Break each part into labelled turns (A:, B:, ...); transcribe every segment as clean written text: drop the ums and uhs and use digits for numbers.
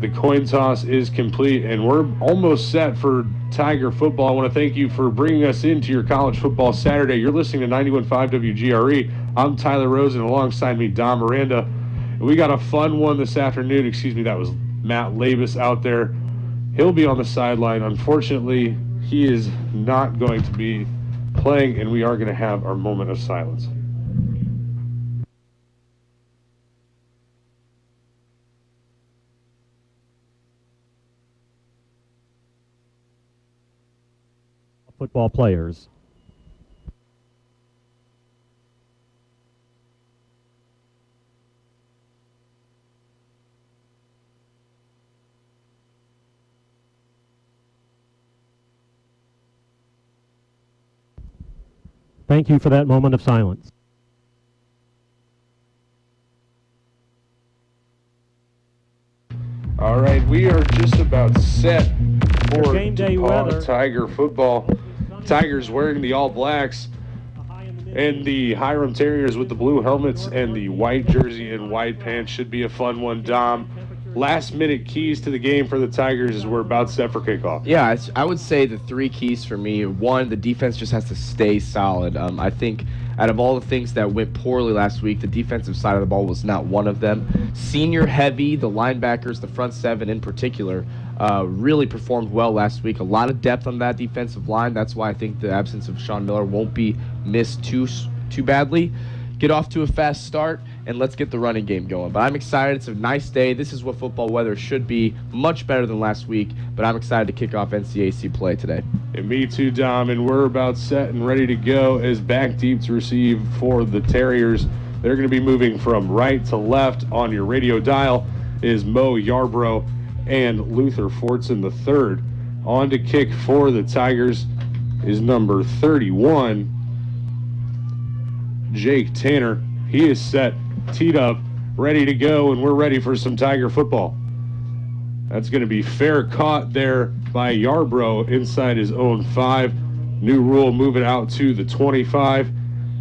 A: The coin toss is complete, and we're almost set for Tiger football. I want to thank you for bringing us into your college football Saturday. You're listening to 91.5 WGRE. I'm Tyler Rosen, alongside me, Don Miranda. And we got a fun one this afternoon. Excuse me, that was Matt Labus out there. He'll be on the sideline. Unfortunately, he is not going to be playing, and we are going to have our moment of silence.
B: Football players. Thank you for that moment of silence.
A: All right, we are just about set for
B: game day
A: DePauw
B: weather.
A: Tiger football. Tigers wearing the All Blacks and the Hiram Terriers with the blue helmets and the white jersey and white pants. Should be a fun one, Dom. Last minute keys to the game for the Tigers as we're about set for kickoff.
C: Yeah, I would say the three keys for me. One, the defense just has to stay solid. I think out of all the things that went poorly last week, the defensive side of the ball was not one of them. Senior heavy, the linebackers, the front seven in particular, really performed well last week. A lot of depth on that defensive line. That's why I think the absence of Sean Miller won't be missed too badly. Get off to a fast start, and let's get the running game going. But I'm excited. It's a nice day. This is what football weather should be. Much better than last week, but I'm excited to kick off NCAC play today.
A: And me too, Dom, and we're about set and ready to go as back deep to receive for the Terriers. They're going to be moving from right to left on your radio dial is Mo Yarbrough and Luther Fortson III. On to kick for the Tigers is number 31, Jake Tanner. He is set, teed up, ready to go, and we're ready for some Tiger football. That's going to be fair caught there by Yarbrough inside his own 5. New rule, move it out to the 25.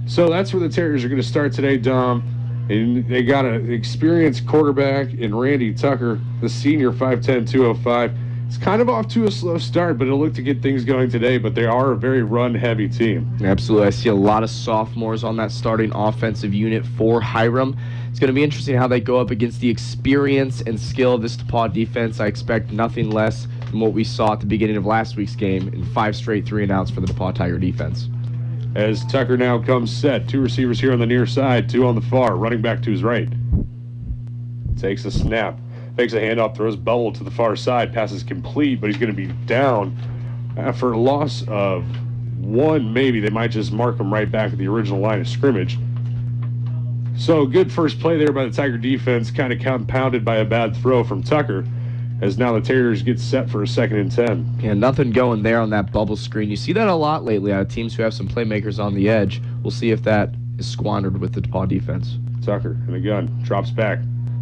A: So that's where the Terriers are going to start today, Dom. And they got an experienced quarterback in Randy Tucker, the senior 5'10", 205. It's kind of off to a slow start, but it'll look to get things going today. But they are a very run-heavy team.
C: Absolutely. I see a lot of sophomores on that starting offensive unit for Hiram. It's going to be interesting how they go up against the experience and skill of this DePauw defense. I expect nothing less than what we saw at the beginning of last week's game in 5 straight 3-and-outs for the DePauw Tiger defense.
A: As Tucker now comes set, 2 receivers here on the near side, 2 on the far, running back to his right. Takes a snap. Takes a handoff, throws Bubble to the far side, passes complete, but he's going to be down for a loss of 1, maybe. They might just mark him right back at the original line of scrimmage. So good first play there by the Tiger defense, kind of compounded by a bad throw from Tucker, as now the Terriers get set for a 2nd and 10.
C: Yeah, nothing going there on that bubble screen. You see that a lot lately out of teams who have some playmakers on the edge. We'll see if that is squandered with the DePauw defense.
A: Tucker in the gun, drops back.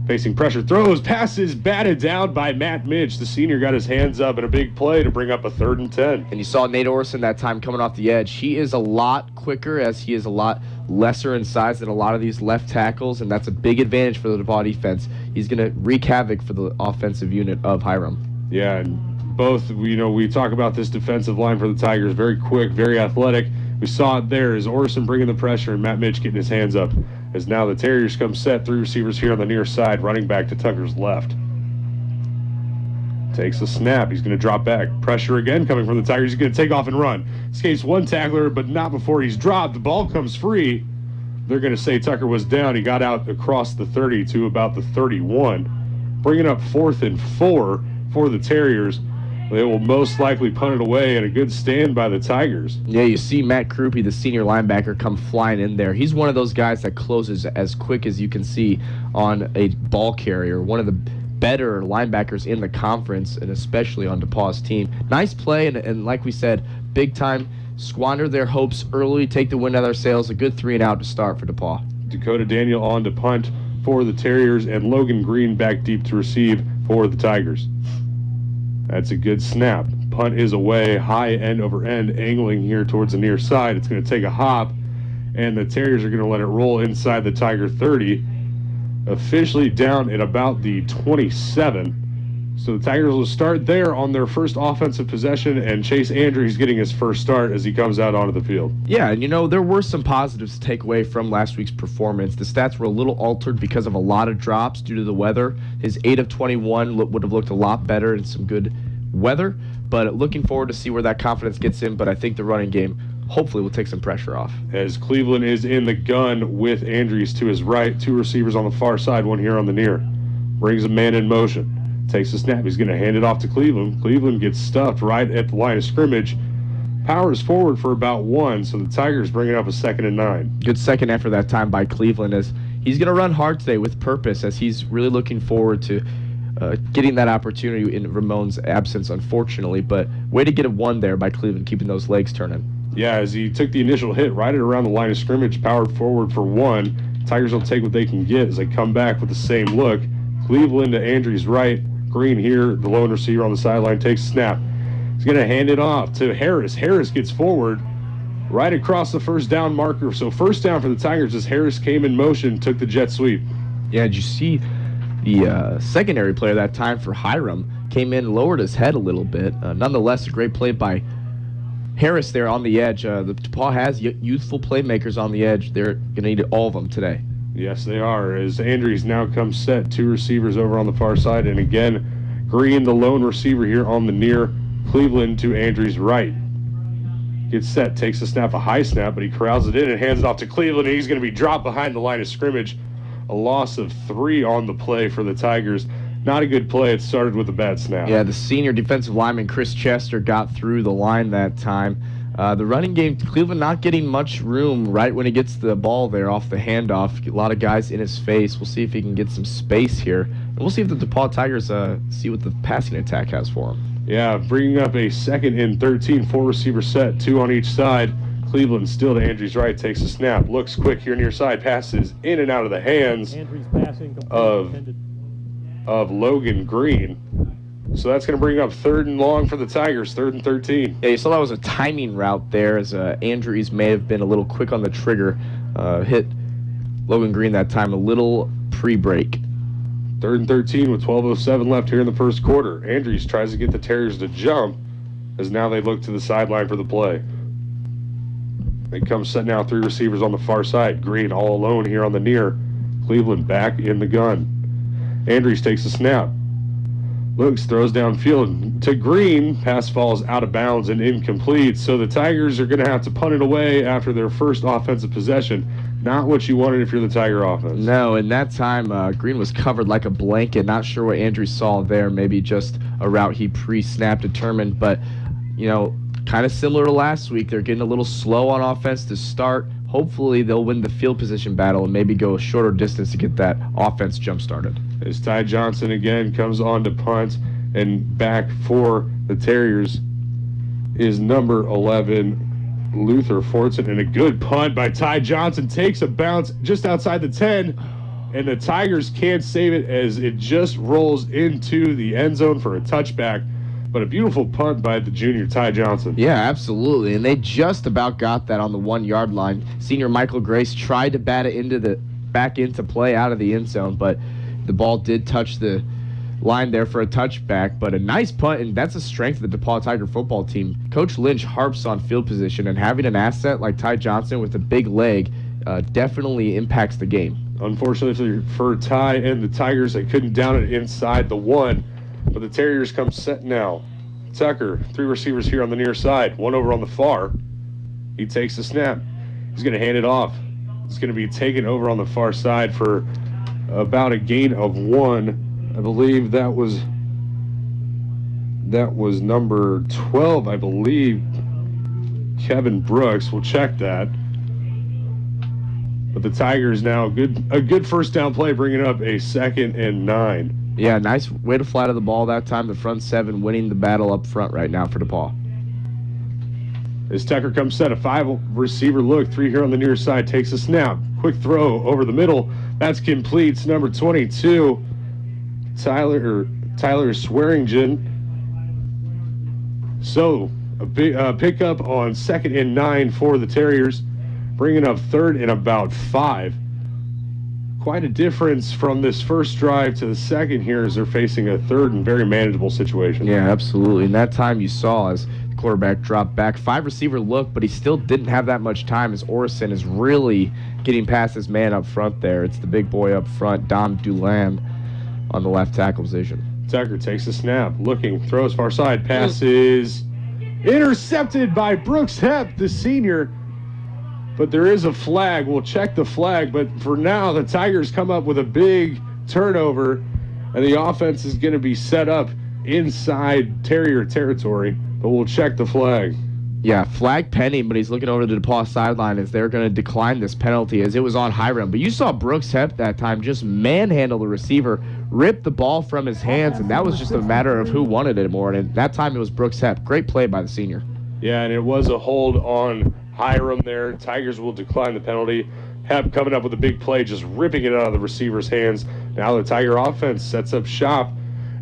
A: Facing pressure, throws, passes, batted down by Matt Midge. The senior got his hands up in a big play to bring up a 3rd and 10.
C: And you saw Nate Orson that time coming off the edge. He is a lot quicker as he is a lot lesser in size than a lot of these left tackles, and that's a big advantage for the DePauw defense. He's going to wreak havoc for the offensive unit of Hiram.
A: Yeah, and both, we talk about this defensive line for the Tigers. Very quick, very athletic. We saw it there as Orson bringing the pressure and Matt Midge getting his hands up. As now the Terriers come set, 3 receivers here on the near side, running back to Tucker's left. Takes a snap. He's going to drop back. Pressure again coming from the Tigers. He's going to take off and run. Escapes 1 tackler, but not before he's dropped. The ball comes free. They're going to say Tucker was down. He got out across the 30 to about the 31. Bringing up 4th and 4 for the Terriers. They will most likely punt it away, and a good stand by the Tigers.
C: Yeah, you see Matt Krupe, the senior linebacker, come flying in there. He's one of those guys that closes as quick as you can see on a ball carrier. One of the better linebackers in the conference, and especially on DePauw's team. Nice play, and like we said, big time. Squander their hopes early, take the wind out of their sails. A good 3-and-out to start for DePauw.
A: Dakota Daniel on to punt for the Terriers, and Logan Green back deep to receive for the Tigers. That's a good snap. Punt is away, high end over end, angling here towards the near side. It's going to take a hop, and the Terriers are going to let it roll inside the Tiger 30. Officially down at about the 27. So the Tigers will start there on their first offensive possession, and Chase Andrews getting his first start as he comes out onto the field.
C: Yeah, and there were some positives to take away from last week's performance. The stats were a little altered because of a lot of drops due to the weather. His 8 of 21 would have looked a lot better in some good weather, but looking forward to see where that confidence gets him. But I think the running game hopefully will take some pressure off.
A: As Cleveland is in the gun with Andrews to his right, 2 receivers on the far side, 1 here on the near. Brings a man in motion. Takes a snap. He's going to hand it off to Cleveland. Cleveland gets stuffed right at the line of scrimmage. Powers forward for about 1, so the Tigers bring it up a 2nd and 9.
C: Good second effort that time by Cleveland, as he's going to run hard today with purpose, as he's really looking forward to getting that opportunity in Ramon's absence, unfortunately. But way to get a 1 there by Cleveland, keeping those legs turning.
A: Yeah, as he took the initial hit right at around the line of scrimmage, powered forward for 1. Tigers will take what they can get as they come back with the same look. Cleveland to Andrews' right. Green here, the lone receiver on the sideline, takes a snap. He's going to hand it off to Harris. Harris gets forward right across the first down marker. So first down for the Tigers as Harris came in motion, took the jet sweep.
C: Yeah, did you see the secondary player that time for Hiram came in, lowered his head a little bit. Nonetheless, a great play by Harris there on the edge. The DePauw has youthful playmakers on the edge. They're going to need all of them today.
A: Yes, they are, as Andrews now comes set. 2 receivers over on the far side, and again, Green, the lone receiver here on the near. Cleveland to Andrews' right. Gets set, takes a snap, a high snap, but he corrals it in and hands it off to Cleveland, and he's going to be dropped behind the line of scrimmage. A loss of 3 on the play for the Tigers. Not a good play. It started with a bad snap.
C: Yeah, the senior defensive lineman, Chris Chester, got through the line that time. The running game, Cleveland not getting much room right when he gets the ball there off the handoff. A lot of guys in his face. We'll see if he can get some space here. And we'll see if the DePauw Tigers see what the passing attack has for him.
A: Yeah, bringing up a 2nd and 13, 4 receiver set, 2 on each side. Cleveland still to Andrews' right, takes a snap, looks quick here near side, passes in and out of the hands of Logan Green. So that's going to bring up 3rd and long for the Tigers, 3rd and 13.
C: Yeah, you saw that was a timing route there, as Andrews may have been a little quick on the trigger. Hit Logan Green that time a little pre-break.
A: 3rd and 13 with 12:07 left here in the first quarter. Andrews tries to get the Terriers to jump, as now they look to the sideline for the play. They come set now, 3 receivers on the far side. Green all alone here on the near. Cleveland back in the gun. Andrews takes a snap. Looks, throws downfield to Green. Pass falls out of bounds and incomplete. So the Tigers are going to have to punt it away after their first offensive possession. Not what you wanted if you're the Tiger offense.
C: No, in that time, Green was covered like a blanket. Not sure what Andrews saw there. Maybe just a route he pre-snap determined. But, kind of similar to last week. They're getting a little slow on offense to start. Hopefully they'll win the field position battle and maybe go a shorter distance to get that offense jump-started.
A: As Ty Johnson again comes on to punt, and back for the Terriers is number 11, Luther Fortson, and a good punt by Ty Johnson takes a bounce just outside the 10, and the Tigers can't save it as it just rolls into the end zone for a touchback. But a beautiful punt by the junior Ty Johnson.
C: Yeah, absolutely. And they just about got that on the 1-yard line. Senior Michael Grace tried to bat it back into play out of the end zone, but the ball did touch the line there for a touchback. But a nice punt, and that's a strength of the DePauw Tiger football team. Coach Lynch harps on field position, and having an asset like Ty Johnson with a big leg definitely impacts the game.
A: Unfortunately for Ty and the Tigers, they couldn't down it inside the 1. But the Terriers come set now. Tucker, 3 receivers here on the near side, 1 over on the far. He takes the snap. He's going to hand it off. It's going to be taken over on the far side for about a gain of 1. I believe that was number 12, I believe. Kevin Brooks. We'll check that. But the Tigers now, a good first down play, bringing up a 2nd and 9.
C: Yeah, nice way to fly to the ball that time. The front 7 winning the battle up front right now for DePauw.
A: As Tucker comes set, a 5 receiver look, 3 here on the near side, takes a snap. Quick throw over the middle. That's complete. It's number 22, Tyler Swearingen. So a big pickup on 2nd and 9 for the Terriers, bringing up 3rd and about 5. quite a difference from this first drive to the second here as they're facing a third and very manageable situation.
C: Yeah, absolutely. And that time you saw as the quarterback dropped back, 5-receiver look, but he still didn't have that much time as Orison is really getting past his man up front there. It's the big boy up front, Dom Dulam, on the left tackle position.
A: Tucker takes a snap, looking, throws far side, passes intercepted by Brooks Hepp, the senior. But there is a flag. We'll check the flag. But for now, the Tigers come up with a big turnover, and the offense is going to be set up inside Terrier territory. But we'll check the flag.
C: Yeah, flag pending, but he's looking over the DePauw sideline as they're going to decline this penalty as it was on Hiram. But you saw Brooks Hepp that time just manhandle the receiver, rip the ball from his hands, and that was just a matter of who wanted it more. And that time it was Brooks Hepp. Great play by the senior.
A: Yeah, and it was a hold on Hiram there. Tigers will decline the penalty. Hepp coming up with a big play, just ripping it out of the receiver's hands. Now the Tiger offense sets up shop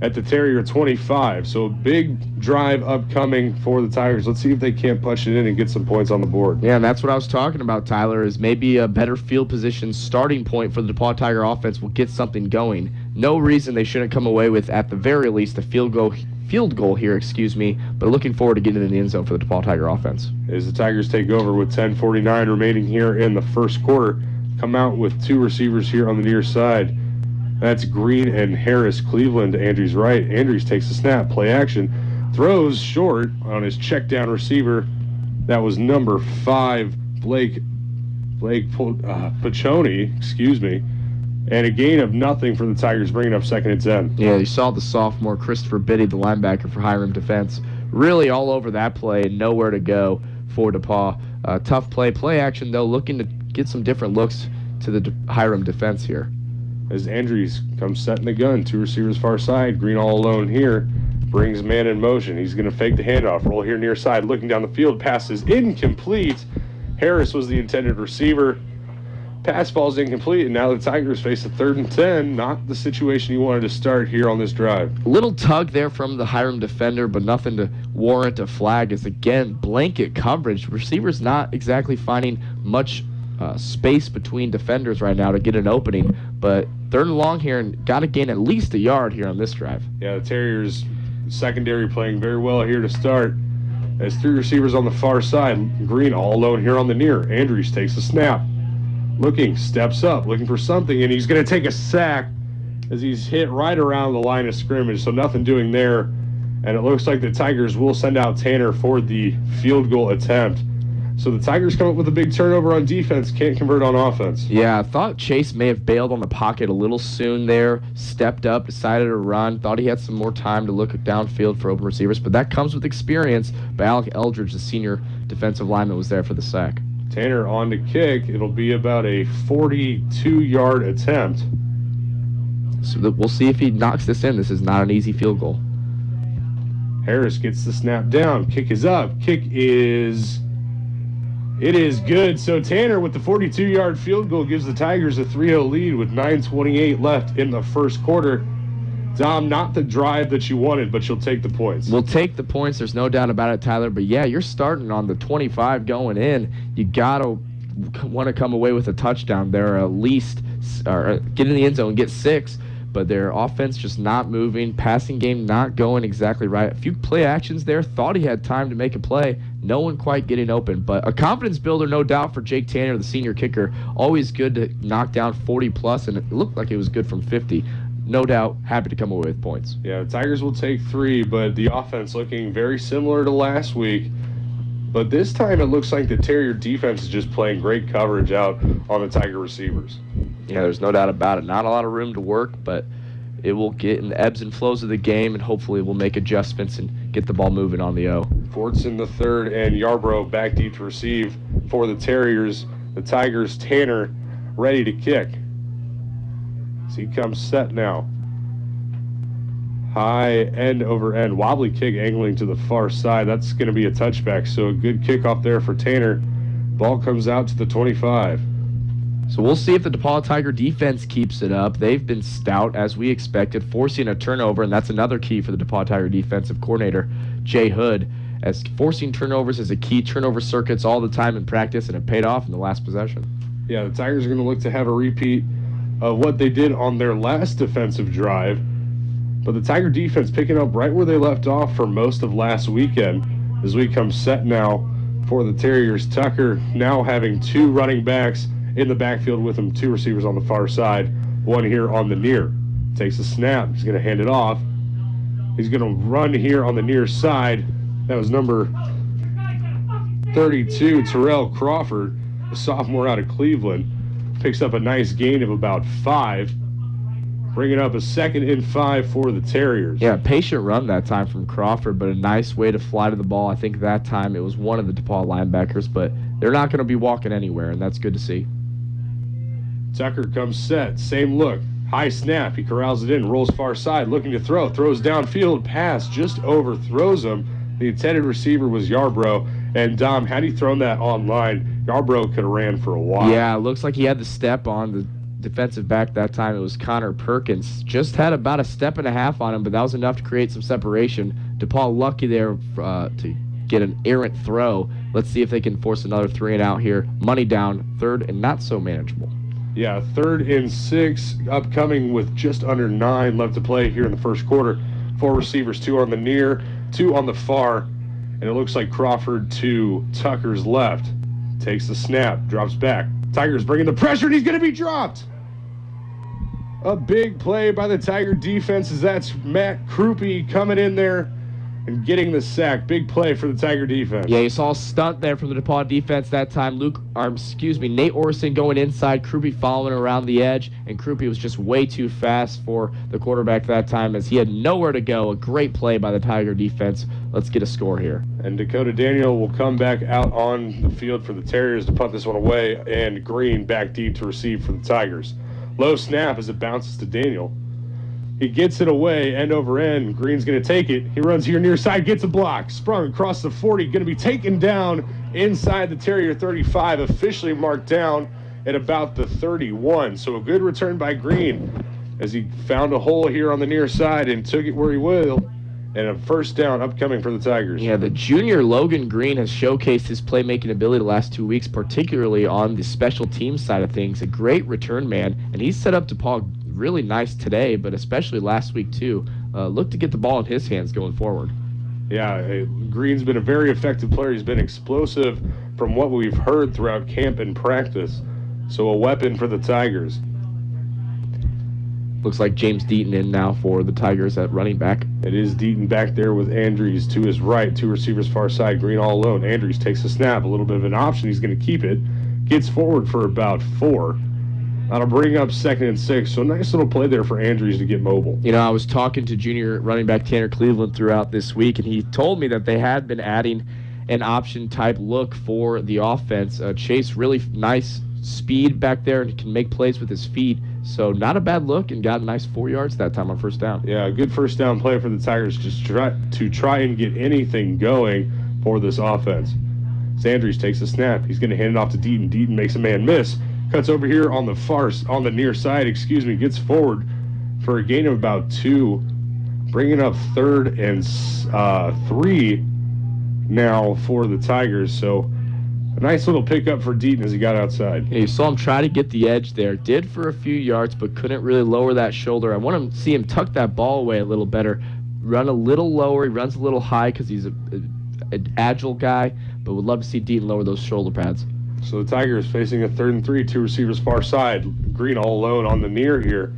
A: at the Terrier 25. So a big drive upcoming for the Tigers. Let's see if they can't punch it in and get some points on the board.
C: Yeah, and that's what I was talking about, Tyler, is maybe a better field position starting point for the DePauw Tiger offense will get something going. No reason they shouldn't come away with, at the very least, a field goal here, but looking forward to getting in the end zone for the DePauw Tiger offense.
A: As the Tigers take over with 10:49 remaining here in the first quarter, come out with two receivers here on the near side. That's Green and Harris. Cleveland to Andrews right. Andrews takes the snap, play action, throws short on his check down receiver. That was number 5, Blake Piccioni, and a gain of nothing for the Tigers, bringing up 2nd and 10.
C: Yeah, you saw the sophomore Christopher Biddy, the linebacker for Hiram defense, really all over that play and nowhere to go for DePauw. Tough play action though, looking to get some different looks to the Hiram defense here.
A: As Andrews comes setting the gun, 2 receivers far side, Green all alone here, brings man in motion. He's going to fake the handoff, roll here near side, looking down the field, pass is incomplete. Harris was the intended receiver. Pass falls incomplete, and now the Tigers face a 3rd and 10. Not the situation you wanted to start here on this drive.
C: Little tug there from the Hiram defender, but nothing to warrant a flag. As again, blanket coverage. Receivers not exactly finding much space between defenders right now to get an opening, but 3rd and long here, and got to gain at least a yard here on this drive.
A: Yeah, the Terriers secondary playing very well here to start. As 3 receivers on the far side, Green all alone here on the near. Andrews takes a snap. Looking, steps up, looking for something, and he's going to take a sack as he's hit right around the line of scrimmage, so nothing doing there. And it looks like the Tigers will send out Tanner for the field goal attempt. So the Tigers come up with a big turnover on defense, can't convert on offense.
C: Yeah, I thought Chase may have bailed on the pocket a little soon there, stepped up, decided to run, thought he had some more time to look downfield for open receivers, but that comes with experience. But Alec Eldridge, the senior defensive lineman, was there for the sack.
A: Tanner on to kick. It'll be about a 42-yard attempt.
C: So we'll see if he knocks this in. This is not an easy field goal.
A: Harris gets the snap down. Kick is up. It is good. So Tanner with the 42-yard field goal gives the Tigers a 3-0 lead with 9:28 left in the first quarter. Dom, not the drive that you wanted, but you'll take the points.
C: We'll take the points. There's no doubt about it, Tyler. But, yeah, you're starting on the 25 going in. You got to want to come away with a touchdown there, at least, or get in the end zone and get 6. But their offense just not moving, passing game not going exactly right. A few play actions there. Thought he had time to make a play. No one quite getting open. But a confidence builder, no doubt, for Jake Tanner, the senior kicker. Always good to knock down 40-plus, and it looked like it was good from 50. No doubt, happy to come away with points.
A: Yeah, the Tigers will take 3, but the offense looking very similar to last week. But this time it looks like the Terrier defense is just playing great coverage out on the Tiger receivers.
C: Yeah, there's no doubt about it. Not a lot of room to work, but it will get in the ebbs and flows of the game, and hopefully we'll make adjustments and get the ball moving on the O.
A: Fortson the third and Yarbrough back deep to receive for the Terriers. The Tigers, Tanner, ready to kick. He comes set now. High end over end. Wobbly kick angling to the far side. That's going to be a touchback. So a good kickoff there for Tanner. Ball comes out to the 25.
C: So we'll see if the DePauw Tiger defense keeps it up. They've been stout, as we expected, forcing a turnover, and that's another key for the DePauw Tiger defensive coordinator, Jay Hood, as forcing turnovers is a key. Turnover circuits all the time in practice, and it paid off in the last possession.
A: Yeah, the Tigers are going to look to have a repeat of what they did on their last defensive drive. But the Tiger defense picking up right where they left off for most of last weekend as we come set now for the Terriers. Tucker now having 2 running backs in the backfield with him, 2 receivers on the far side, 1 here on the near. Takes a snap. He's going to hand it off. He's going to run here on the near side. That was number 32, Terrell Crawford, a sophomore out of Cleveland. Picks up a nice gain of about 5. Bringing up a 2nd and 5 for the Terriers.
C: Yeah, patient run that time from Crawford, but a nice way to fly to the ball. I think that time it was one of the DePauw linebackers, but they're not going to be walking anywhere, and that's good to see.
A: Tucker comes set. Same look. High snap. He corrals it in. Rolls far side. Looking to throw. Throws downfield. Pass just overthrows him. The intended receiver was Yarbrough. And Dom, had he thrown that online, Yarbrough could have ran for a while.
C: Yeah, it looks like he had the step on the defensive back that time. It was Connor Perkins. Just had about a step and a half on him, but that was enough to create some separation. DePauw lucky there to get an errant throw. Let's see if they can force another 3 and out here. Money down, 3rd and not so manageable.
A: Yeah, 3rd and 6 upcoming with just under 9 left to play here in the first quarter. 4 receivers, 2 on the near, 2 on the far, and it looks like Crawford to Tucker's left. Takes the snap, drops back. Tigers bringing the pressure, and he's going to be dropped. A big play by the Tiger defense as that's Matt Krupe coming in there and getting the sack. Big play for the Tiger defense.
C: Yeah, you saw a stunt there from the DePauw defense that time. Nate Orson going inside, Krupe following around the edge, and Krupe was just way too fast for the quarterback that time as he had nowhere to go. A great play by the Tiger defense. Let's get a score here.
A: And Dakota Daniel will come back out on the field for the Terriers to punt this one away, and Green back deep to receive for the Tigers. Low snap as it bounces to Daniel. He gets it away, end over end. Green's going to take it. He runs here near side, gets a block. Sprung across the 40, going to be taken down inside the Terrier 35, officially marked down at about the 31. So a good return by Green as he found a hole here on the near side and took it where he will. And a first down upcoming for the Tigers.
C: Yeah, the junior Logan Green has showcased his playmaking ability the last 2 weeks, particularly on the special team side of things. A great return man, and he's set up DePauw really nice today, but especially last week too. Look to get the ball in his hands going forward.
A: Yeah, Green's been a very effective player. He's been explosive from what we've heard throughout camp and practice. So a weapon for the Tigers.
C: Looks like James Deaton in now for the Tigers at running back.
A: It is Deaton back there with Andrews to his right. 2 receivers far side. Green all alone. Andrews takes a snap. A little bit of an option. He's going to keep it. Gets forward for about 4. That'll bring up 2nd and 6. So nice little play there for Andrews to get mobile.
C: You know, I was talking to junior running back Tanner Cleveland throughout this week, and he told me that they had been adding an option type look for the offense. Chase really nice speed back there and can make plays with his feet. So not a bad look, and got a nice 4 yards that time on first down.
A: Yeah, a good first down play for the Tigers just to try and get anything going for this offense. Andrews takes a snap. He's going to hand it off to Deaton. Deaton makes a man miss. Cuts over here on the near side, gets forward for a gain of about 2. Bringing up 3rd and 3 now for the Tigers. So a nice little pickup for Deaton as he got outside.
C: Yeah, you saw him try to get the edge there. Did for a few yards, but couldn't really lower that shoulder. I want to see him tuck that ball away a little better. Run a little lower. He runs a little high because he's an agile guy, but would love to see Deaton lower those shoulder pads.
A: So the Tigers facing a 3rd and 3, 2 receivers far side. Green all alone on the near here.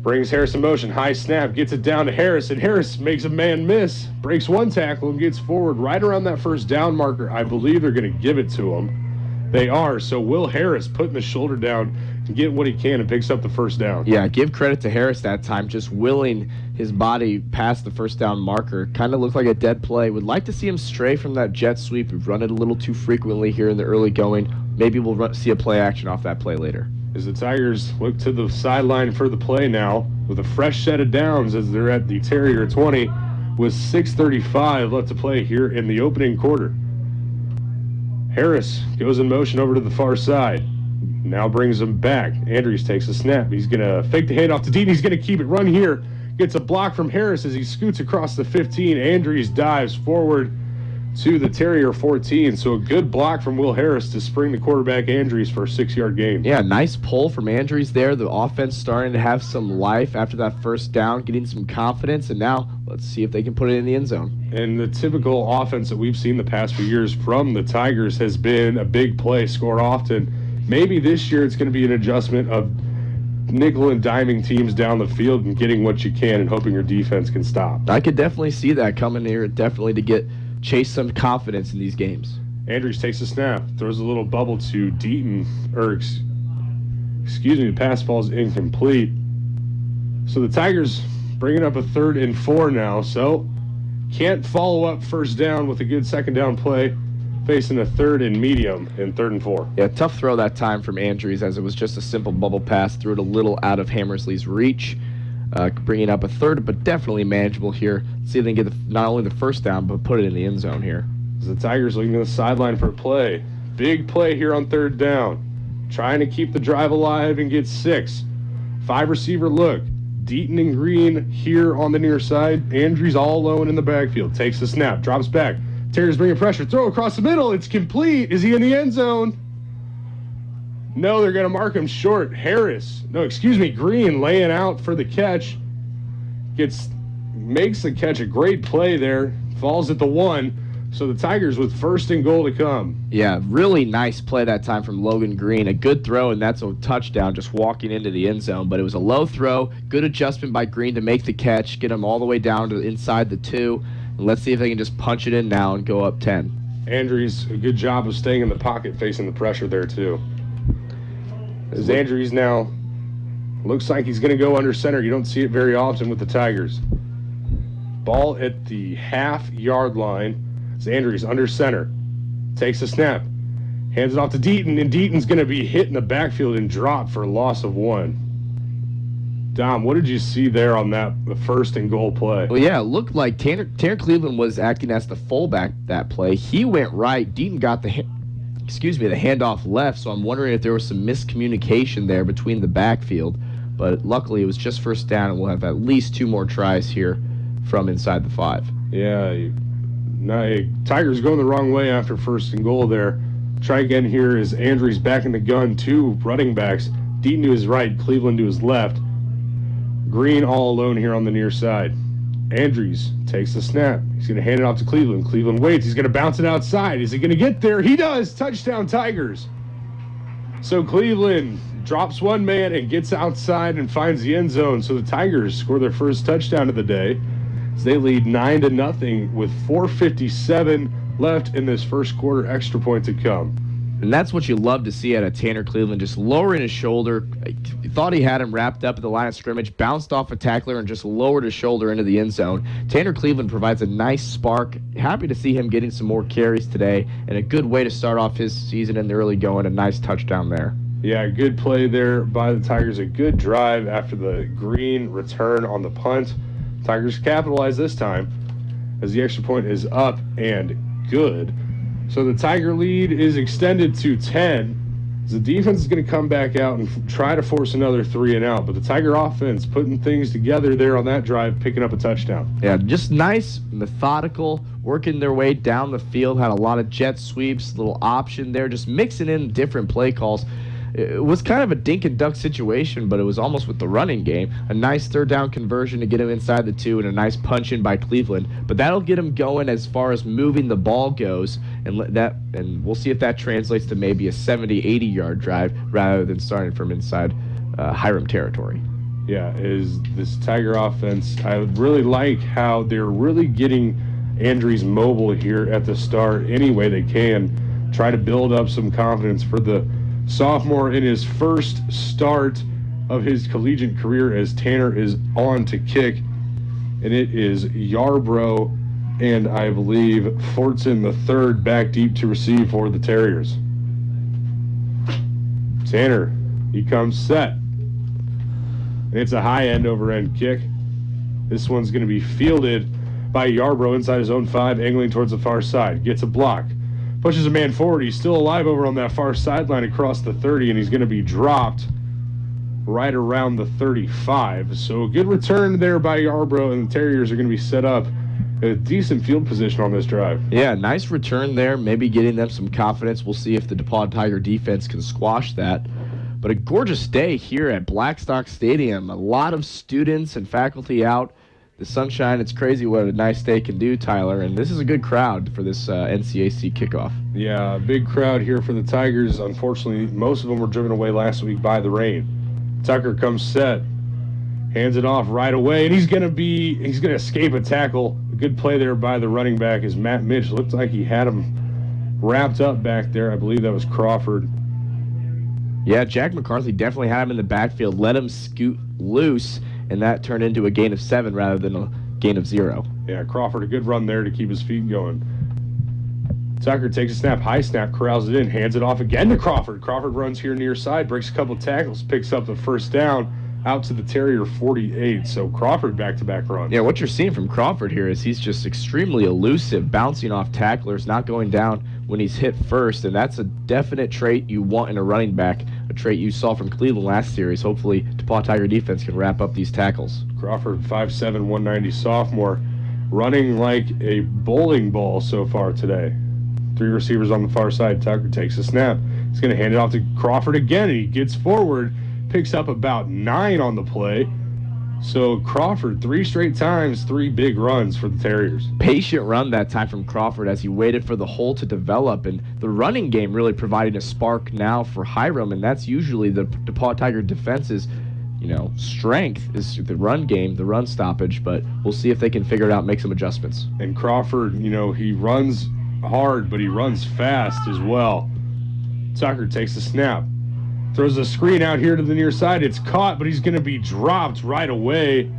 A: Brings Harris in motion. High snap. Gets it down to Harris, and Harris makes a man miss. Breaks 1 tackle and gets forward right around that first down marker. I believe they're going to give it to him. They are. So Will Harris putting the shoulder down and getting what he can and picks up the first down.
C: Yeah, give credit to Harris that time, just willing his body past the first down marker. Kind of looked like a dead play. Would like to see him stray from that jet sweep. We've run it a little too frequently here in the early going. Maybe we'll see a play action off that play later.
A: As the Tigers look to the sideline for the play now with a fresh set of downs as they're at the Terrier 20 with 6:35 left to play here in the opening quarter. Harris goes in motion over to the far side. Now brings him back. Andrews takes a snap. He's going to fake the handoff to Deaton. He's going to keep it. Run here. Gets a block from Harris as he scoots across the 15. Andrews dives forward to the Terrier 14. So a good block from Will Harris to spring the quarterback Andrews for a 6-yard gain.
C: Yeah, nice pull from Andrews there. The offense starting to have some life after that first down, getting some confidence, and now let's see if they can put it in the end zone.
A: And the typical offense that we've seen the past few years from the Tigers has been a big play, score often. Maybe this year it's going to be an adjustment of nickel and diming teams down the field and getting what you can and hoping your defense can stop.
C: I could definitely see that coming here, definitely to chase some confidence in these games.
A: Andrews takes a snap, throws a little bubble to Deaton, the pass ball's incomplete. So the Tigers bringing up a 3rd and 4 now, so can't follow up first down with a good second down play, facing a 3rd and medium in 3rd and 4.
C: Yeah, tough throw that time from Andrews, as it was just a simple bubble pass, threw it a little out of Hammersley's reach. Bringing up a 3rd, but definitely manageable here. See if they can get not only the first down, but put it in the end zone here.
A: As the Tigers looking to the sideline for a play. Big play here on 3rd down. Trying to keep the drive alive and get 6. 5-receiver look. Deaton and Green here on the near side. Andrews all alone in the backfield. Takes the snap, drops back. Terriers bringing pressure. Throw across the middle. It's complete. Is he in the end zone? No, they're going to mark him short. Green laying out for the catch. Makes the catch, a great play there. Falls at the 1. So the Tigers with 1st and goal to come.
C: Yeah, really nice play that time from Logan Green. A good throw, and that's a touchdown just walking into the end zone. But it was a low throw. Good adjustment by Green to make the catch, get him all the way down to inside the 2. And let's see if they can just punch it in now and go up 10.
A: Andrews, a good job of staying in the pocket, facing the pressure there too. As Andrews now looks like he's going to go under center. You don't see it very often with the Tigers. Ball at the half-yard line. As Andrews under center. Takes a snap. Hands it off to Deaton, and Deaton's going to be hit in the backfield and drop for a loss of 1. Dom, what did you see there on the 1st and goal play?
C: Well, yeah, it looked like Tanner Cleveland was acting as the fullback that play. He went right. Deaton got the handoff left, so I'm wondering if there was some miscommunication there between the backfield. But luckily, it was just first down, and we'll have at least 2 more tries here from inside the 5.
A: Yeah, Tigers going the wrong way after 1st and goal there. Try again here as Andrews back in the gun. 2 running backs. Deaton to his right, Cleveland to his left. Green all alone here on the near side. Andrews takes the snap. He's going to hand it off to Cleveland. Cleveland waits. He's going to bounce it outside. Is he going to get there? He does. Touchdown, Tigers. So Cleveland drops 1 man and gets outside and finds the end zone. So the Tigers score their first touchdown of the day. They lead 9-0 with 4:57 left in this first quarter. Extra point to come.
C: And that's what you love to see out of Tanner Cleveland, just lowering his shoulder. He thought he had him wrapped up at the line of scrimmage, bounced off a tackler, and just lowered his shoulder into the end zone. Tanner Cleveland provides a nice spark. Happy to see him getting some more carries today, and a good way to start off his season in the early going. A nice touchdown there.
A: Yeah, good play there by the Tigers. A good drive after the Green return on the punt. Tigers capitalize this time as the extra point is up and good. So the Tiger lead is extended to 10. The defense is going to come back out and try to force another 3 and out. But the Tiger offense putting things together there on that drive, picking up a touchdown.
C: Yeah, just nice, methodical, working their way down the field. Had a lot of jet sweeps, little option there, just mixing in different play calls. It was kind of a dink and duck situation, but it was almost with the running game. A nice 3rd down conversion to get him inside the 2, and a nice punch in by Cleveland. But that'll get him going as far as moving the ball goes, and we'll see if that translates to maybe a 70, 80-yard drive rather than starting from inside Hiram territory.
A: Yeah, is this Tiger offense, I would really like how they're really getting Andrews mobile here at the start any way they can. Try to build up some confidence for the sophomore in his first start of his collegiate career as Tanner is on to kick. And it is Yarbrough and I believe Fortson the third back deep to receive for the Terriers. Tanner, he comes set. And it's a high end over end kick. This one's going to be fielded by Yarbrough inside his own 5, angling towards the far side. Gets a block. Pushes a man forward. He's still alive over on that far sideline across the 30, and he's going to be dropped right around the 35. So a good return there by Yarbrough, and the Terriers are going to be set up a decent field position on this drive.
C: Yeah, nice return there, maybe getting them some confidence. We'll see if the DePauw Tiger defense can squash that. But a gorgeous day here at Blackstock Stadium. A lot of students and faculty out. The sunshine, it's crazy what a nice day can do, Tyler. And this is a good crowd for this NCAC kickoff.
A: Yeah, a big crowd here for the Tigers. Unfortunately, most of them were driven away last week by the rain. Tucker comes set, hands it off right away, and he's gonna escape a tackle. A good play there by the running back as Matt Mitch looked like he had him wrapped up back there. I believe that was Crawford.
C: Yeah, Jack McCarthy definitely had him in the backfield, let him scoot loose, and that turned into a gain of 7 rather than a gain of 0.
A: Yeah, Crawford, a good run there to keep his feet going. Tucker takes a snap, high snap, corrals it in, hands it off again to Crawford. Crawford runs here near side, breaks a couple of tackles, picks up the first down out to the Terrier 48. So Crawford back-to-back runs.
C: Yeah, what you're seeing from Crawford here is he's just extremely elusive, bouncing off tacklers, not going down when he's hit first, and that's a definite trait you want in a running back, a trait you saw from Cleveland last series. Hopefully, DePauw Tiger defense can wrap up these tackles.
A: Crawford, 5'7", 190 sophomore, running like a bowling ball so far today. 3 receivers on the far side. Tucker takes a snap. He's going to hand it off to Crawford again, and he gets forward, picks up about 9 on the play. So Crawford, 3 straight times, 3 big runs for the Terriers.
C: Patient run that time from Crawford as he waited for the hole to develop, and the running game really providing a spark now for Hiram, and that's usually the DePauw Tiger defense's strength is the run game, the run stoppage, but we'll see if they can figure it out, make some adjustments.
A: And Crawford, he runs hard, but he runs fast as well. Tucker takes the snap. Throws a screen out here to the near side. It's caught, but he's going to be dropped right away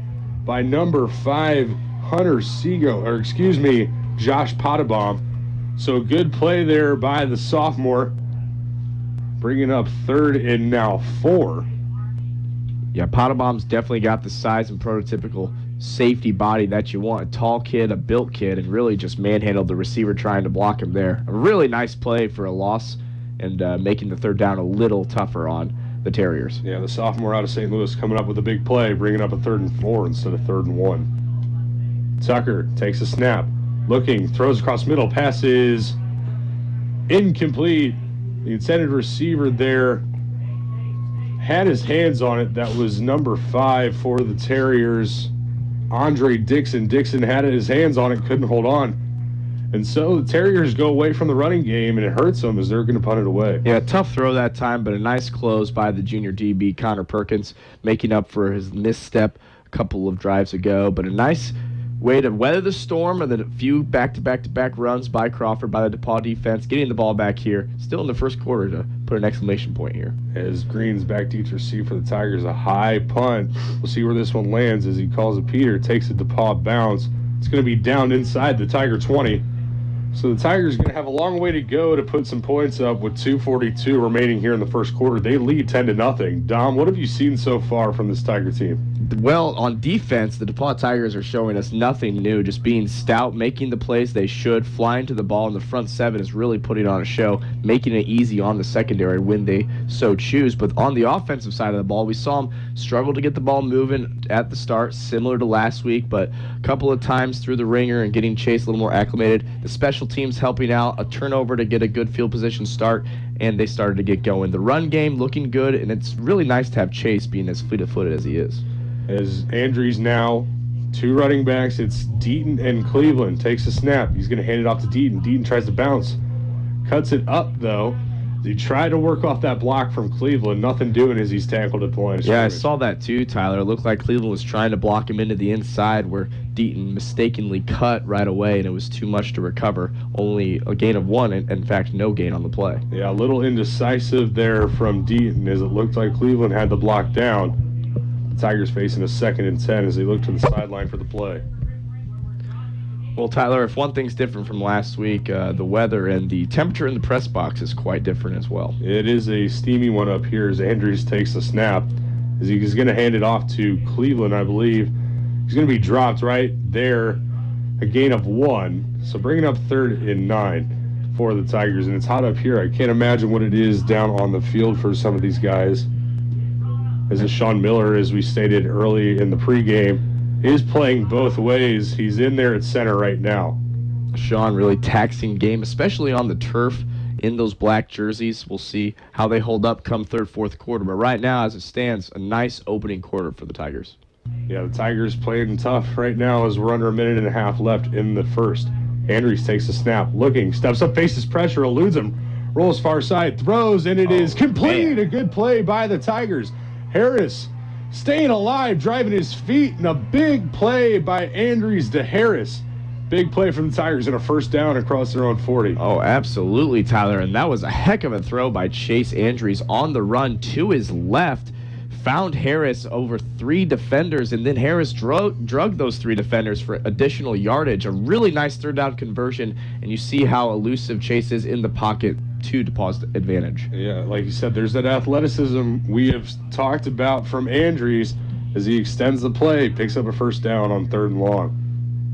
A: by number 5, Josh Pottebaum. So good play there by the sophomore. Bringing up 3rd and now 4.
C: Yeah, Pottebaum's definitely got the size and prototypical safety body that you want. A tall kid, a built kid, and really just manhandled the receiver trying to block him there. A really nice play for a loss, and making the 3rd down a little tougher on the Terriers.
A: Yeah, the sophomore out of St. Louis coming up with a big play, bringing up a 3rd and 4 instead of 3rd and 1. Tucker takes a snap, looking, throws across middle, passes incomplete. The intended receiver there had his hands on it. That was number 5 for the Terriers, Andre Dixon. Dixon had his hands on it, couldn't hold on. And so the Terriers go away from the running game, and it hurts them as they're going to punt it away.
C: Yeah, tough throw that time, but a nice close by the junior DB, Connor Perkins, making up for his misstep a couple of drives ago. But a nice way to weather the storm, and then a few back-to-back-to-back runs by Crawford, by the DePauw defense, getting the ball back here, still in the first quarter to put an exclamation point here.
A: As Green's back deep to receive for the Tigers, a high punt. We'll see where this one lands as he calls it Peter, takes a DePauw bounce. It's going to be down inside the Tiger 20. So the Tigers are going to have a long way to go to put some points up with 2:42 remaining here in the first quarter. They lead 10-0. Dom, what have you seen so far from this Tiger team?
C: Well, on defense, the DePauw Tigers are showing us nothing new, just being stout, making the plays they should, flying to the ball, and the front 7 is really putting on a show, making it easy on the secondary when they so choose. But on the offensive side of the ball, we saw them struggle to get the ball moving at the start, similar to last week, but a couple of times through the ringer and getting Chase a little more acclimated. The special teams helping out, a turnover to get a good field position start, and they started to get going. The run game looking good, and it's really nice to have Chase being as fleet-footed as he is.
A: As Andrews now, 2 running backs, it's Deaton and Cleveland. Takes a snap. He's going to hand it off to Deaton. Deaton tries to bounce. Cuts it up, though. He tried to work off that block from Cleveland. Nothing doing as he's tackled at the line of
C: Yeah, I
A: scrimmage.
C: saw that too, Tyler. It looked like Cleveland was trying to block him into the inside where Deaton mistakenly cut right away, and it was too much to recover. Only a gain of 1, and in fact, no gain on the play.
A: Yeah, a little indecisive there from Deaton as it looked like Cleveland had the block down. The Tigers facing a 2nd and 10 as they look to the sideline for the play.
C: Well, Tyler, if one thing's different from last week, the weather and the temperature in the press box is quite different as well.
A: It is a steamy one up here as Andrews takes the snap. As he's going to hand it off to Cleveland, I believe. He's going to be dropped right there, a gain of 1. So bringing up 3rd and 9 for the Tigers. And it's hot up here. I can't imagine what it is down on the field for some of these guys. As is Sean Miller, as we stated early in the pregame, is playing both ways. He's in there at center right now.
C: Sean, really taxing game, especially on the turf in those black jerseys. We'll see how they hold up come third, fourth quarter. But right now, as it stands, a nice opening quarter for the Tigers.
A: Yeah, the Tigers playing tough right now as we're under a minute and a half left in the first. Andrews takes a snap, looking, steps up, faces pressure, eludes him, rolls far side, throws, and it is complete. Man. A good play by the Tigers. Harris staying alive, driving his feet, and a big play by Andrews to Harris. Big play from the Tigers and a first down across their own 40.
C: Oh, absolutely, Tyler. And that was a heck of a throw by Chase Andrews on the run to his left. Found Harris over 3 defenders, and then Harris drug those 3 defenders for additional yardage. A really nice third down conversion, and you see how elusive Chase is in the pocket to DePauw's advantage.
A: Yeah, like you said, there's that athleticism we have talked about from Andrews as he extends the play, picks up a first down on 3rd and long.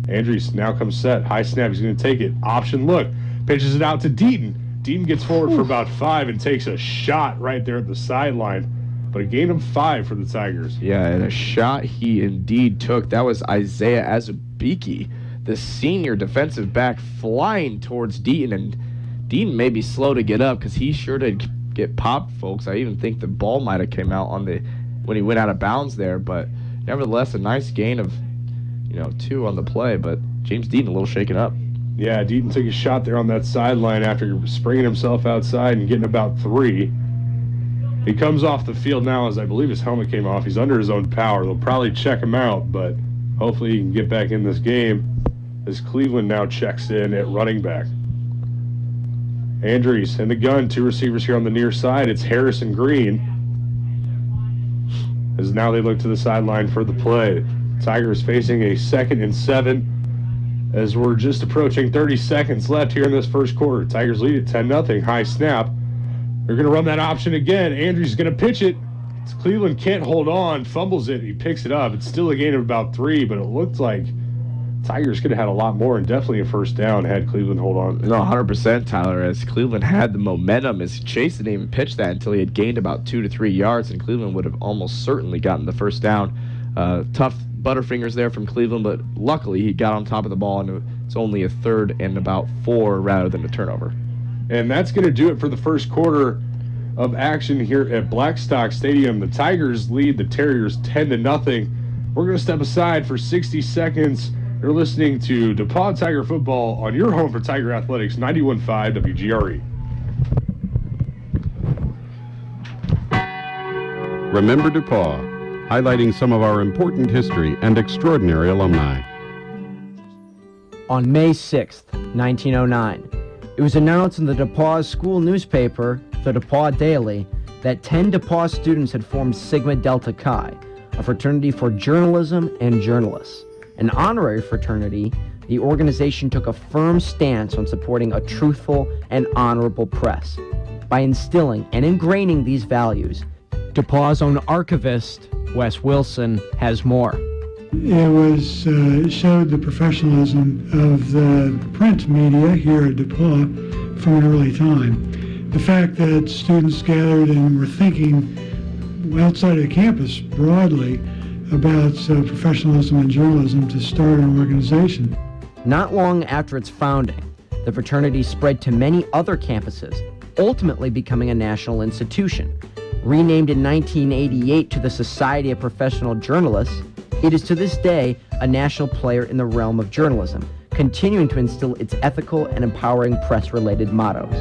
A: Andrews now comes set. High snap. He's going to take it. Option look. Pitches it out to Deaton. Deaton gets forward for about 5 and takes a shot right there at the sideline. But a gain of 5 for the Tigers.
C: Yeah, and a shot he indeed took. That was Isaiah Azubike, the senior defensive back, flying towards Deaton. And Deaton may be slow to get up because he sure did get popped, folks. I even think the ball might have came out when he went out of bounds there. But nevertheless, a nice gain of 2 on the play. But James Deaton a little shaken up.
A: Yeah, Deaton took a shot there on that sideline after springing himself outside and getting about 3. He comes off the field now as I believe his helmet came off. He's under his own power. They'll probably check him out, but hopefully he can get back in this game as Cleveland now checks in at running back. Andrews in the gun, 2 receivers here on the near side. It's Harris and Green. As now they look to the sideline for the play. Tigers facing a 2nd and 7 as we're just approaching 30 seconds left here in this first quarter. Tigers lead at 10-0. High snap. They're going to run that option again. Andrews is going to pitch it. Cleveland can't hold on, fumbles it. He picks it up. It's still a gain of about 3, but it looked like Tigers could have had a lot more and definitely a first down had Cleveland hold on.
C: No, 100%, Tyler, as Cleveland had the momentum as Chase didn't even pitch that until he had gained about 2 to 3 yards, and Cleveland would have almost certainly gotten the first down. Tough butterfingers there from Cleveland, but luckily he got on top of the ball, and it's only a 3rd and about 4 rather than a turnover.
A: And that's going to do it for the first quarter of action here at Blackstock Stadium. The Tigers lead the Terriers 10-0. We're going to step aside for 60 seconds. You're listening to DePauw Tiger Football on your home for Tiger Athletics, 91.5 WGRE.
D: Remember DePauw, highlighting some of our important history and extraordinary alumni.
E: On May 6th, 1909, it was announced in the DePauw school newspaper, the DePauw Daily, that 10 DePauw students had formed Sigma Delta Chi, a fraternity for journalism and journalists. An honorary fraternity, the organization took a firm stance on supporting a truthful and honorable press. By instilling and ingraining these values, DePauw's own archivist, Wes Wilson, has more.
F: It showed the professionalism of the print media here at DePauw from an early time. The fact that students gathered and were thinking outside of the campus broadly about professionalism and journalism to start an organization.
E: Not long after its founding, the fraternity spread to many other campuses, ultimately becoming a national institution. Renamed in 1988 to the Society of Professional Journalists, it is to this day a national player in the realm of journalism, continuing to instill its ethical and empowering press-related mottos.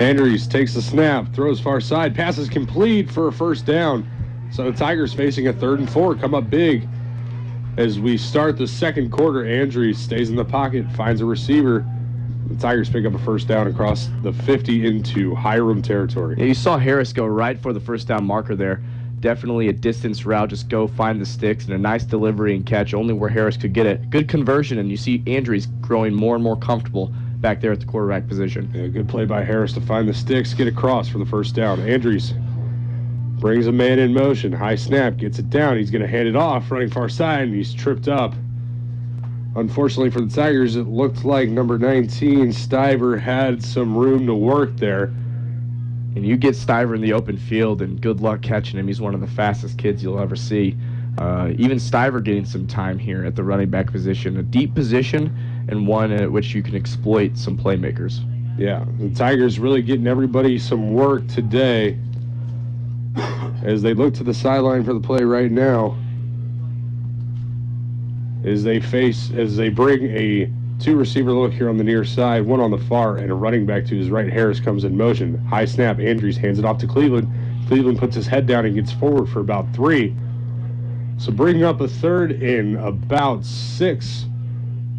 A: Andrews takes the snap, throws far side, passes complete for a first down. So the Tigers facing a 3rd and 4, come up big. As we start the second quarter, Andrews stays in the pocket, finds a receiver. The Tigers pick up a first down across the 50 into Hiram territory.
C: Yeah, you saw Harris go right for the first down marker there. Definitely a distance route, just go find the sticks, and a nice delivery and catch only where Harris could get it. Good conversion, and you see Andrews growing more and more comfortable back there at the quarterback position.
A: Yeah, good play by Harris to find the sticks, get across for the first down. Andrews brings a man in motion, high snap, gets it down. He's going to hand it off, running far side, and he's tripped up. Unfortunately for the Tigers, it looked like number 19, Stiver, had some room to work there.
C: And you get Stiver in the open field, and good luck catching him. He's one of the fastest kids you'll ever see. Even Stiver getting some time here at the running back position. A deep position, and one at which you can exploit some playmakers.
A: Yeah, the Tigers really getting everybody some work today as they look to the sideline for the play right now. As they bring a two-receiver look here on the near side, one on the far, and a running back to his right. Harris comes in motion. High snap, Andrews hands it off to Cleveland. Cleveland puts his head down and gets forward for about 3. So bringing up a third in about 6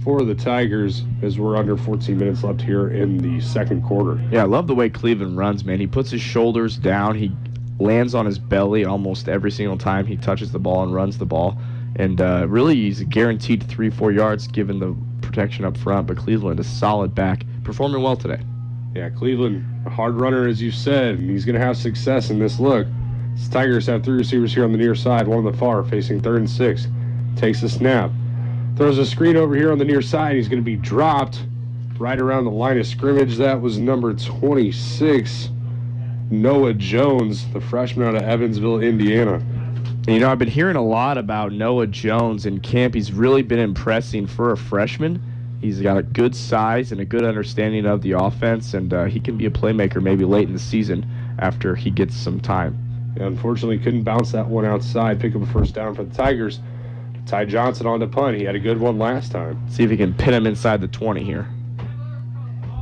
A: for the Tigers as we're under 14 minutes left here in the second quarter.
C: Yeah, I love the way Cleveland runs, man. He puts his shoulders down. He lands on his belly almost every single time he touches the ball and runs the ball. And really, he's a guaranteed 3-4 yards given the protection up front. But Cleveland, a solid back, performing well today.
A: Yeah, Cleveland, a hard runner, as you said, and he's going to have success in this look. The Tigers have 3 receivers here on the near side, one on the far, facing 3rd and 6. Takes a snap. Throws a screen over here on the near side. He's going to be dropped right around the line of scrimmage. That was number 26, Noah Jones, the freshman out of Evansville, Indiana.
C: You know, I've been hearing a lot about Noah Jones in camp. He's really been impressing for a freshman. He's got a good size and a good understanding of the offense, and he can be a playmaker maybe late in the season after he gets some time.
A: Yeah, unfortunately, couldn't bounce that one outside, pick up a first down for the Tigers. Ty Johnson on the punt. He had a good one last time.
C: See if he can pin him inside the 20 here.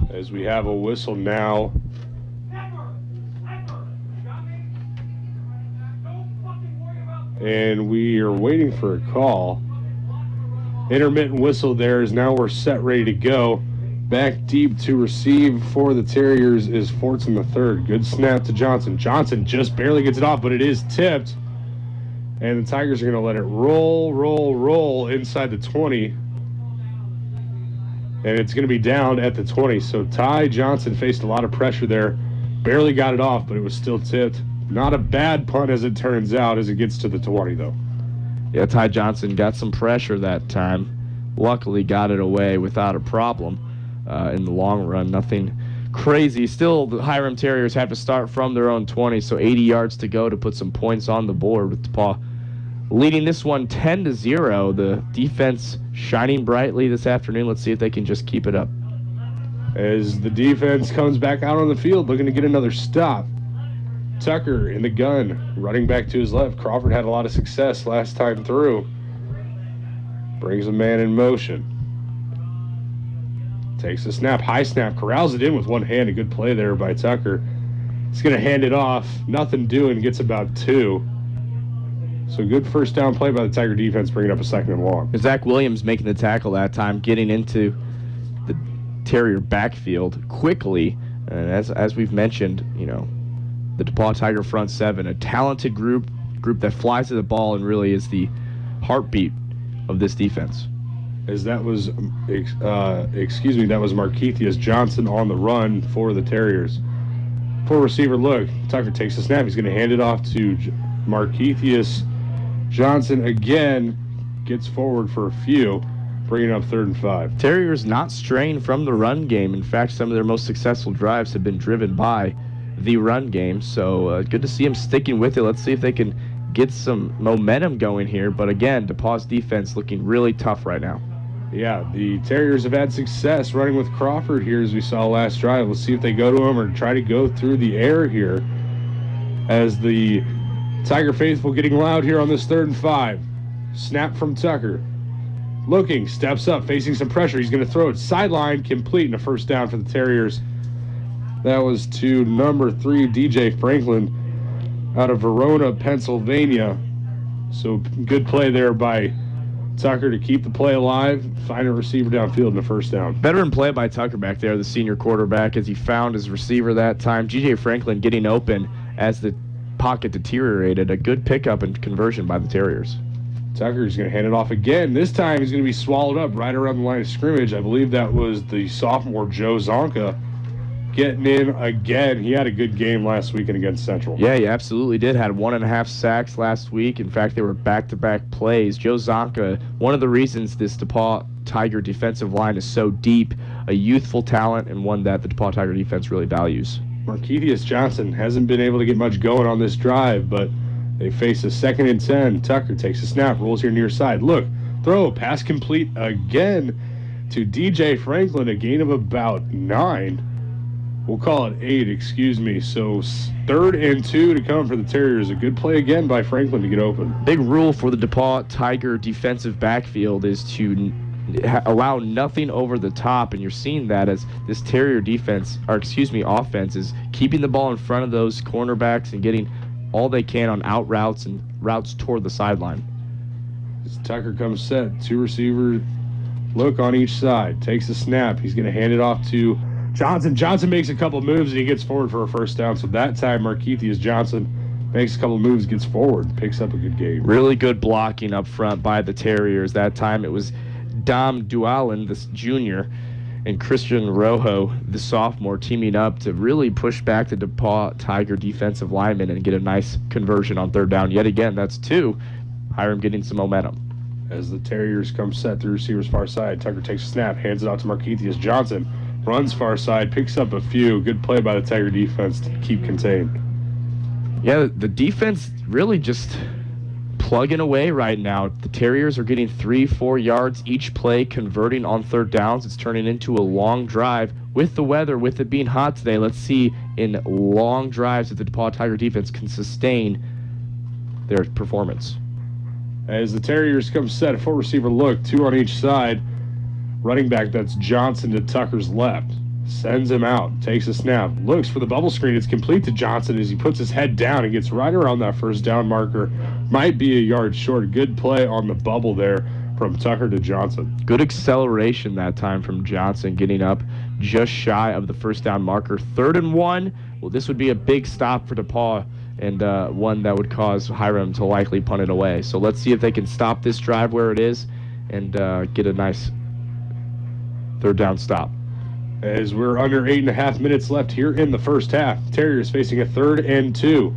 A: As we have a whistle now. And we are waiting for a call. Intermittent whistle there as now we're set, ready to go. Back deep to receive for the Terriers is Fortson the third. Good snap to Johnson. Johnson just barely gets it off, but it is tipped. And the Tigers are going to let it roll inside the 20. And it's going to be down at the 20. So Ty Johnson faced a lot of pressure there. Barely got it off, but it was still tipped. Not a bad punt as it turns out as it gets to the 20, though.
C: Yeah, Ty Johnson got some pressure that time. Luckily got it away without a problem. In the long run, nothing crazy. Still, the Hiram Terriers have to start from their own 20, so 80 yards to go to put some points on the board with DePauw leading this one 10-0. The defense shining brightly this afternoon. Let's see if they can just keep it up.
A: As the defense comes back out on the field looking to get another stop. Tucker in the gun, running back to his left. Crawford had a lot of success last time through. Brings a man in motion. Takes a snap, high snap, corrals it in with one hand. A good play there by Tucker. He's going to hand it off. Nothing doing, gets about 2. So good first down play by the Tiger defense, bringing up a 2nd and long.
C: Zach Williams making the tackle that time, getting into the Terrier backfield quickly. And as we've mentioned, you know, the DePauw Tiger front 7, a talented group that flies to the ball and really is the heartbeat of this defense.
A: As that was, that was Markeithius Johnson on the run for the Terriers. 4 receiver look. Tucker takes the snap. He's going to hand it off to Markeithius Johnson again. Gets forward for a few, bringing up 3rd and 5.
C: Terriers not straying from the run game. In fact, some of their most successful drives have been driven by the run game. So good to see them sticking with it. Let's see if they can get some momentum going here. But again, DePauw's defense looking really tough right now.
A: Yeah, the Terriers have had success running with Crawford here as we saw last drive. Let's see if they go to him or try to go through the air here as the Tiger faithful getting loud here on this 3rd and 5. Snap from Tucker. Looking, steps up, facing some pressure. He's going to throw it sideline, complete, and a first down for the Terriers. That was to number 3, DJ Franklin out of Verona, Pennsylvania. So good play there by Tucker to keep the play alive, find a receiver downfield in the first down.
C: Veteran play by Tucker back there, the senior quarterback, as he found his receiver that time. DJ Franklin getting open as the pocket deteriorated. A good pickup and conversion by the Terriers.
A: Tucker's going to hand it off again. This time he's going to be swallowed up right around the line of scrimmage. I believe that was the sophomore Joe Zonka getting in again. He had a good game last weekend against Central.
C: Yeah, he absolutely did. Had 1.5 sacks last week. In fact, they were back-to-back plays. Joe Zonka, one of the reasons this DePauw Tiger defensive line is so deep, a youthful talent and one that the DePauw Tiger defense really values.
A: Markeithius Johnson hasn't been able to get much going on this drive, but they face a 2nd and 10. Tucker takes a snap, rolls here near side. Look, throw, pass complete again to DJ Franklin, a gain of about 9. We'll call it 8, excuse me. So 3rd and 2 to come for the Terriers. A good play again by Franklin to get open.
C: Big rule for the DePauw Tiger defensive backfield is to allow nothing over the top, and you're seeing that as this Terrier offense is keeping the ball in front of those cornerbacks and getting all they can on out routes and routes toward the sideline.
A: As Tucker comes set, 2 receivers look on each side, takes a snap. He's going to hand it off to Johnson. Johnson makes a couple moves and he gets forward for a first down. So that time, Markeithius Johnson makes a couple moves, gets forward, picks up a good game.
C: Really good blocking up front by the Terriers. That time it was Dom Dualin, this junior, and Christian Rojo, the sophomore, teaming up to really push back the DePauw Tiger defensive lineman and get a nice conversion on 3rd down. Yet again, that's 2. Hiram getting some momentum.
A: As the Terriers come set, the receivers far side, Tucker takes a snap, hands it out to Markeithius Johnson, runs far side, picks up a few. Good play by the Tiger defense to keep contained.
C: Yeah, the defense really just plugging away right now. The Terriers are getting 3-4 yards each play, converting on 3rd downs. It's turning into a long drive. With the weather, with it being hot today, let's see in long drives if the DePauw Tiger defense can sustain their performance.
A: As the Terriers come set, a 4 receiver look, 2 on each side. Running back, that's Johnson to Tucker's left. Sends him out, takes a snap, looks for the bubble screen. It's complete to Johnson as he puts his head down and gets right around that first down marker. Might be a yard short. Good play on the bubble there from Tucker to Johnson.
C: Good acceleration that time from Johnson, getting up just shy of the first down marker. 3rd and 1. Well, this would be a big stop for DePauw and one that would cause Hiram to likely punt it away. So let's see if they can stop this drive where it is and get a nice 3rd down stop.
A: As we're under 8.5 minutes left here in the first half, Terriers facing a 3rd and 2.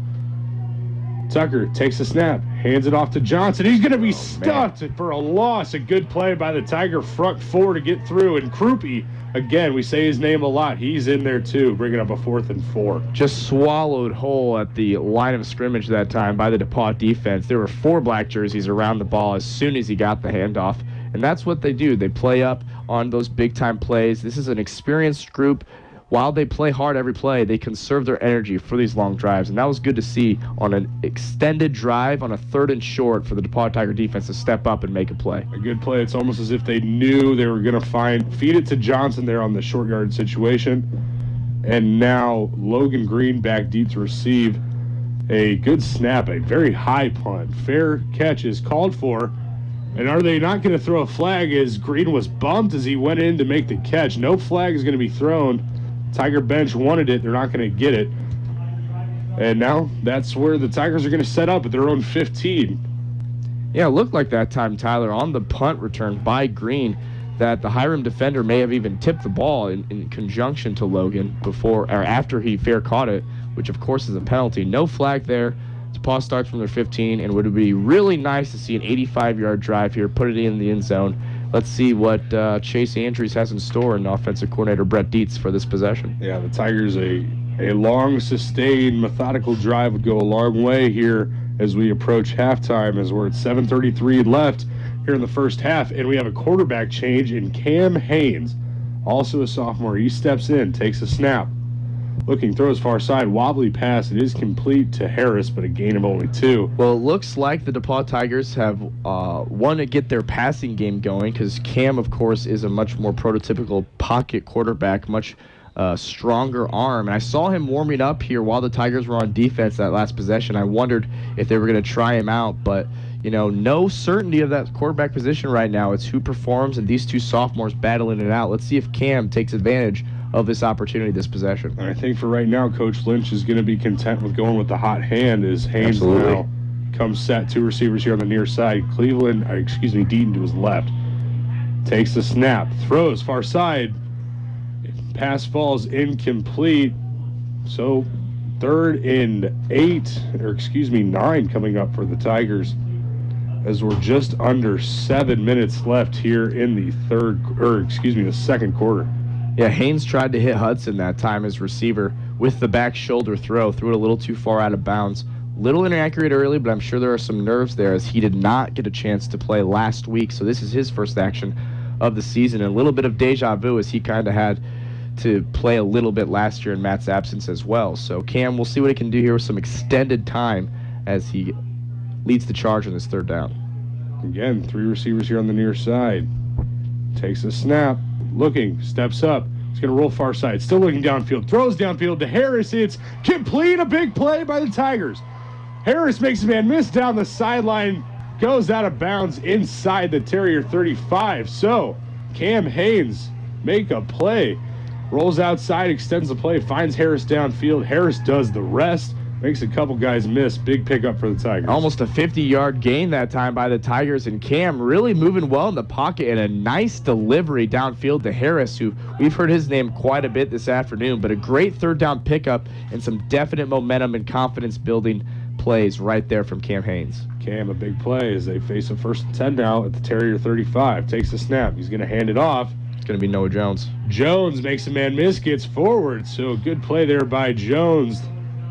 A: Tucker takes a snap, hands it off to Johnson. He's going to be stuffed for a loss. A good play by the Tiger front 4 to get through. And Krupe, again, we say his name a lot. He's in there too, bringing up a 4th and 4.
C: Just swallowed whole at the line of scrimmage that time by the DePauw defense. There were 4 black jerseys around the ball as soon as he got the handoff. And that's what they do. They play up on those big-time plays. This is an experienced group. While they play hard every play, they conserve their energy for these long drives. And that was good to see on an extended drive on a 3rd and short for the DePauw Tiger defense to step up and make a play.
A: A good play. It's almost as if they knew they were going to feed it to Johnson there on the short yard situation. And now Logan Green back deep to receive a good snap, a very high punt. Fair catch is called for. And are they not going to throw a flag as Green was bumped as he went in to make the catch? No flag is going to be thrown. Tiger bench wanted it. They're not going to get it. And now that's where the Tigers are going to set up at their own 15.
C: Yeah, it looked like that time, Tyler, on the punt return by Green, that the Hiram defender may have even tipped the ball in conjunction to Logan before or after he fair caught it, which of course is a penalty. No flag there. DePauw starts from their 15, and it would be really nice to see an 85-yard drive here, put it in the end zone. Let's see what Chase Andrews has in store and offensive coordinator Brett Dietz for this possession.
A: Yeah, the Tigers, a long, sustained, methodical drive would go a long way here as we approach halftime, as we're at 7:33 left here in the first half, and we have a quarterback change in Cam Haynes, also a sophomore. He steps in, takes a snap. Looking, throws far side, wobbly pass. It is complete to Harris, but a gain of only 2.
C: Well, it looks like the DePauw Tigers have want to get their passing game going because Cam, of course, is a much more prototypical pocket quarterback, much stronger arm. And I saw him warming up here while the Tigers were on defense that last possession. I wondered if they were going to try him out, but no certainty of that quarterback position right now. It's who performs, and these 2 sophomores battling it out. Let's see if Cam takes advantage of this opportunity, this possession.
A: I think for right now, Coach Lynch is going to be content with going with the hot hand as Haynes now comes set. 2 receivers here on the near side. Deaton to his left. Takes the snap, throws far side. Pass falls incomplete. So 3rd and 9 coming up for the Tigers as we're just under 7 minutes left here in the the second quarter.
C: Yeah, Haynes tried to hit Hudson that time as receiver with the back shoulder throw. Threw it a little too far out of bounds. Little inaccurate early, but I'm sure there are some nerves there as he did not get a chance to play last week. So this is his first action of the season. And a little bit of deja vu as he kind of had to play a little bit last year in Matt's absence as well. So Cam, we'll see what he can do here with some extended time as he leads the charge on this third down.
A: Again, 3 receivers here on the near side. Takes a snap, looking, steps up. He's going to roll far side. Still looking downfield. Throws downfield to Harris. It's complete. A big play by the Tigers. Harris makes a man miss down the sideline. Goes out of bounds inside the Terrier 35. So Cam Haynes make a play. Rolls outside, extends the play, finds Harris downfield. Harris does the rest. Makes a couple guys miss. Big pickup for the Tigers.
C: Almost a 50-yard gain that time by the Tigers, and Cam really moving well in the pocket and a nice delivery downfield to Harris, who we've heard his name quite a bit this afternoon, but a great third down pickup and some definite momentum and confidence building plays right there from Cam Haynes.
A: Cam, a big play as they face a 1st and 10 now at the Terrier 35. Takes the snap. He's going to hand it off.
C: It's going to be Noah Jones.
A: Jones makes a man miss, gets forward. So a good play there by Jones.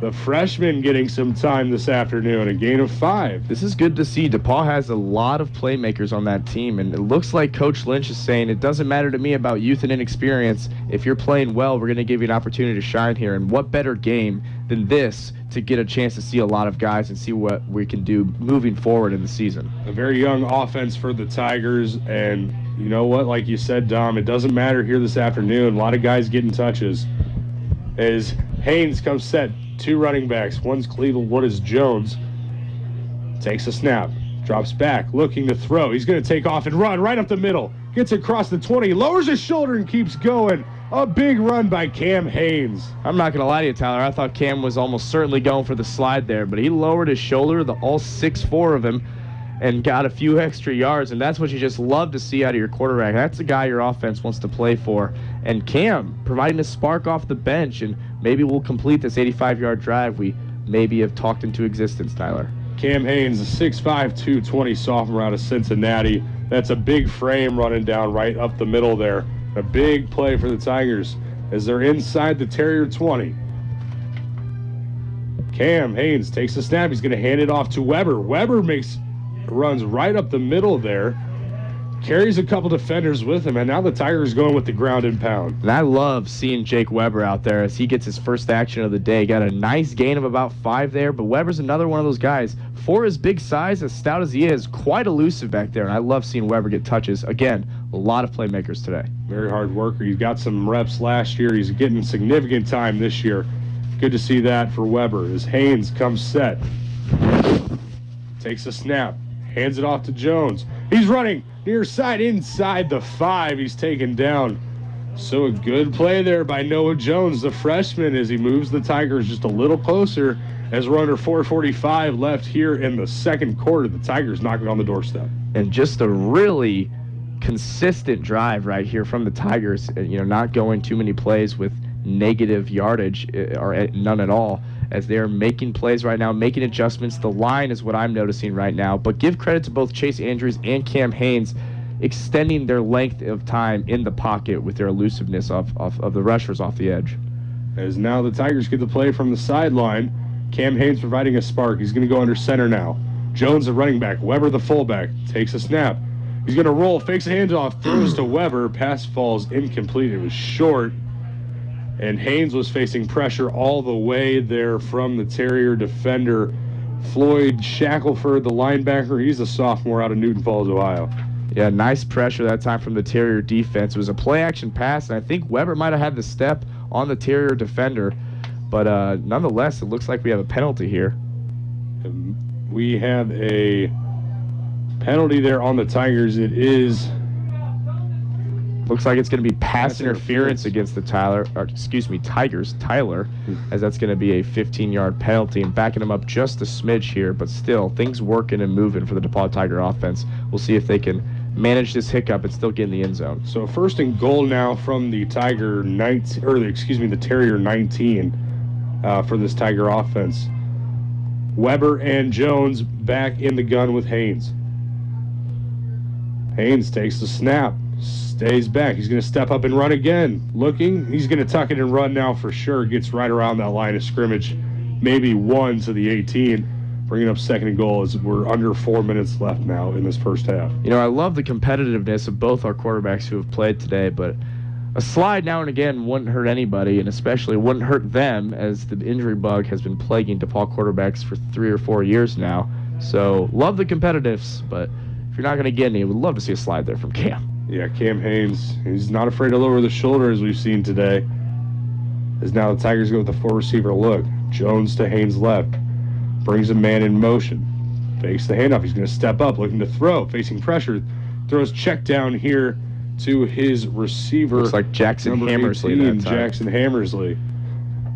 A: The freshman getting some time this afternoon, a gain of 5.
C: This is good to see. DePauw has a lot of playmakers on that team, and it looks like Coach Lynch is saying, it doesn't matter to me about youth and inexperience. If you're playing well, we're going to give you an opportunity to shine here. And what better game than this to get a chance to see a lot of guys and see what we can do moving forward in the season.
A: A very young offense for the Tigers, and you know what? Like you said, Dom, it doesn't matter here this afternoon. A lot of guys getting touches. As Haynes comes set, 2 running backs. One's Cleveland, one is Jones. Takes a snap, drops back, looking to throw. He's going to take off and run right up the middle. Gets across the 20, lowers his shoulder and keeps going. A big run by Cam Haynes.
C: I'm not going to lie to you, Tyler. I thought Cam was almost certainly going for the slide there, but he lowered his shoulder, all 6'4" of him, and got a few extra yards, and that's what you just love to see out of your quarterback. That's the guy your offense wants to play for. And Cam providing a spark off the bench, and maybe we'll complete this 85-yard drive we maybe have talked into existence, Tyler.
A: Cam Haynes, a 6'5", 220 sophomore out of Cincinnati. That's a big frame running down right up the middle there. A big play for the Tigers as they're inside the Terrier 20. Cam Haynes takes the snap. He's going to hand it off to Weber. Weber runs right up the middle there. Carries a couple defenders with him, and now the Tigers going with the ground and pound.
C: And I love seeing Jake Weber out there as he gets his first action of the day. Got a nice gain of about 5 there, but Weber's another one of those guys. For his big size, as stout as he is, quite elusive back there, and I love seeing Weber get touches. Again, a lot of playmakers today.
A: Very hard worker. He got some reps last year. He's getting significant time this year. Good to see that for Weber as Haynes comes set. Takes a snap. Hands it off to Jones. He's running near side inside the 5. He's taken down. So a good play there by Noah Jones, the freshman, as he moves the Tigers just a little closer as we're under 4:45 left here in the second quarter. The Tigers knocking on the doorstep.
C: And just a really consistent drive right here from the Tigers, not going too many plays with negative yardage or none at all, as they're making plays right now, making adjustments. The line is what I'm noticing right now, but give credit to both Chase Andrews and Cam Haynes extending their length of time in the pocket with their elusiveness of the rushers off the edge.
A: As now the Tigers get the play from the sideline. Cam Haynes providing a spark. He's going to go under center now. Jones, the running back. Weber, the fullback, takes a snap. He's going to roll, fakes a handoff, throws to Weber. Pass falls incomplete. It was short. And Haynes was facing pressure all the way there from the Terrier defender, Floyd Shackelford, the linebacker. He's a sophomore out of Newton Falls, Ohio.
C: Yeah, nice pressure that time from the Terrier defense. It was a play-action pass, and I think Weber might have had the step on the Terrier defender. But nonetheless, it looks like we have a penalty here.
A: We have a penalty there on the Tigers. It is...
C: Looks like it's going to be pass interference against the Tigers, Tyler, as that's going to be a 15-yard penalty, and backing them up just a smidge here, but still, things working and moving for the DePauw Tiger offense. We'll see if they can manage this hiccup and still get in the end zone.
A: So 1st and goal now from the Terrier 19 for this Tiger offense. Weber and Jones back in the gun with Haynes. Haynes takes the snap. Stays back. He's going to step up and run again. Looking. He's going to tuck it and run now for sure. Gets right around that line of scrimmage. Maybe 1 to the 18. Bringing up second and goal as we're under 4 minutes left now in this first half.
C: You know, I love the competitiveness of both our quarterbacks who have played today, but a slide now and again wouldn't hurt anybody, and especially wouldn't hurt them, as the injury bug has been plaguing DePauw quarterbacks for 3 or 4 years now. So, love the competitiveness, but if you're not going to get any, we'd love to see a slide there from Cam.
A: Yeah, Cam Haynes, he's not afraid to lower the shoulder as we've seen today. As now the Tigers go with the 4 receiver look. Jones to Haynes left. Brings a man in motion. Fakes the handoff. He's going to step up, looking to throw. Facing pressure. Throws check down here to his receiver.
C: Looks like Jackson
A: number
C: Hammersley
A: 18,
C: that time.
A: Jackson Hammersley.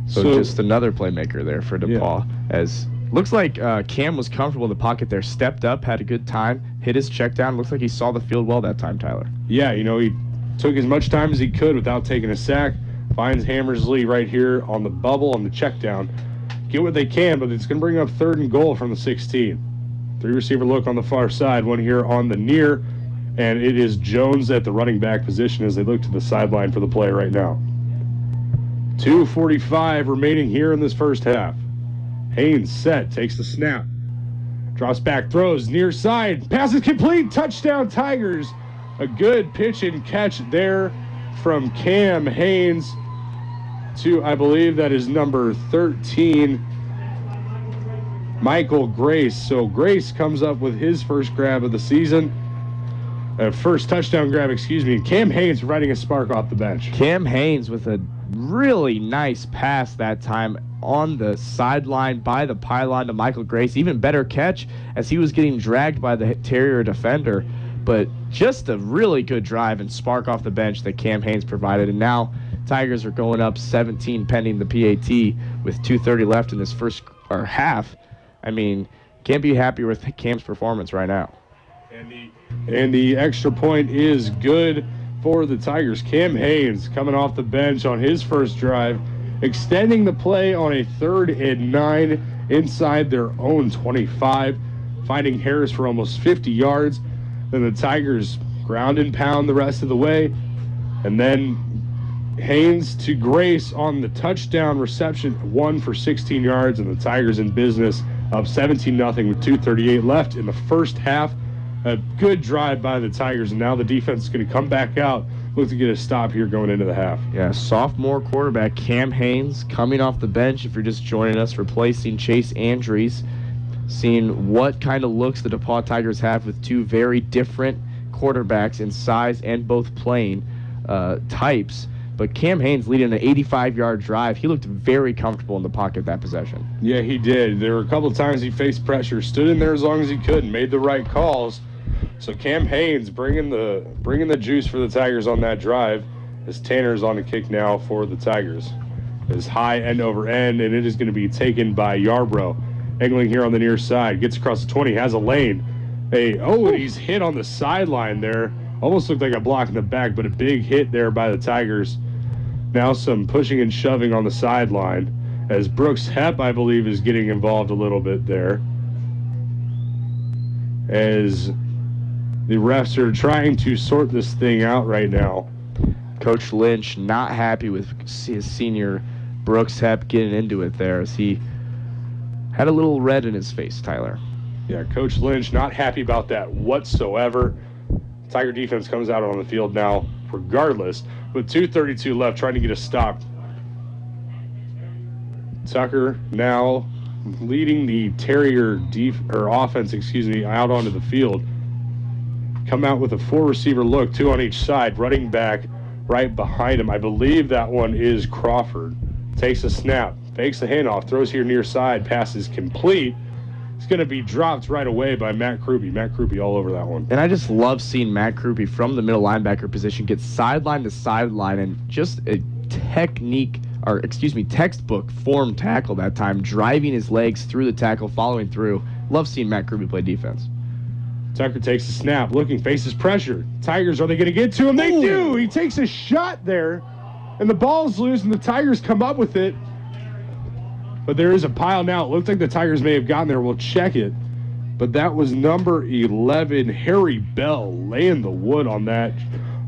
C: So just another playmaker there for DePauw. As looks like Cam was comfortable in the pocket there. Stepped up, had a good time, hit his check down. Looks like he saw the field well that time, Tyler.
A: Yeah, you know, he took as much time as he could without taking a sack. Finds Hammersley right here on the bubble on the check down. Get what they can, but it's going to bring up 3rd and goal from the 16. 3 receiver look on the far side, one here on the near, and it is Jones at the running back position as they look to the sideline for the play right now. 2:45 remaining here in this first half. Haynes set, takes the snap. Drops back, throws, near side, passes complete, touchdown Tigers. A good pitch and catch there from Cam Haynes to, I believe that is number 13, Michael Grace. So Grace comes up with his first grab of the season. First touchdown grab, and Cam Haynes providing a spark off the bench.
C: Cam Haynes with a really nice pass that time on the sideline by the pylon to Michael Grace. Even better catch as he was getting dragged by the Terrier defender. But just a really good drive and spark off the bench that Cam Haynes provided. And now Tigers are going up 17 pending the PAT with 2:30 left in this first half. I mean, can't be happier with Cam's performance right now.
A: And the extra point is good for the Tigers. Cam Haynes coming off the bench on his first drive, extending the play on a 3rd and 9 inside their own 25, finding Harris for almost 50 yards. Then the Tigers ground and pound the rest of the way. And then Haynes to Grace on the touchdown reception, 1 for 16 yards, and the Tigers in business up 17-0 with 2:38 left in the first half. A good drive by the Tigers, and now the defense is going to come back out, look to get a stop here going into the half.
C: Yeah, sophomore quarterback Cam Haynes coming off the bench, if you're just joining us, replacing Chase Andrews. Seeing what kind of looks the DePauw Tigers have with 2 very different quarterbacks in size and both playing types. But Cam Haynes leading an 85-yard drive. He looked very comfortable in the pocket that possession.
A: Yeah, he did. There were a couple of times he faced pressure, stood in there as long as he could, and made the right calls. So Cam Haynes bringing the juice for the Tigers on that drive, as Tanner's on the kick now for the Tigers. It's high end over end, and it is going to be taken by Yarbrough. Angling here on the near side, gets across the 20, has a lane. And he's hit on the sideline there. Almost looked like a block in the back, but a big hit there by the Tigers. Now some pushing and shoving on the sideline, as Brooks Hepp, I believe, is getting involved a little bit there. As the refs are trying to sort this thing out right now.
C: Coach Lynch not happy with his senior Brooks Hepp getting into it there, as he had a little red in his face, Tyler.
A: Yeah, Coach Lynch not happy about that whatsoever. Tiger defense comes out on the field now regardless, with 2:32 left, trying to get a stop. Tucker now leading the Terrier offense, out onto the field. Come out with a 4 receiver look, 2 on each side, running back right behind him. I believe that one is Crawford. Takes a snap, fakes the handoff, throws here near side, passes complete. It's going to be dropped right away by Matt Krupe. Matt Krupe all over that one.
C: And I just love seeing Matt Krupe from the middle linebacker position get sideline to sideline, and just a textbook form tackle that time, driving his legs through the tackle, following through. Love seeing Matt Krupe play defense.
A: Tucker takes a snap, looking, faces pressure. Tigers, are they going to get to him? They do! He takes a shot there, and the ball's loose, and the Tigers come up with it. But there is a pile now. It looked like the Tigers may have gotten there. We'll check it. But that was number 11, Harry Bell, laying the wood on that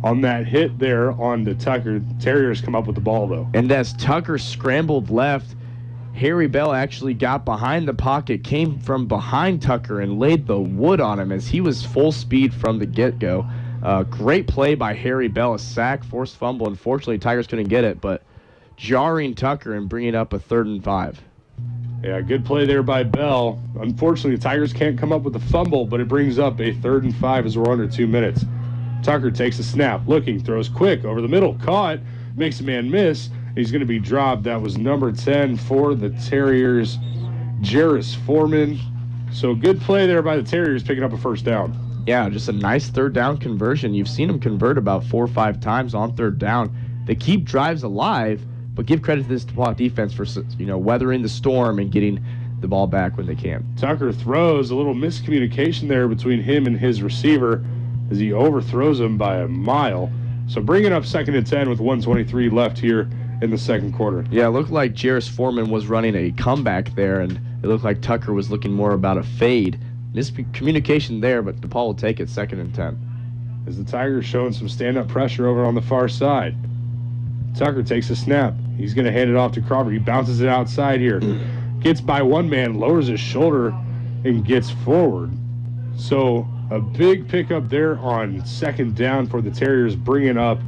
A: on that hit there on the Tucker. Terriers come up with the ball, though.
C: And as Tucker scrambled left, Harry Bell actually got behind the pocket, came from behind Tucker, and laid the wood on him as he was full speed from the get-go. Great play by Harry Bell, a sack, forced fumble. Unfortunately, Tigers couldn't get it, but jarring Tucker and bringing up a 3rd and 5.
A: Yeah, good play there by Bell. Unfortunately, the Tigers can't come up with the fumble, but it brings up a 3rd and 5 as we're under 2 minutes. Tucker takes a snap, looking, throws quick, over the middle, caught, makes a man miss. He's going to be dropped. That was number 10 for the Terriers, Jarris Foreman. So good play there by the Terriers, picking up a 1st down.
C: Yeah, just a nice 3rd down conversion. You've seen them convert about 4 or 5 times on 3rd down. They keep drives alive, but give credit to this DePauw defense for, weathering the storm and getting the ball back when they can.
A: Tucker throws, a little miscommunication there between him and his receiver as he overthrows him by a mile. So bringing up 2nd and 10 with 1:23 left here in the 2nd quarter.
C: Yeah, it looked like Jarris Foreman was running a comeback there, and it looked like Tucker was looking more about a fade. Miscommunication there, but DePauw will take it 2nd and 10.
A: As the Tigers showing some stand-up pressure over on the far side. Tucker takes a snap. He's going to hand it off to Crawford. He bounces it outside here. Gets by one man, lowers his shoulder, and gets forward. So a big pickup there on 2nd down for the Terriers, bringing up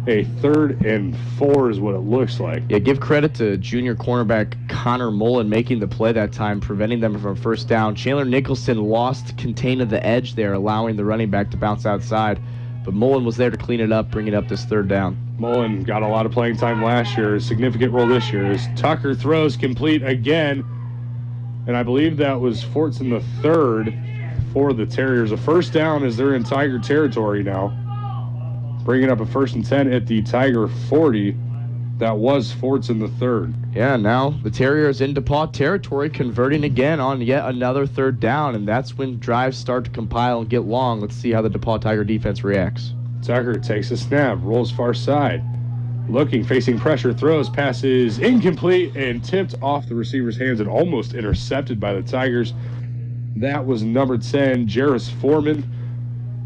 A: a 3rd and 4 is what it looks like.
C: Yeah, give credit to junior cornerback Connor Mullen making the play that time, preventing them from 1st down. Chandler Nicholson lost contain of the edge there, allowing the running back to bounce outside. But Mullen was there to clean it up, bringing up this 3rd down.
A: Mullen got a lot of playing time last year, a significant role this year, as Tucker throws complete again. And I believe that was Fortson the 3rd for the Terriers. A 1st down as they're in Tiger territory now. Bringing up a 1st and 10 at the Tiger 40. That was Fortson the 3rd.
C: Yeah, now the Terriers in DePauw territory, converting again on yet another 3rd down, and that's when drives start to compile and get long. Let's see how the DePauw Tiger defense reacts.
A: Tucker takes a snap, rolls far side. Looking, facing pressure, throws, passes incomplete, and tipped off the receiver's hands and almost intercepted by the Tigers. That was number 10, Jarris Foreman.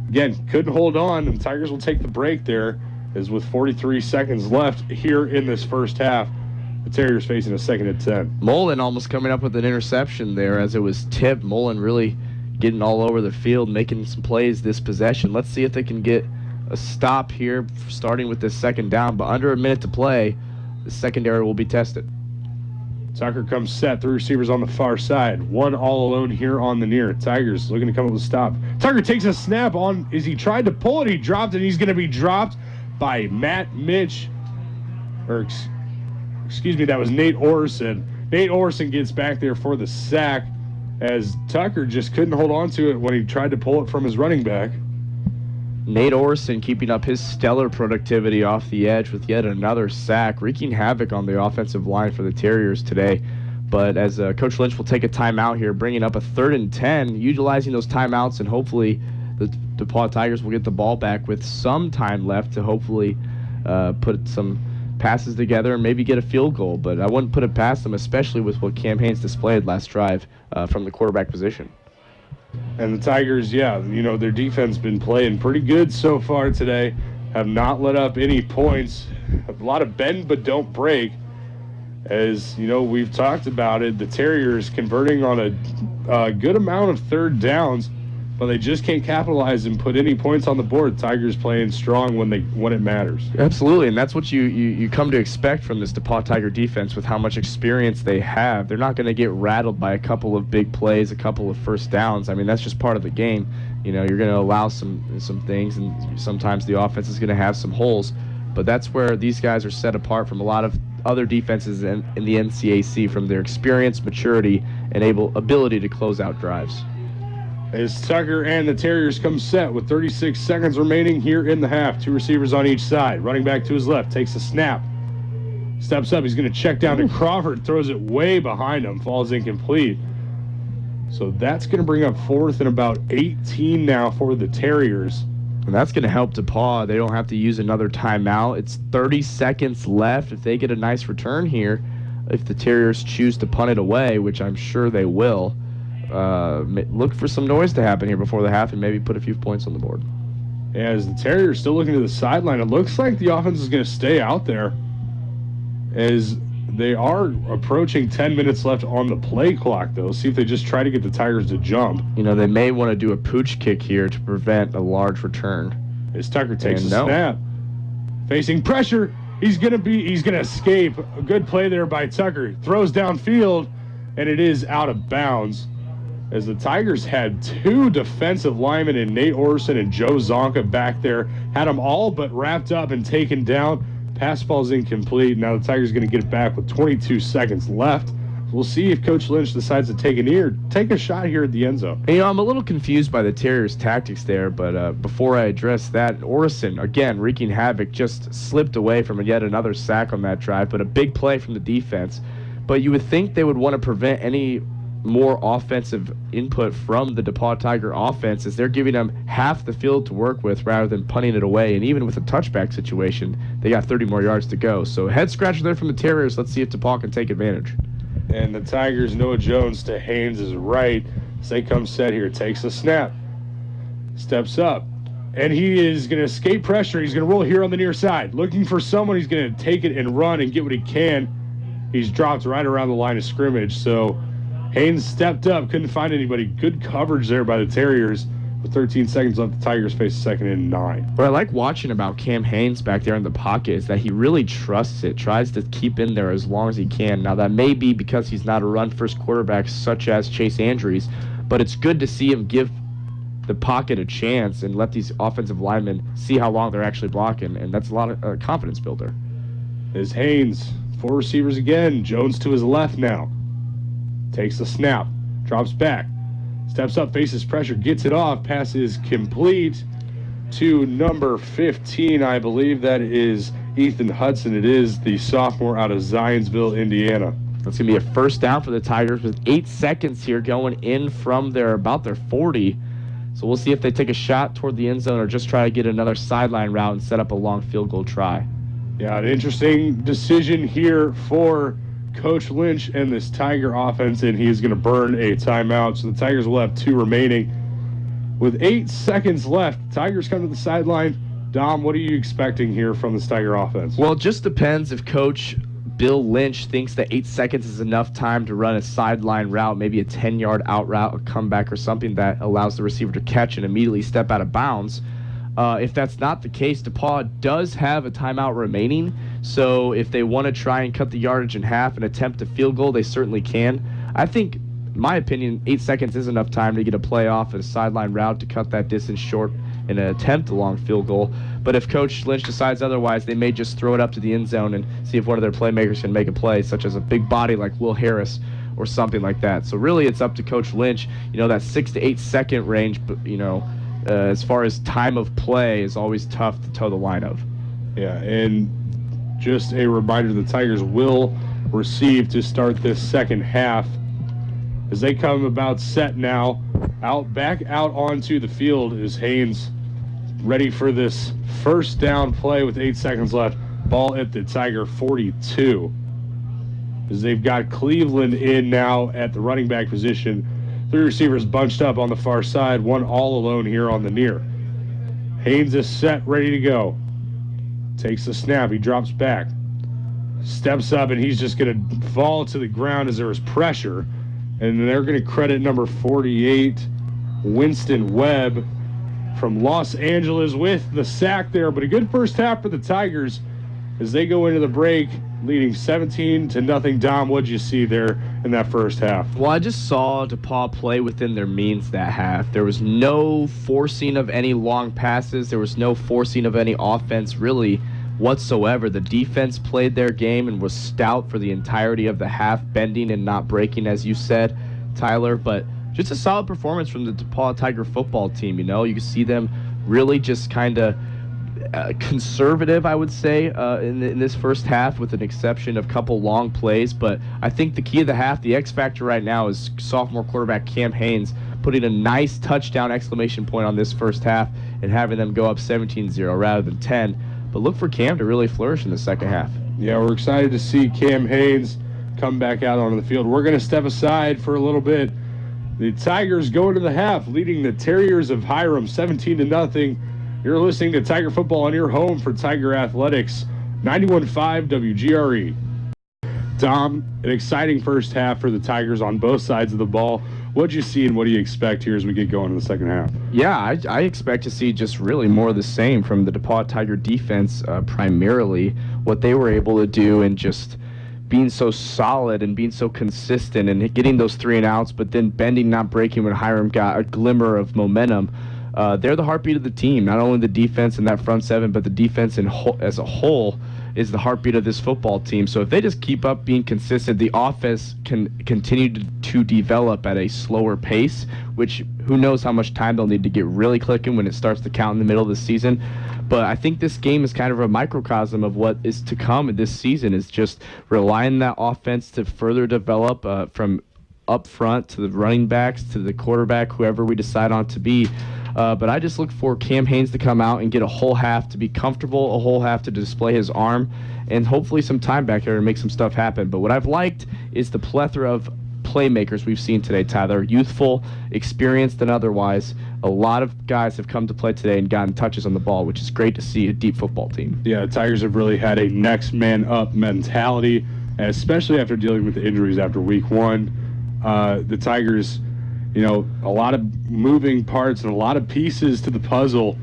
A: Again, couldn't hold on, and the Tigers will take the break there, as with 43 seconds left here in this 1st half, the Terriers facing a 2nd and 10.
C: Mullen almost coming up with an interception there as it was tipped. Mullen really getting all over the field, making some plays this possession. Let's see if they can get a stop here, starting with this 2nd down, but under a minute to play, the secondary will be tested.
A: Tucker comes set, 3 receivers on the far side, 1 all alone here on the near. Tigers looking to come up with a stop. Tucker takes a snap on, as he tried to pull it, he dropped it, and he's going to be dropped by Matt Mitch, or excuse me, that was Nate Orson. Nate Orson gets back there for the sack, as Tucker just couldn't hold on to it when he tried to pull it from his running back.
C: Nate Orson keeping up his stellar productivity off the edge with yet another sack, wreaking havoc on the offensive line for the Terriers today. But as Coach Lynch will take a timeout here, bringing up a 3rd and 10, utilizing those timeouts, and hopefully the DePauw Tigers will get the ball back with some time left to hopefully put some passes together and maybe get a field goal. But I wouldn't put it past them, especially with what Cam Haynes displayed last drive from the quarterback position.
A: And the Tigers, their defense been playing pretty good so far today. Have not let up any points. A lot of bend but don't break. As, we've talked about it, the Terriers converting on a good amount of 3rd downs, but they just can't capitalize and put any points on the board. Tigers playing strong when it matters.
C: Absolutely, and that's what you come to expect from this DePauw Tiger defense with how much experience they have. They're not going to get rattled by a couple of big plays, a couple of 1st downs. I mean, that's just part of the game. You're going to allow some things, and sometimes the offense is going to have some holes, but that's where these guys are set apart from a lot of other defenses in the NCAC, from their experience, maturity, and ability to close out drives.
A: As Tucker and the Terriers come set with 36 seconds remaining here in the half. 2 receivers on each side. Running back to his left, takes a snap. Steps up, he's going to check down to Crawford, throws it way behind him, falls incomplete. So that's going to bring up 4th and about 18 now for the Terriers.
C: And that's going to help DePauw. They don't have to use another timeout. It's 30 seconds left. If they get a nice return here, if the Terriers choose to punt it away, which I'm sure they will, look for some noise to happen here before the half and maybe put a few points on the board.
A: As the Terriers still looking to the sideline, it looks like the offense is going to stay out there as they are approaching 10 minutes left on the play clock, though. See if they just try to get the Tigers to jump.
C: You know, they may want to do a pooch kick here to prevent a large return.
A: As Tucker takes a snap. Facing pressure. He's going to escape. A good play there by Tucker. Throws downfield, and it is out of bounds. As the Tigers had two defensive linemen in Nate Orson and Joe Zonka back there. Had them all but wrapped up and taken down. Pass ball's incomplete. Now the Tigers going to get it back with 22 seconds left. We'll see if Coach Lynch decides to take a shot here at the end zone.
C: You know, I'm a little confused by the Terriers' tactics there, but before I address that, Orson, again, wreaking havoc, just slipped away from yet another sack on that drive, but a big play from the defense. But you would think they would want to prevent any more offensive input from the DePauw Tiger offense, as they're giving them half the field to work with rather than punting it away. And even with a touchback situation, they got 30 more yards to go. So head scratcher there from the Terriers. Let's see if DePauw can take advantage.
A: And the Tigers, Noah Jones to Haynes' right. As they come set here, takes a snap, steps up, and he is going to escape pressure. He's going to roll here on the near side, looking for someone. He's going to take it and run and get what he can. He's dropped right around the line of scrimmage. So Haynes stepped up, couldn't find anybody. Good coverage there by the Terriers. With 13 seconds left, the Tigers face a 2nd and 9.
C: What I like watching about Cam Haynes back there in the pocket is that he really trusts it, tries to keep in there as long as he can. Now, that may be because he's not a run-first quarterback such as Chase Andrews, but it's good to see him give the pocket a chance and let these offensive linemen see how long they're actually blocking, and that's a lot of confidence builder.
A: Is Haynes, 4 receivers again. Jones to his left now. Takes the snap, drops back, steps up, faces pressure, gets it off, pass is complete to number 15. I believe that is Ethan Hudson. It is the sophomore out of Zionsville, Indiana.
C: That's going to be a first down for the Tigers with 8 seconds here going in from about their 40. So we'll see if they take a shot toward the end zone or just try to get another sideline route and set up a long field goal try.
A: Yeah, an interesting decision here for Coach Lynch and this Tiger offense, and he's going to burn a timeout. So the Tigers will have 2 remaining. With 8 seconds left, Tigers come to the sideline. Dom, what are you expecting here from this Tiger offense?
C: Well, it just depends if Coach Bill Lynch thinks that 8 seconds is enough time to run a sideline route, maybe a 10-yard out route, a comeback, or something that allows the receiver to catch and immediately step out of bounds. If that's not the case, DePauw does have a timeout remaining, so if they want to try and cut the yardage in half and attempt a field goal, they certainly can. I think, in my opinion, 8 seconds is enough time to get a play off at a sideline route to cut that distance short and attempt a long field goal. But if Coach Lynch decides otherwise, they may just throw it up to the end zone and see if one of their playmakers can make a play, such as a big body like Will Harris or something like that. So really it's up to Coach Lynch. You know, that 6 to 8 second range, you know, as far as time of play is always tough to toe the line of.
A: Yeah, and just a reminder, the Tigers will receive to start this second half as they come about set now. Back out onto the field is Haynes, ready for this first down play with 8 seconds left. Ball at the Tiger 42. As they've got Cleveland in now at the running back position. 3 receivers bunched up on the far side, 1 all alone here on the near. Haynes is set, ready to go. Takes the snap, he drops back. Steps up, and he's just going to fall to the ground as there is pressure. And they're going to credit number 48, Winston Webb from Los Angeles with the sack there. But a good first half for the Tigers as they go into the break, leading 17-0. Dom, what'd you see there in that first half?
C: Well, I just saw DePauw play within their means that half. There was no forcing of any long passes. There was no forcing of any offense really whatsoever. The defense played their game and was stout for the entirety of the half, bending and not breaking, as you said, Tyler. But just a solid performance from the DePauw Tiger football team. You know, you can see them really just kind of conservative, I would say, in this first half, with an exception of a couple long plays. But I think the key of the half, the X factor right now, is sophomore quarterback Cam Haynes putting a nice touchdown exclamation point on this first half and having them go up 17-0 rather than 10. But look for Cam to really flourish in the second half.
A: Yeah, we're excited to see Cam Haynes come back out onto the field. We're going to step aside for a little bit. The Tigers go into the half, leading the Terriers of Hiram 17-0. You're listening to Tiger Football on your home for Tiger Athletics, 91.5 WGRE. Tom, an exciting first half for the Tigers on both sides of the ball. What'd you see and what do you expect here as we get going in the second half?
C: Yeah, I expect to see just really more of the same from the DePauw Tiger defense, primarily what they were able to do and just being so solid and being so consistent and getting those 3 and outs, but then bending, not breaking when Hiram got a glimmer of momentum. They're the heartbeat of the team, not only the defense in that front seven, but the defense as a whole is the heartbeat of this football team. So if they just keep up being consistent, the offense can continue to develop at a slower pace, which who knows how much time they'll need to get really clicking when it starts to count in the middle of the season. But I think this game is kind of a microcosm of what is to come in this season, is just relying on that offense to further develop from up front to the running backs to the quarterback, whoever we decide on to be. But I just look for Cam Haynes to come out and get a whole half to be comfortable, a whole half to display his arm, and hopefully some time back there to make some stuff happen. But what I've liked is the plethora of playmakers we've seen today, Tyler. Youthful, experienced, and otherwise. A lot of guys have come to play today and gotten touches on the ball, which is great to see a deep football team.
A: Yeah, the Tigers have really had a next man up mentality, especially after dealing with the injuries after week 1. The Tigers, you know, a lot of moving parts and a lot of pieces to the puzzle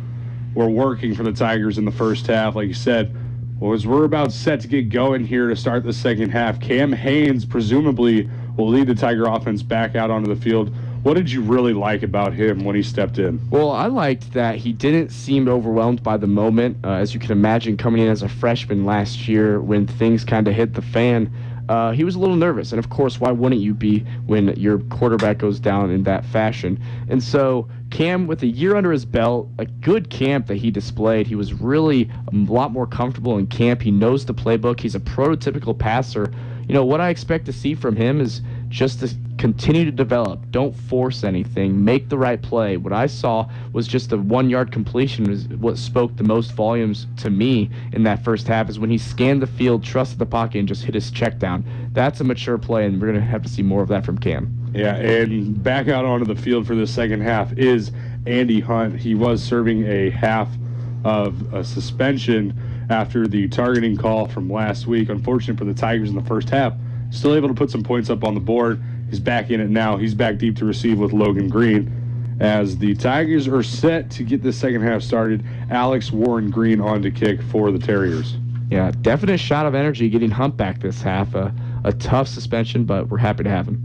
A: were working for the Tigers in the first half. Like you said, well, as we're about set to get going here to start the second half, Cam Haynes presumably will lead the Tiger offense back out onto the field. What did you really like about him when he stepped in?
C: Well, I liked that he didn't seem overwhelmed by the moment. As you can imagine, coming in as a freshman last year when things kind of hit the fan, he was a little nervous. And, of course, why wouldn't you be when your quarterback goes down in that fashion? And so Cam, with a year under his belt, a good camp that he displayed, he was really a lot more comfortable in camp. He knows the playbook. He's a prototypical passer. You know, what I expect to see from him is just to continue to develop. Don't force anything. Make the right play. What I saw was just a 1-yard completion is what spoke the most volumes to me in that first half, is when he scanned the field, trusted the pocket, and just hit his check down. That's a mature play, and we're going to have to see more of that from Cam.
A: Yeah, and back out onto the field for the second half is Andy Hunt. He was serving a half of a suspension after the targeting call from last week. Unfortunate for the Tigers in the first half. Still able to put some points up on the board. He's back in it now. He's back deep to receive with Logan Green. As the Tigers are set to get the second half started, Alex Warren Green on to kick for the Terriers.
C: Yeah, definite shot of energy getting Hunt back this half. A tough suspension, but we're happy to have him.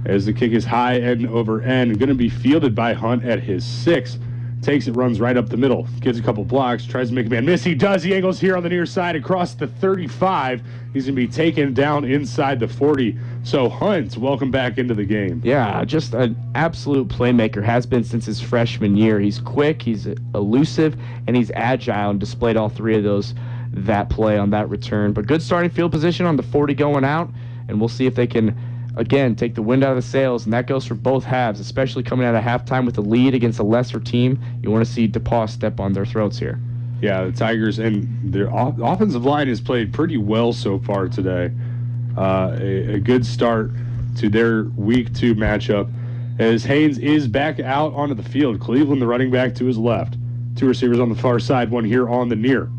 A: As the kick is high end over end, going to be fielded by Hunt at his 6. Takes it, runs right up the middle, gets a couple blocks, tries to make a man miss. He does. He angles here on the near side across the 35. He's going to be taken down inside the 40. So Hunt, welcome back into the game.
C: Yeah, just an absolute playmaker, has been since his freshman year. He's quick, he's elusive, and he's agile, and displayed all 3 of those that play on that return. But good starting field position on the 40 going out, and we'll see if they can, again, take the wind out of the sails, and that goes for both halves, especially coming out of halftime with a lead against a lesser team. You want to see DePauw step on their throats here.
A: Yeah, the Tigers and their offensive line has played pretty well so far today. A good start to their week 2 matchup as Haynes is back out onto the field. Cleveland, the running back, to his left. 2 receivers on the far side, one here on the near.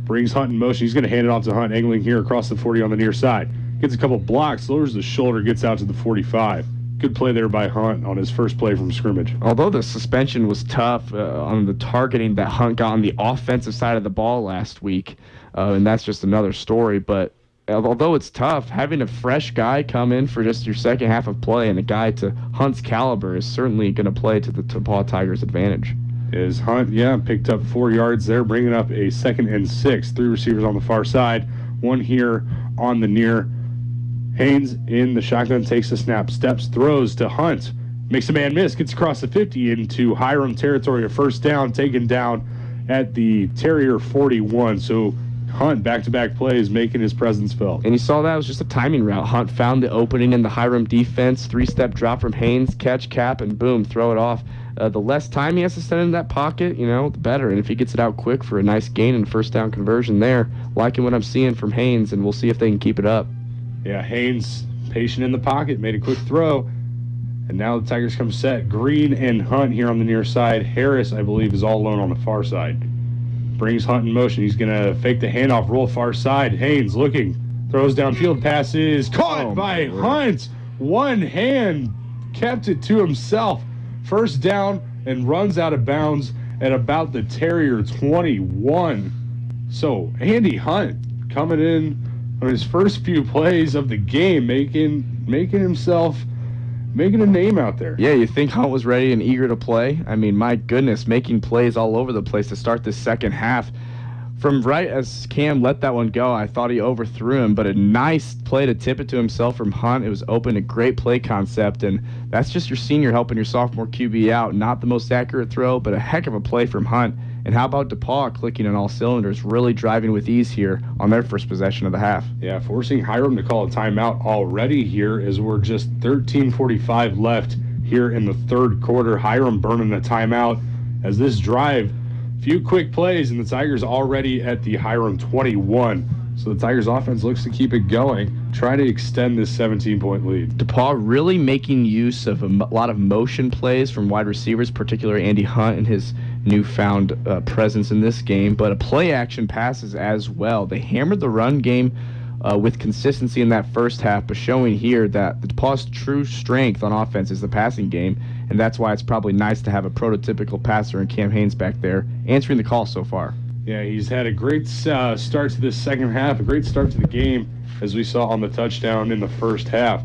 A: Brings Hunt in motion. He's going to hand it off to Hunt, angling here across the 40 on the near side. Gets a couple blocks, lowers the shoulder, gets out to the 45. Good play there by Hunt on his first play from scrimmage.
C: Although the suspension was tough on the targeting that Hunt got on the offensive side of the ball last week, and that's just another story. But although it's tough, having a fresh guy come in for just your second half of play and a guy to Hunt's caliber is certainly going to play to the DePauw Tigers' advantage.
A: Is Hunt, picked up 4 yards there, bringing up a 2nd and 6. 3 receivers on the far side, one here on the near. Haynes in the shotgun, takes a snap, steps, throws to Hunt, makes a man miss, gets across the 50 into Hiram territory, a first down, taken down at the Terrier 41. So Hunt, back-to-back plays, making his presence felt.
C: And you saw that it was just a timing route. Hunt found the opening in the Hiram defense, 3-step drop from Haynes, catch, cap, and boom, throw it off. The less time he has to spend in that pocket, the better. And if he gets it out quick for a nice gain and first down conversion there, liking what I'm seeing from Haynes, and we'll see if they can keep it up.
A: Yeah, Haynes, patient in the pocket, made a quick throw. And now the Tigers come set. Green and Hunt here on the near side. Harris, I believe, is all alone on the far side. Brings Hunt in motion. He's going to fake the handoff, roll far side. Haynes looking. Throws downfield, passes. Caught by Hunt. One hand kept it to himself. First down and runs out of bounds at about the Terrier 21. So Andy Hunt coming in on his first few plays of the game, making a name out there.
C: Yeah, you think Hunt was ready and eager to play? I mean, my goodness, making plays all over the place to start this second half. From right as Cam let that one go, I thought he overthrew him, but a nice play to tip it to himself from Hunt. It was open, a great play concept, and that's just your senior helping your sophomore QB out. Not the most accurate throw, but a heck of a play from Hunt. And how about DePauw clicking on all cylinders, really driving with ease here on their first possession of the half?
A: Yeah, forcing Hiram to call a timeout already here as we're just 13:45 left here in the third quarter. Hiram burning the timeout as this drive, few quick plays, and the Tigers already at the Hiram 21. So the Tigers offense looks to keep it going, try to extend this 17-point lead.
C: DePauw really making use of a lot of motion plays from wide receivers, particularly Andy Hunt and his newfound presence in this game, but a play action passes as well. They hammered the run game with consistency in that first half, but showing here that the DePauw's true strength on offense is the passing game, and that's why it's probably nice to have a prototypical passer in Cam Haynes back there answering the call so far.
A: Yeah, he's had a great start to this second half, a great start to the game, as we saw on the touchdown in the first half.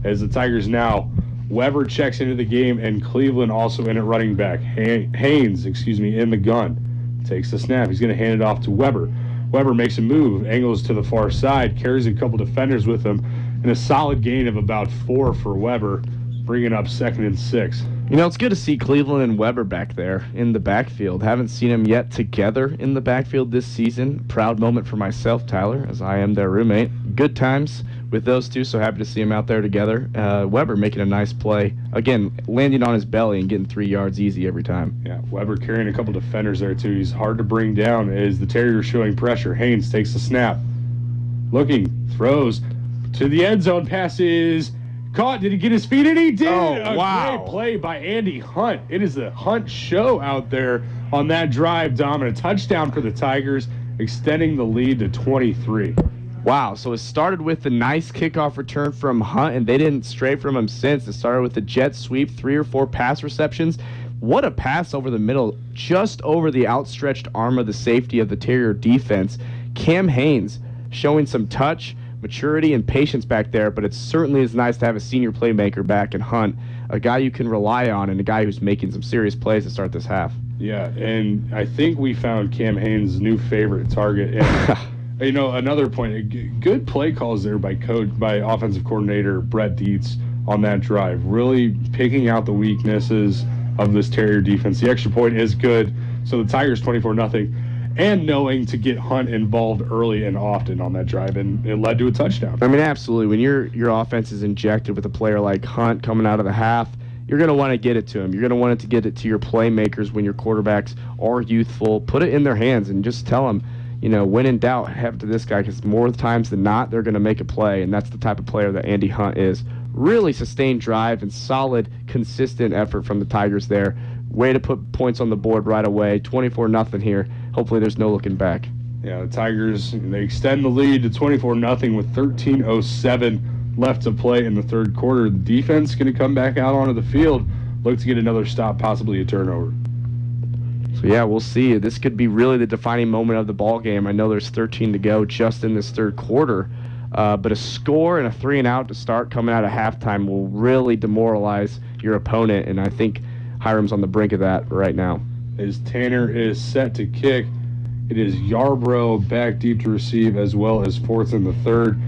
A: As the Tigers now, Weber checks into the game, and Cleveland also in at running back. Haynes, in the gun. Takes the snap. He's going to hand it off to Weber. Weber makes a move, angles to the far side, carries a couple defenders with him, and a solid gain of about 4 for Weber, bringing up 2nd and 6.
C: You know, it's good to see Cleveland and Weber back there in the backfield. Haven't seen them yet together in the backfield this season. Proud moment for myself, Tyler, as I am their roommate. Good times with those two, so happy to see them out there together. Weber making a nice play. Again, landing on his belly and getting 3 yards easy every time.
A: Yeah, Weber carrying a couple defenders there, too. He's hard to bring down as the Terriers showing pressure. Haynes takes the snap. Looking, throws to the end zone, passes. Caught. Did he get his feet in? He did.
C: Oh, wow.
A: Great play by Andy Hunt. It is a Hunt show out there on that drive, Dom. And a touchdown for the Tigers, extending the lead to 23.
C: Wow, so it started with a nice kickoff return from Hunt, and they didn't stray from him since. It started with a jet sweep, 3 or 4 pass receptions. What a pass over the middle, just over the outstretched arm of the safety of the Terrier defense. Cam Haynes showing some touch, maturity, and patience back there, but it certainly is nice to have a senior playmaker back in Hunt, a guy you can rely on and a guy who's making some serious plays to start this half.
A: Yeah, and I think we found Cam Haynes' new favorite target. And, you know, another point, good play calls there by offensive coordinator Brett Dietz on that drive, really picking out the weaknesses of this Terrier defense. The extra point is good, so the Tigers 24-0. And knowing to get Hunt involved early and often on that drive, and it led to a touchdown.
C: I mean, absolutely. When your offense is injected with a player like Hunt coming out of the half, you're going to want to get it to him. You're going to want it to get it to your playmakers when your quarterbacks are youthful. Put it in their hands and just tell them, you know, when in doubt, have it to this guy, because more times than not, they're going to make a play, and that's the type of player that Andy Hunt is. Really sustained drive and solid, consistent effort from the Tigers there. Way to put points on the board right away. 24-0 here. Hopefully there's no looking back.
A: Yeah, the Tigers, they extend the lead to 24-0 with 13:07 left to play in the third quarter. The defense going to come back out onto the field, look to get another stop, possibly a turnover.
C: So, yeah, we'll see. This could be really the defining moment of the ball game. I know there's 13 to go just in this third quarter, but a score and a 3-and-out to start coming out of halftime will really demoralize your opponent, and I think Hiram's on the brink of that right now.
A: As Tanner is set to kick, it is Yarbrough back deep to receive, as well as fourth and the third.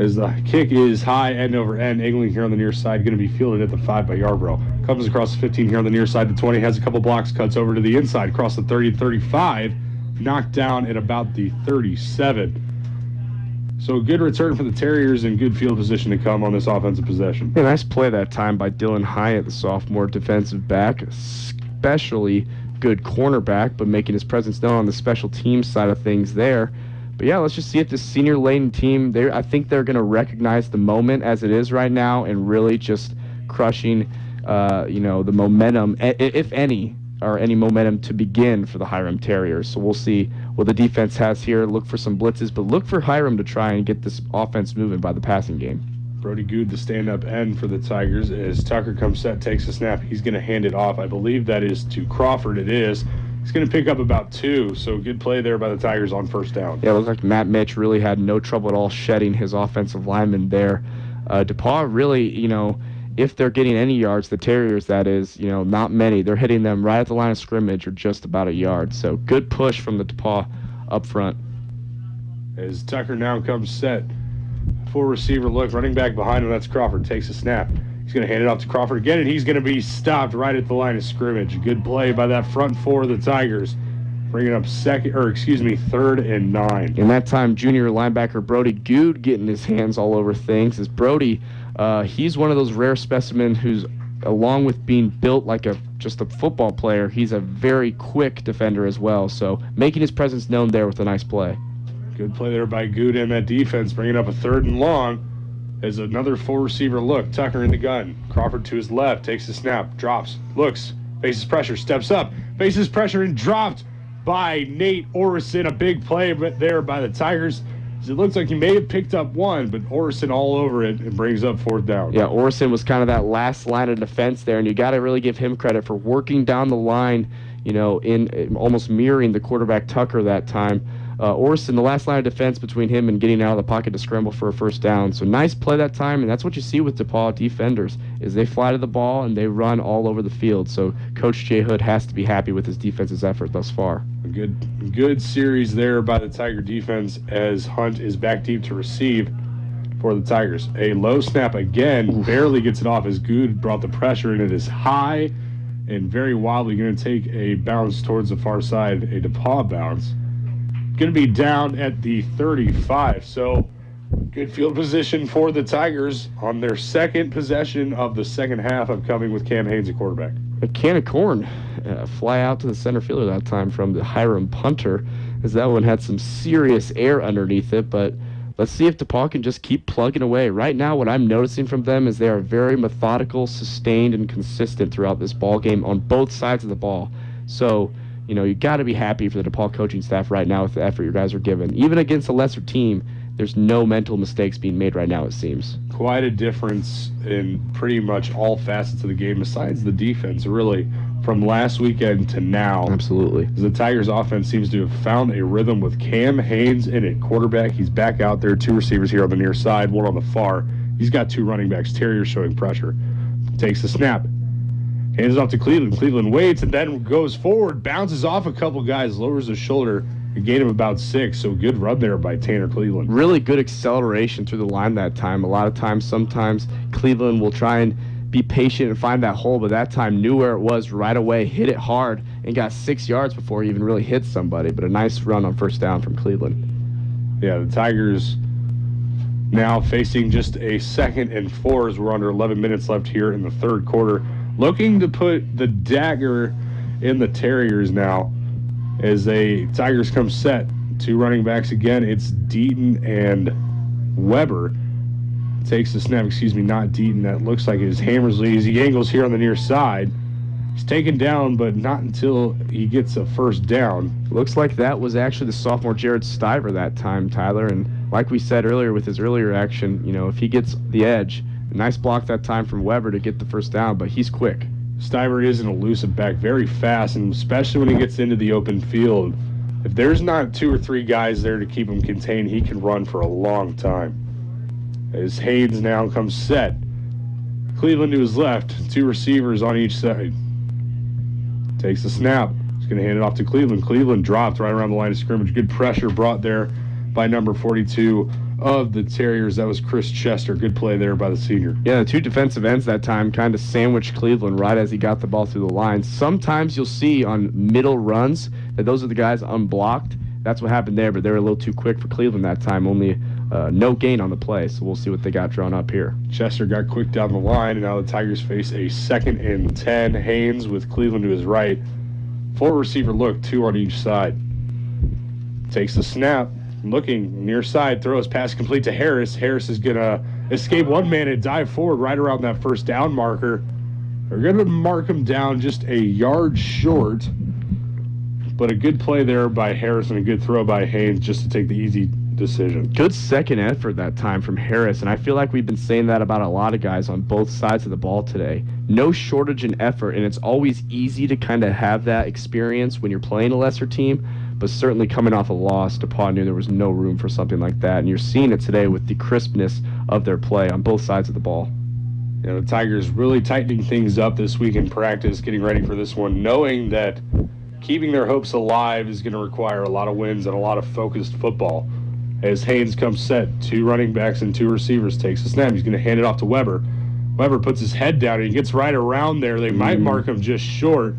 A: As the kick is high, end over end, angling here on the near side, going to be fielded at the 5 by Yarbrough. Comes across the 15 here on the near side, the 20, has a couple blocks, cuts over to the inside, across the 30 and 35, knocked down at about the 37. So a good return for the Terriers and good field position to come on this offensive possession.
C: Yeah, nice play that time by Dylan Hyatt, the sophomore defensive back. Especially good cornerback, but making his presence known on the special teams side of things there. But yeah, let's just see if this senior-laden team, I think they're going to recognize the moment as it is right now and really just crushing, the momentum, if any, or any momentum to begin for the Hiram Terriers. So we'll see what the defense has here. Look for some blitzes, but look for Hiram to try and get this offense moving by the passing game.
A: Brody Good, the stand-up end for the Tigers, as Tucker comes set, takes a snap. He's going to hand it off. I believe that is to Crawford. It is. He's going to pick up about 2, so good play there by the Tigers on first down.
C: Yeah, it looks like Matt Mitch really had no trouble at all shedding his offensive lineman there. DePauw really, if they're getting any yards, the Terriers, that is, not many. They're hitting them right at the line of scrimmage or just about a yard. So good push from the DePauw up front.
A: As Tucker now comes set, 4 receiver look, running back behind him, that's Crawford, takes a snap. He's going to hand it off to Crawford again, and he's going to be stopped right at the line of scrimmage. Good play by that front 4 of the Tigers, bringing up 3rd and 9.
C: In that time, junior linebacker Brody Good getting his hands all over things. As Brody, he's one of those rare specimens who's, along with being built like just a football player, he's a very quick defender as well. So making his presence known there with a nice play.
A: Good play there by Good and that defense, bringing up a 3rd and long. As another 4 receiver look, Tucker in the gun. Crawford to his left, takes the snap, drops, looks, faces pressure, steps up, faces pressure, and dropped by Nate Orison. A big play there by the Tigers. It looks like he may have picked up 1, but Orison all over it and brings up 4th down.
C: Yeah, Orison was kind of that last line of defense there, and you got to really give him credit for working down the line, in almost mirroring the quarterback Tucker that time. Orison, the last line of defense between him and getting out of the pocket to scramble for a first down. So nice play that time, and that's what you see with DePauw defenders, is they fly to the ball and they run all over the field. So Coach Jay Hood has to be happy with his defense's effort thus far.
A: A good series there by the Tiger defense as Hunt is back deep to receive for the Tigers. A low snap again, barely gets it off as Good brought the pressure, and it is high and very wildly going to take a bounce towards the far side, a DePauw bounce. Going to be down at the 35, so good field position for the Tigers on their second possession of the second half, upcoming with Cam Haynes at quarterback.
C: A can of corn fly out to the center fielder that time from the Hiram punter, as that one had some serious air underneath it, but let's see if DePauw can just keep plugging away. Right now, what I'm noticing from them is they are very methodical, sustained, and consistent throughout this ball game on both sides of the ball. So you got to be happy for the DePauw coaching staff right now with the effort you guys are giving. Even against a lesser team, there's no mental mistakes being made right now, it seems.
A: Quite a difference in pretty much all facets of the game, besides the defense, really, from last weekend to now.
C: Absolutely.
A: The Tigers' offense seems to have found a rhythm with Cam Haynes in at quarterback. He's back out there, 2 receivers here on the near side, 1 on the far. He's got 2 running backs. Terrier showing pressure. Takes the snap. Hands it off to Cleveland. Cleveland waits and then goes forward, bounces off a couple guys, lowers his shoulder, and gained him about 6. So good run there by Tanner Cleveland.
C: Really good acceleration through the line that time. A lot of times, sometimes Cleveland will try and be patient and find that hole, but that time knew where it was right away, hit it hard, and got 6 yards before he even really hit somebody. But a nice run on first down from Cleveland.
A: Yeah, the Tigers now facing just a 2nd and 4 as we're under 11 minutes left here in the third quarter. Looking to put the dagger in the Terriers now as the Tigers come set. 2 running backs again. It's Deaton and Weber. Takes the snap, not Deaton. That looks like it is Hammersley as he angles here on the near side. He's taken down, but not until he gets a first down.
C: Looks like that was actually the sophomore Jared Stiver that time, Tyler. And like we said earlier with his earlier action, if he gets the edge, a nice block that time from Weber to get the first down, but he's quick.
A: Stiver is an elusive back, very fast, and especially when he gets into the open field. If there's not 2 or 3 guys there to keep him contained, he can run for a long time. As Haynes now comes set. Cleveland to his left, 2 receivers on each side. Takes the snap. He's going to hand it off to Cleveland. Cleveland dropped right around the line of scrimmage. Good pressure brought there by number 42 of the Terriers. That was Chris Chester. Good play there by the senior.
C: Yeah, the 2 defensive ends that time kind of sandwiched Cleveland right as he got the ball through the line. Sometimes you'll see on middle runs that those are the guys unblocked. That's what happened there, but they were a little too quick for Cleveland that time. Only no gain on the play, so we'll see what they got drawn up here.
A: Chester got quick down the line, and now the Tigers face a 2nd and 10. Haynes with Cleveland to his right. 4 receiver look, 2 on each side. Takes the snap. looking near side, throws pass complete to Harris. Harris is going to escape one man and dive forward right around that first down marker. They're going to mark him down just a yard short, but a good play there by Harris and a good throw by Haynes just to take the easy decision.
C: Good second effort that time from Harris, and I feel like we've been saying that about a lot of guys on both sides of the ball today. No shortage in effort, and it's always easy to kind of have that experience when you're playing a lesser team, but certainly coming off a loss, DePauw knew there was no room for something like that, and you're seeing it today with the crispness of their play on both sides of the ball.
A: You know, the Tigers really tightening things up this week in practice, getting ready for this one, knowing that keeping their hopes alive is going to require a lot of wins and a lot of focused football. As Haynes comes set, 2 running backs and 2 receivers, takes a snap. He's going to hand it off to Weber. Weber puts his head down and he gets right around there. They might mark him just short.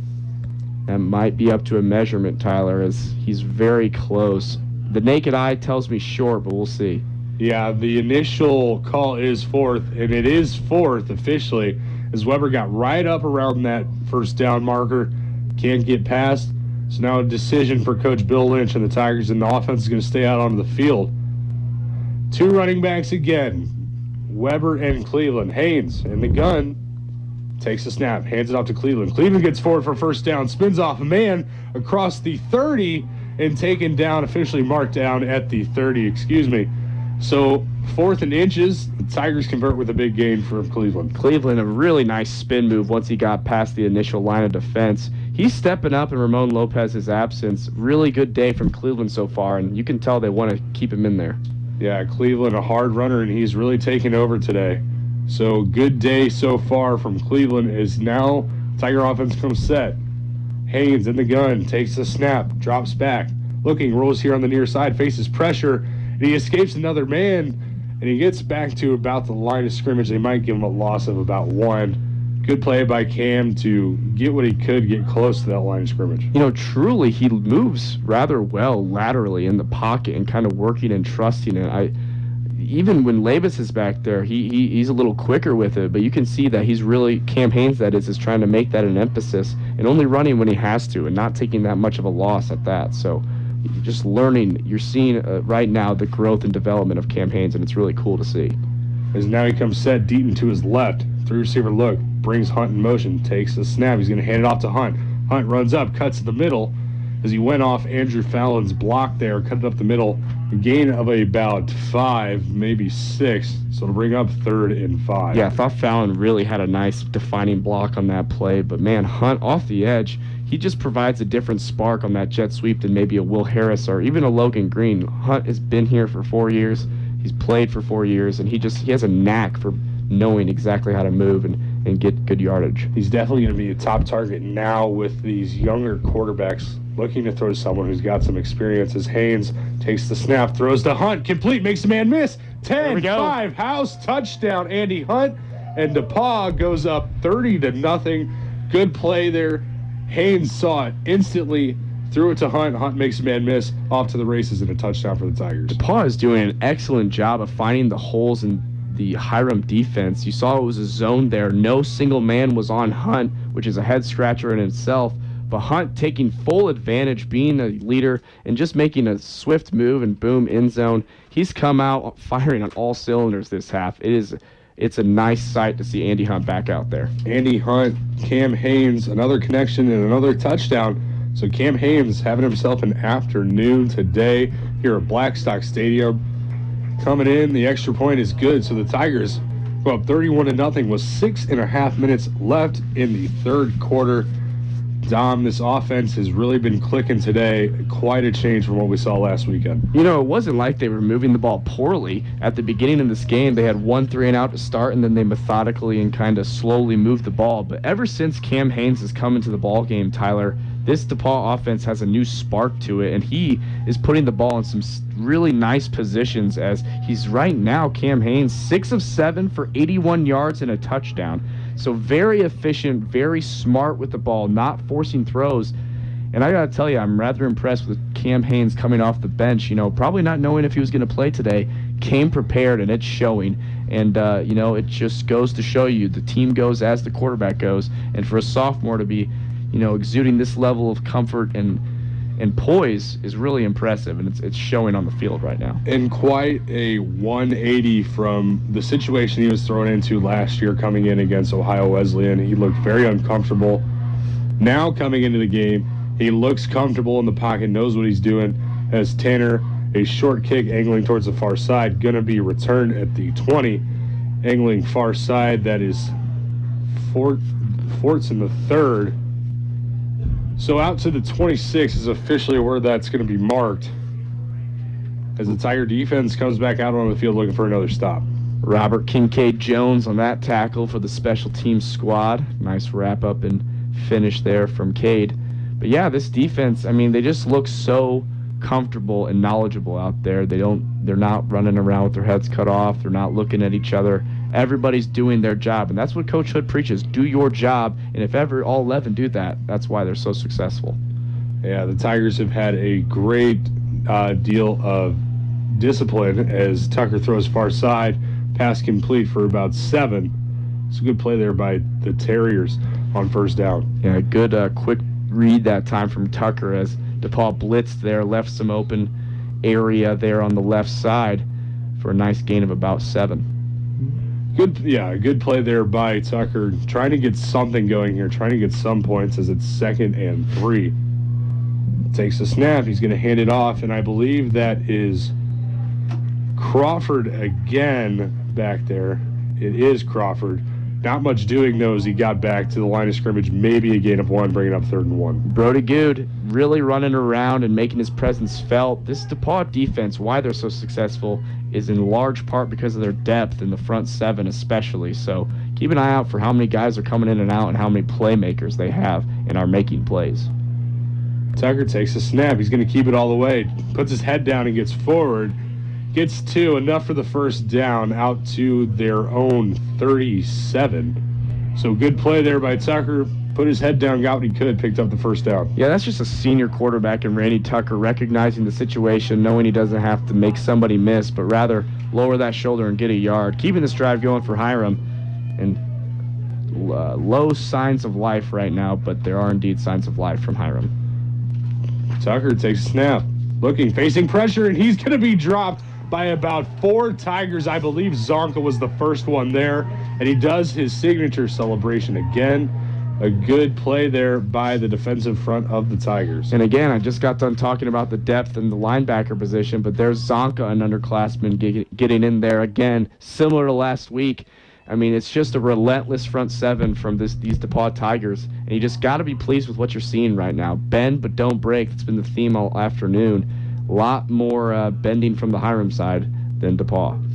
C: That might be up to a measurement, Tyler, as he's very close. The naked eye tells me short, but we'll see.
A: Yeah, the initial call is 4th, and it is 4th officially, as Weber got right up around that first down marker. Can't get past. So now a decision for Coach Bill Lynch and the Tigers, and the offense is going to stay out onto the field. 2 running backs again, Weber and Cleveland. Haynes in the gun, takes a snap, hands it off to Cleveland. Cleveland gets forward for first down, spins off a man across the 30, and taken down, officially marked down at the 30, So 4th and inches, the Tigers convert with a big gain for Cleveland.
C: Cleveland, a really nice spin move once he got past the initial line of defense. He's stepping up in Ramon Lopez's absence. Really good day from Cleveland so far, and you can tell they want to keep him in there.
A: Yeah, Cleveland, a hard runner, and he's really taken over today. So good day so far from Cleveland, as now Tiger offense comes set. Haynes in the gun, takes the snap, drops back, looking, rolls here on the near side, faces pressure, and he escapes another man, and he gets back to about the line of scrimmage. They might give him a loss of about 1. Good play by Cam to get what he could, get close to that line of scrimmage.
C: You know, truly, he moves rather well laterally in the pocket and kind of working and trusting it. Even when Labus is back there, he's a little quicker with it, but you can see that he's really, Cam Haynes that is trying to make that an emphasis and only running when he has to and not taking that much of a loss at that. So just learning, you're seeing right now the growth and development of Cam Haynes, and it's really cool to see.
A: As now he comes set, Deaton to his left, 3 receiver look, brings Hunt in motion, takes the snap. He's going to hand it off to Hunt. Hunt runs up, cuts to the middle. As he went off Andrew Fallon's block there, cut it up the middle. A gain of about 5, maybe 6. So to bring up 3rd and 5.
C: Yeah, I thought Fallon really had a nice defining block on that play. But, man, Hunt off the edge, he just provides a different spark on that jet sweep than maybe a Will Harris or even a Logan Green. Hunt has been here for 4 years. He's played for 4 years, and he has a knack for knowing exactly how to move and get good yardage.
A: He's definitely going to be a top target now with these younger quarterbacks looking to throw to someone who's got some experience. As Haynes takes the snap, throws to Hunt, complete, makes a man miss. 10-5, house touchdown, Andy Hunt, and DePauw goes up 30-0. Good play there. Haynes saw it instantly, threw it to Hunt. Hunt makes a man miss, off to the races, and a touchdown for the Tigers.
C: DePauw is doing an excellent job of finding the holes in the Hiram defense. You saw it was a zone there. No single man was on Hunt, which is a head scratcher in itself. But Hunt taking full advantage, being a leader, and just making a swift move and boom, end zone. He's come out firing on all cylinders this half. It's a nice sight to see Andy Hunt back out there.
A: Andy Hunt, Cam Haynes, another connection and another touchdown. So Cam Haynes having himself an afternoon today here at Blackstock Stadium. Coming in, the extra point is good, so the Tigers go up 31-0 with 6.5 minutes left in the 3rd quarter. Dom, this offense has really been clicking today. Quite a change from what we saw last weekend.
C: You know, it wasn't like they were moving the ball poorly. At the beginning of this game, they had 1 3-and-out to start, and then they methodically and kind of slowly moved the ball. But ever since Cam Haynes has come into the ball game, Tyler, this DePauw offense has a new spark to it, and he is putting the ball in some really nice positions as he's right now, Cam Haynes, 6 of 7 for 81 yards and a touchdown. So very efficient, very smart with the ball, not forcing throws. And I got to tell you, I'm rather impressed with Cam Haynes coming off the bench, probably not knowing if he was going to play today, came prepared, and it's showing. And, it just goes to show you the team goes as the quarterback goes. And for a sophomore to be, exuding this level of comfort and and poise is really impressive, and it's showing on the field right now.
A: And quite a 180 from the situation he was thrown into last year coming in against Ohio Wesleyan. He looked very uncomfortable. Now coming into the game, he looks comfortable in the pocket, knows what he's doing. As Tanner, a short kick angling towards the far side, going to be returned at the 20, angling far side. That is Forts in the third. So out to the 26 is officially where that's going to be marked as the Tiger defense comes back out on the field looking for another stop.
C: Robert Kincaid Jones on that tackle for the special teams squad. Nice wrap up and finish there from Cade. But yeah, this defense, I mean, they just look so comfortable and knowledgeable out there. They're not running around with their heads cut off. They're not looking at each other. Everybody's doing their job, and that's what Coach Hood preaches. Do your job, and if ever all 11 do that, that's why they're so successful.
A: Yeah, the Tigers have had a great deal of discipline as Tucker throws far side, pass complete for about 7. It's a good play there by the Terriers on first down.
C: Yeah, good quick read that time from Tucker as DePauw blitzed there, left some open area there on the left side for a nice gain of about 7.
A: Good play there by Tucker, trying to get something going here, trying to get some points as it's 2nd and 3. Takes a snap, he's going to hand it off, and I believe that is Crawford again back there. It is Crawford. Not much doing, though, as he got back to the line of scrimmage, maybe a gain of 1, bringing up 3rd and 1.
C: Brody Good really running around and making his presence felt. This DePauw defense, why they're so successful, is in large part because of their depth in the front 7 especially. So keep an eye out for how many guys are coming in and out and how many playmakers they have and are making plays.
A: Tucker takes a snap. He's going to keep it all the way. Puts his head down and gets forward. Gets 2, enough for the first down, out to their own 37. So good play there by Tucker. Put his head down, got what he could, picked up the first down.
C: Yeah, that's just a senior quarterback in Randy Tucker recognizing the situation, knowing he doesn't have to make somebody miss, but rather lower that shoulder and get a yard. Keeping this drive going for Hiram. And low signs of life right now, but there are indeed signs of life from Hiram.
A: Tucker takes a snap. Looking, facing pressure, and he's going to be dropped by about 4 Tigers. I believe Zonka was the first one there, and he does his signature celebration again. A good play there by the defensive front of the Tigers.
C: And again, I just got done talking about the depth in the linebacker position, but there's Zonka, an underclassman, getting in there again, similar to last week. I mean, it's just a relentless front 7 from these DePauw Tigers, and you just got to be pleased with what you're seeing right now. Bend but don't break. That's been the theme all afternoon. A lot more bending from the Hiram side than DePauw.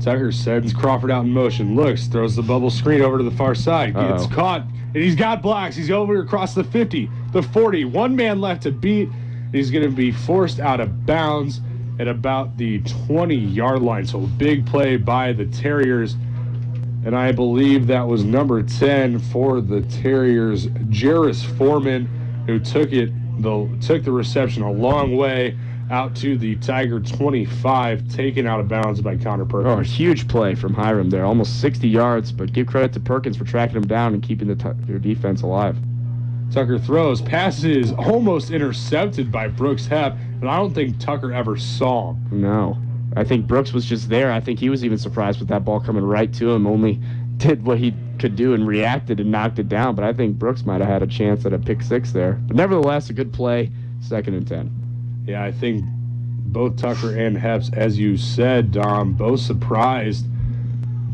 A: Tucker sends Crawford out in motion, looks, throws the bubble screen over to the far side, gets caught, and he's got blocks. He's over across the 50, the 40, 1 man left to beat. He's going to be forced out of bounds at about the 20-yard line. So a big play by the Terriers, and I believe that was number 10 for the Terriers, Jarris Foreman, who took the reception a long way out to the Tiger 25, taken out of bounds by Connor Perkins.
C: Oh, a huge play from Hiram there, almost 60 yards, but give credit to Perkins for tracking him down and keeping their defense alive.
A: Tucker throws, passes almost intercepted by Brooks Hepp, and I don't think Tucker ever saw him.
C: No, I think Brooks was just there. I think he was even surprised with that ball coming right to him, only did what he could do and reacted and knocked it down, but I think Brooks might have had a chance at a pick 6 there. But nevertheless, a good play, 2nd and 10.
A: Yeah, I think both Tucker and Heps, as you said, Dom, both surprised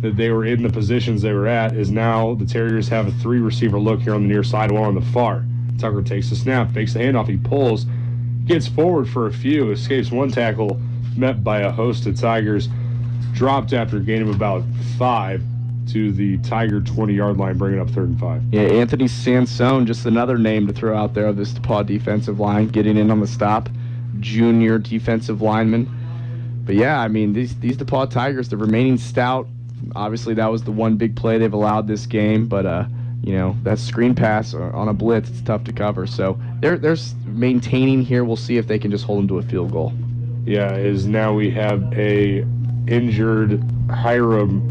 A: that they were in the positions they were at, is now the Terriers have a 3-receiver look here on the near side, one on the far. Tucker takes the snap, fakes the handoff, he pulls, gets forward for a few, escapes 1 tackle, met by a host of Tigers, dropped after a gain of about 5 to the Tiger 20-yard line, bringing up 3rd and 5.
C: Yeah, Anthony Sansone, just another name to throw out there of this DePauw defensive line, getting in on the stop. Junior defensive lineman. But yeah, I mean, these DePauw Tigers, they're remaining stout. Obviously, that was the one big play they've allowed this game, but that screen pass on a blitz, it's tough to cover. So they're maintaining here. We'll see if they can just hold them to a field goal.
A: Yeah, as now we have a injured Hiram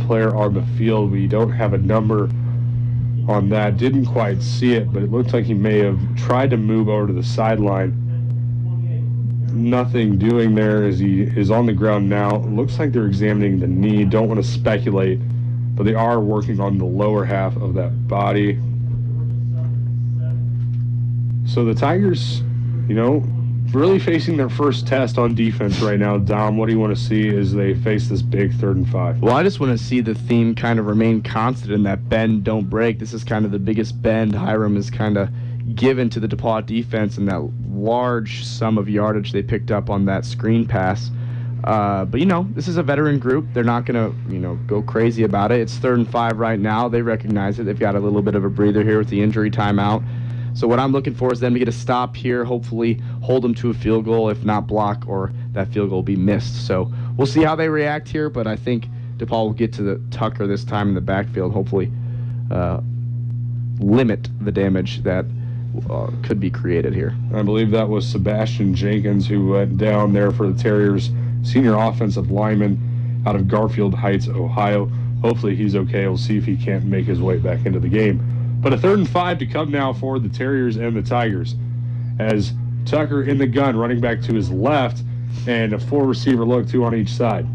A: player on the field. We don't have a number on that. Didn't quite see it, but it looked like he may have tried to move over to the sideline. Nothing doing there as he is on the ground now. Looks like they're examining the knee. Don't want to speculate, but they are working on the lower half of that body. So the Tigers, really facing their first test on defense right now. Dom, what do you want to see as they face this big 3rd and 5?
C: Well, I just want to see the theme kind of remain constant in that bend, don't break. This is kind of the biggest bend Hiram has kind of given to the DePauw defense and that large sum of yardage they picked up on that screen pass. But, this is a veteran group. They're not going to, go crazy about it. It's 3rd and 5 right now. They recognize it. They've got a little bit of a breather here with the injury timeout. So what I'm looking for is them to get a stop here, hopefully hold them to a field goal, if not block, or that field goal will be missed. So we'll see how they react here, but I think DePauw will get to the Tucker this time in the backfield, hopefully limit the damage that could be created here.
A: I believe that was Sebastian Jenkins who went down there for the Terriers, senior offensive lineman out of Garfield Heights, Ohio. Hopefully he's okay. We'll see if he can't make his way back into the game. But a 3rd and 5 to come now for the Terriers and the Tigers, as Tucker in the gun, running back to his left, and a 4-receiver look, 2 on each side.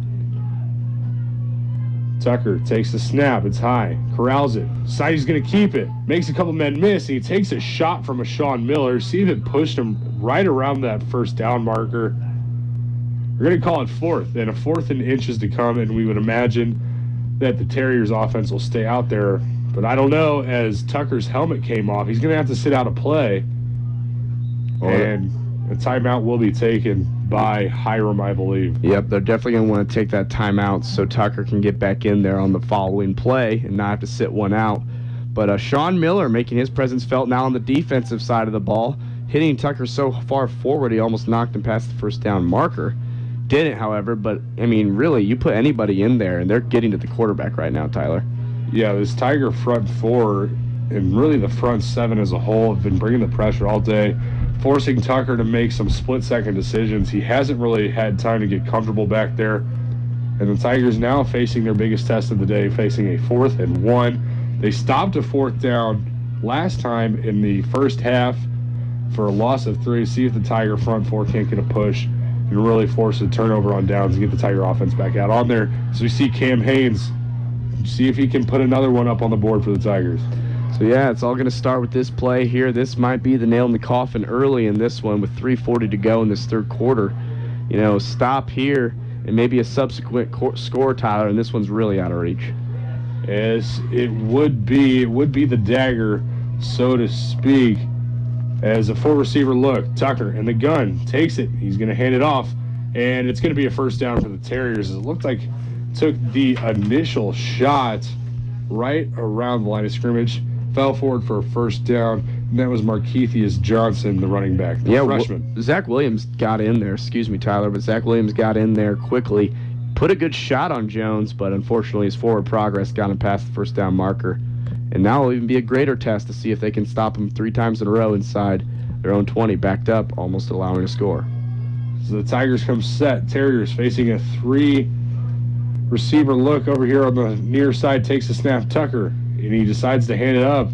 A: Tucker takes the snap. It's high. Corrals it. Decides he's going to keep it. Makes a couple men miss, and he takes a shot from a Sean Miller. See if it pushed him right around that 1st down marker. We're going to call it 4th, and a 4th and inches to come, and we would imagine that the Terriers offense will stay out there. But I don't know, as Tucker's helmet came off, he's going to have to sit out a play. And a timeout will be taken by Hiram, I believe.
C: Yep, they're definitely going to want to take that timeout so Tucker can get back in there on the following play and not have to sit one out. But Sean Miller making his presence felt now on the defensive side of the ball, hitting Tucker so far forward he almost knocked him past the 1st down marker. Didn't, however, but, really, you put anybody in there, and they're getting to the quarterback right now, Tyler.
A: Yeah, this Tiger front 4 and really the front 7 as a whole have been bringing the pressure all day, forcing Tucker to make some split-second decisions. He hasn't really had time to get comfortable back there. And the Tigers now facing their biggest test of the day, facing a 4th and 1. They stopped a 4th down last time in the first half for a loss of 3. See if the Tiger front 4 can't get a push and really force a turnover on downs and get the Tiger offense back out on there. So we see Cam Haynes. See if he can put another one up on the board for the Tigers.
C: So, yeah, it's all going to start with this play here. This might be the nail in the coffin early in this one with 3:40 to go in this 3rd quarter. Stop here and maybe a subsequent score, Tyler, and this one's really out of reach.
A: As it would be the dagger, so to speak, as a 4-receiver look. Tucker in the gun takes it. He's going to hand it off, and it's going to be a 1st down for the Terriers. It looked like took the initial shot right around the line of scrimmage, fell forward for a 1st down, and that was Markeithius Johnson, the running back, the freshman.
C: Zach Williams got in there, excuse me, Tyler, but Zach Williams got in there quickly, put a good shot on Jones, but unfortunately his forward progress got him past the 1st down marker. And now it'll even be a greater test to see if they can stop him 3 times in a row inside their own 20, backed up, almost allowing a score.
A: So the Tigers come set. Terriers facing a 3-receiver look over here on the near side, takes a snap. Tucker, and he decides to hand it up.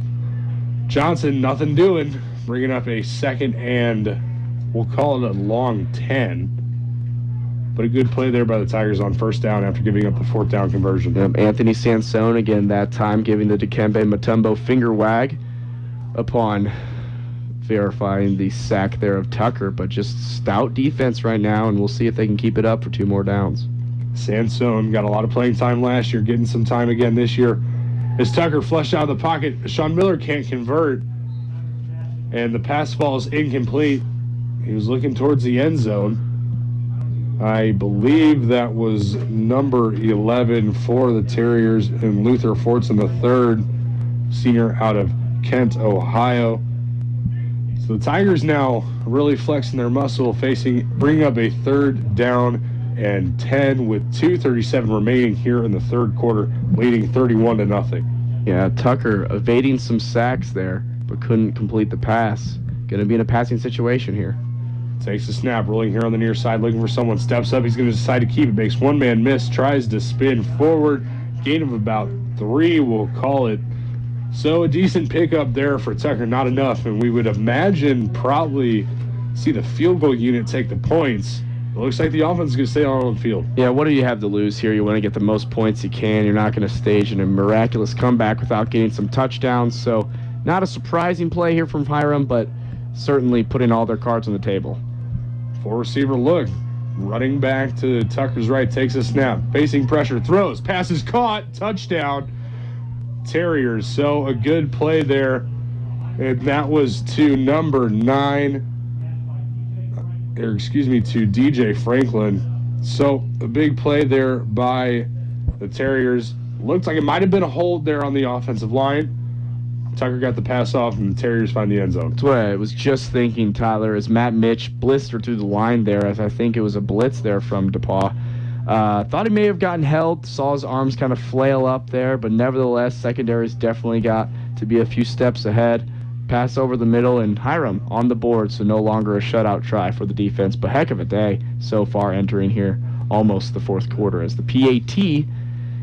A: Johnson, nothing doing, bringing up a 2nd and we'll call it a long 10. But a good play there by the Tigers on 1st down after giving up the 4th down conversion.
C: Yep, Anthony Sansone again that time giving the Dikembe Mutombo finger wag upon verifying the sack there of Tucker. But just stout defense right now, and we'll see if they can keep it up for 2 more downs.
A: Sansone got a lot of playing time last year, getting some time again this year. As Tucker flushed out of the pocket, Sean Miller can't convert, and the pass falls incomplete. He was looking towards the end zone. I believe that was number 11 for the Terriers, and Luther Fortson III, senior out of Kent, Ohio. So the Tigers now really flexing their muscle, bringing up a 3rd down and 10 with 2:37 remaining here in the 3rd quarter, leading 31-0.
C: Yeah, Tucker evading some sacks there, but couldn't complete the pass. Going to be in a passing situation here.
A: Takes the snap, rolling here on the near side, looking for someone, steps up, he's going to decide to keep it, makes 1 man miss, tries to spin forward, gain of about 3, we'll call it So a decent pickup there for Tucker, not enough, and we would imagine probably see the field goal unit take the points. It looks like the offense is going to stay on the field.
C: Yeah, what do you have to lose here? You want to get the most points you can. You're not going to stage a miraculous comeback without getting some touchdowns. So not a surprising play here from Hiram, but certainly putting all their cards on the table.
A: Four receiver look. Running back to Tucker's right, takes a snap. Facing pressure, throws, passes caught, touchdown. Terriers. So a good play there. And that was to number 9. To DJ Franklin. So a big play there by the Terriers. Looks like it might have been a hold there on the offensive line. Tucker got the pass off, and the Terriers find the end zone.
C: That's what I was just thinking, Tyler, as Matt Mitch blistered through the line there, as I think it was a blitz there from DePauw. Thought he may have gotten held, saw his arms kind of flail up there, but nevertheless, secondary's definitely got to be a few steps ahead. Pass over the middle, and Hiram on the board, so no longer a shutout try for the defense. But heck of a day so far entering here, almost the fourth quarter, as the PAT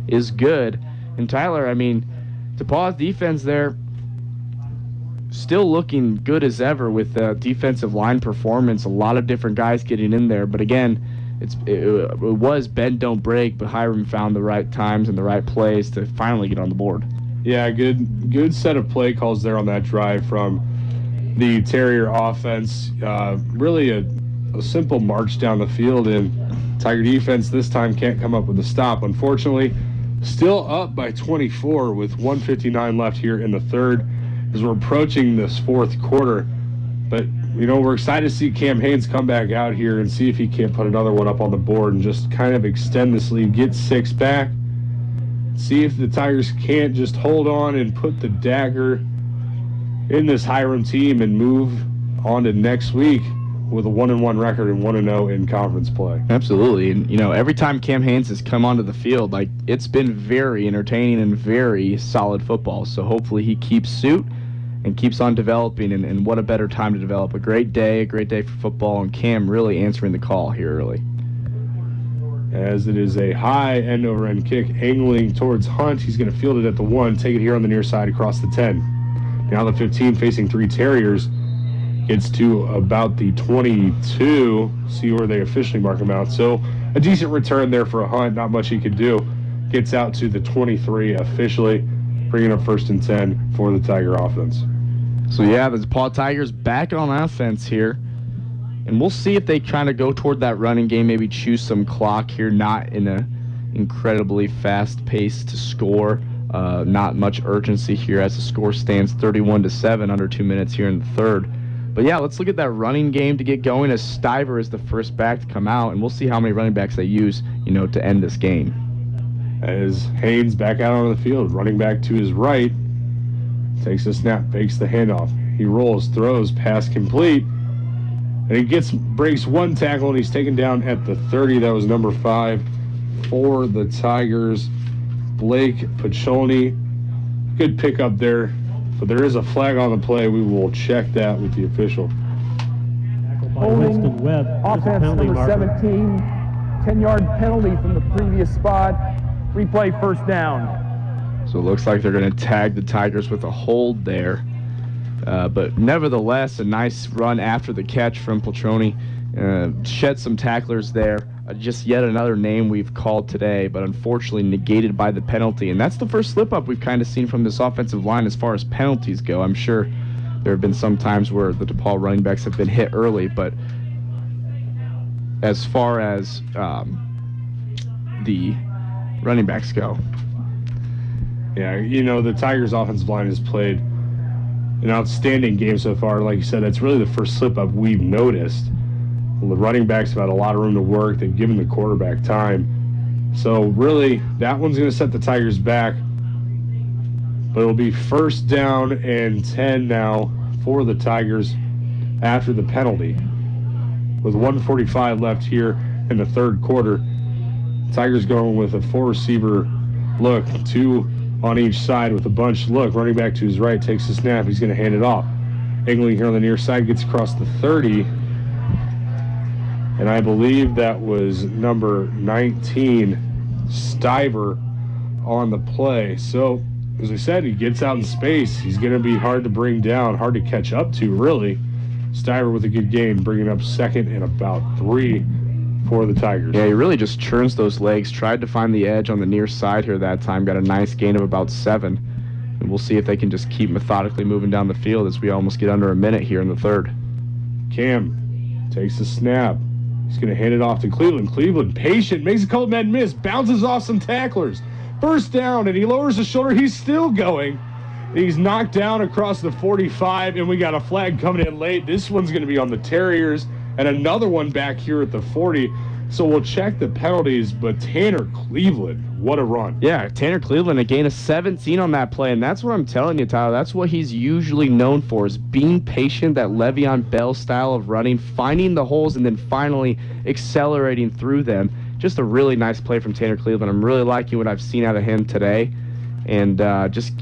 C: is good. And Tyler, I mean, DePauw's defense there still looking good as ever with the defensive line performance. A lot of different guys getting in there. But again, it was bend, don't break, but Hiram found the right times and the right plays to finally get on the board.
A: Yeah, good set of play calls there on that drive from the Terrier offense. Really a simple march down the field, and Tiger defense this time can't come up with a stop. Unfortunately, still up by 24 with 1:59 left here in the third as we're approaching this fourth quarter. But, we're excited to see Cam Haynes come back out here and see if he can't put another one up on the board and just kind of extend this lead, get 6 back. See if the Tigers can't just hold on and put the dagger in this Hiram team and move on to next week with a 1-1 record and 1-0 in conference play.
C: Absolutely. And, every time Cam Haynes has come onto the field, it's been very entertaining and very solid football. So hopefully he keeps suit and keeps on developing. And what a better time to develop. A great day for football, and Cam really answering the call here early.
A: As it is a high end-over-end kick angling towards Hunt. He's going to field it at the 1, take it here on the near side across the 10. Now the 15 facing 3 Terriers. Gets to about the 22. See where they officially mark him out. So a decent return there for a Hunt. Not much he could do. Gets out to the 23 officially, bringing up 1st and 10 for the Tiger offense.
C: So yeah, the DePauw Tigers back on offense here. And we'll see if they kind of go toward that running game, maybe choose some clock here, not in a incredibly fast pace to score. Not much urgency here as the score stands 31-7, under 2 minutes here in the third. But yeah, let's look at that running game to get going, as Stiver is the first back to come out, and we'll see how many running backs they use, to end this game.
A: As Haynes back out on the field, running back to his right, takes a snap, fakes the handoff. He rolls, throws, pass complete. And he breaks one tackle, and he's taken down at the 30. That was number 5 for the Tigers, Blake Paccioni. Good pickup there, but there is a flag on the play. We will check that with the official.
B: Winston Webb.
G: Offense number 17, 10-yard penalty from the previous spot. Replay, first down.
C: So it looks like they're going to tag the Tigers with a hold there. But nevertheless, a nice run after the catch from Peltroni. Shed some tacklers there. Just yet another name we've called today, but unfortunately negated by the penalty. And that's the first slip-up we've kind of seen from this offensive line as far as penalties go. I'm sure there have been some times where the DePauw running backs have been hit early, but as far as the running backs go.
A: Yeah, the Tigers' offensive line has played an outstanding game so far. Like you said, that's really the first slip-up we've noticed. The running backs have had a lot of room to work. They've given the quarterback time. So really, that one's going to set the Tigers back. But it'll be 1st down and 10 now for the Tigers after the penalty. With 1:45 left here in the third quarter, Tigers going with a 4-receiver look, 2 on each side with a bunch. Look, running back to his right, takes the snap. He's going to hand it off. Angling here on the near side, gets across the 30. And I believe that was number 19, Stiver, on the play. So as I said, he gets out in space. He's going to be hard to bring down, hard to catch up to, really. Stiver with a good game, bringing up second and about 3 for the Tigers.
C: Yeah, he really just churns those legs. Tried to find the edge on the near side here that time. Got a nice gain of about 7. And we'll see if they can just keep methodically moving down the field as we almost get under a minute here in the third.
A: Cam takes the snap. He's going to hand it off to Cleveland. Cleveland, patient, makes a couple men miss, bounces off some tacklers. First down, and he lowers his shoulder. He's still going. He's knocked down across the 45, and we got a flag coming in late. This one's going to be on the Terriers, and another one back here at the 40. So we'll check the penalties, but Tanner Cleveland, what a run.
C: Yeah, Tanner Cleveland, a gain of 17 on that play, and that's what I'm telling you, Tyler. That's what he's usually known for, is being patient, that Le'Veon Bell style of running, finding the holes, and then finally accelerating through them. Just a really nice play from Tanner Cleveland. I'm really liking what I've seen out of him today. And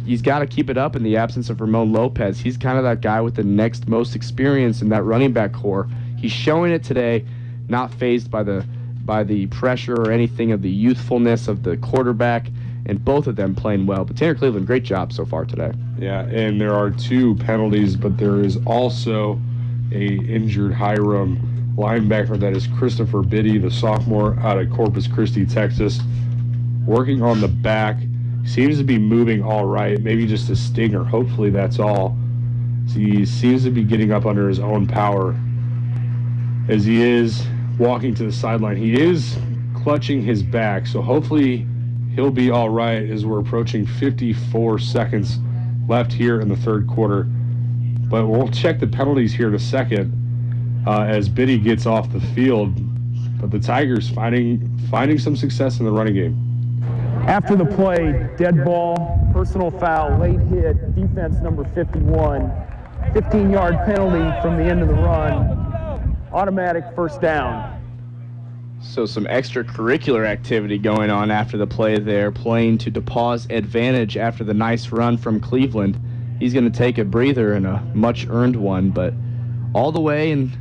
C: he's got to keep it up in the absence of Ramon Lopez. He's kind of that guy with the next most experience in that running back core. He's showing it today, not fazed by the pressure or anything of the youthfulness of the quarterback, and both of them playing well. But Tanner Cleveland, great job so far today.
A: Yeah, and there are 2 penalties, but there is also a injured Hiram linebacker. That is Christopher Biddy, the sophomore out of Corpus Christi, Texas, working on the back. Seems to be moving all right, maybe just a stinger. Hopefully that's all. He seems to be getting up under his own power as he is walking to the sideline. He is clutching his back, so hopefully he'll be all right as we're approaching 54 seconds left here in the third quarter. But we'll check the penalties here in a second as Biddy gets off the field. But the Tigers finding some success in the running game.
G: After the play, dead ball, personal foul, late hit, defense number 51, 15-yard penalty from the end of the run, automatic first down.
C: So some extracurricular activity going on after the play there, playing to DePauw's advantage after the nice run from Cleveland. He's going to take a breather and a much-earned one, but all the way in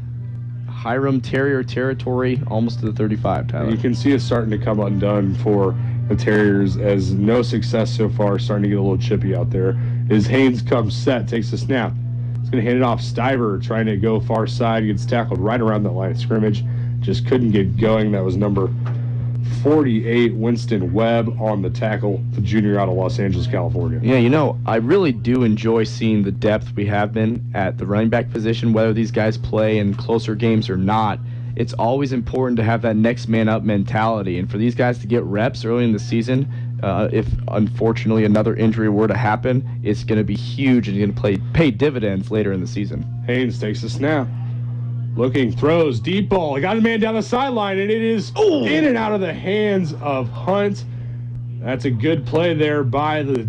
C: Hiram Terrier territory, almost to the 35, Tyler.
A: You can see it starting to come undone for the Terriers, as no success so far, starting to get a little chippy out there. As Haynes comes set, takes the snap. He's going to hand it off. Stiver trying to go far side, gets tackled right around that line of scrimmage. Just couldn't get going. That was number 48, Winston Webb, on the tackle, the junior out of Los Angeles, California.
C: Yeah, I really do enjoy seeing the depth we have been at the running back position, whether these guys play in closer games or not. It's always important to have that next man up mentality, and for these guys to get reps early in the season, if unfortunately another injury were to happen, it's going to be huge and going to pay dividends later in the season.
A: Haynes takes the snap. Looking, throws, deep ball. He got a man down the sideline, and it is in and out of the hands of Hunt. That's a good play there by the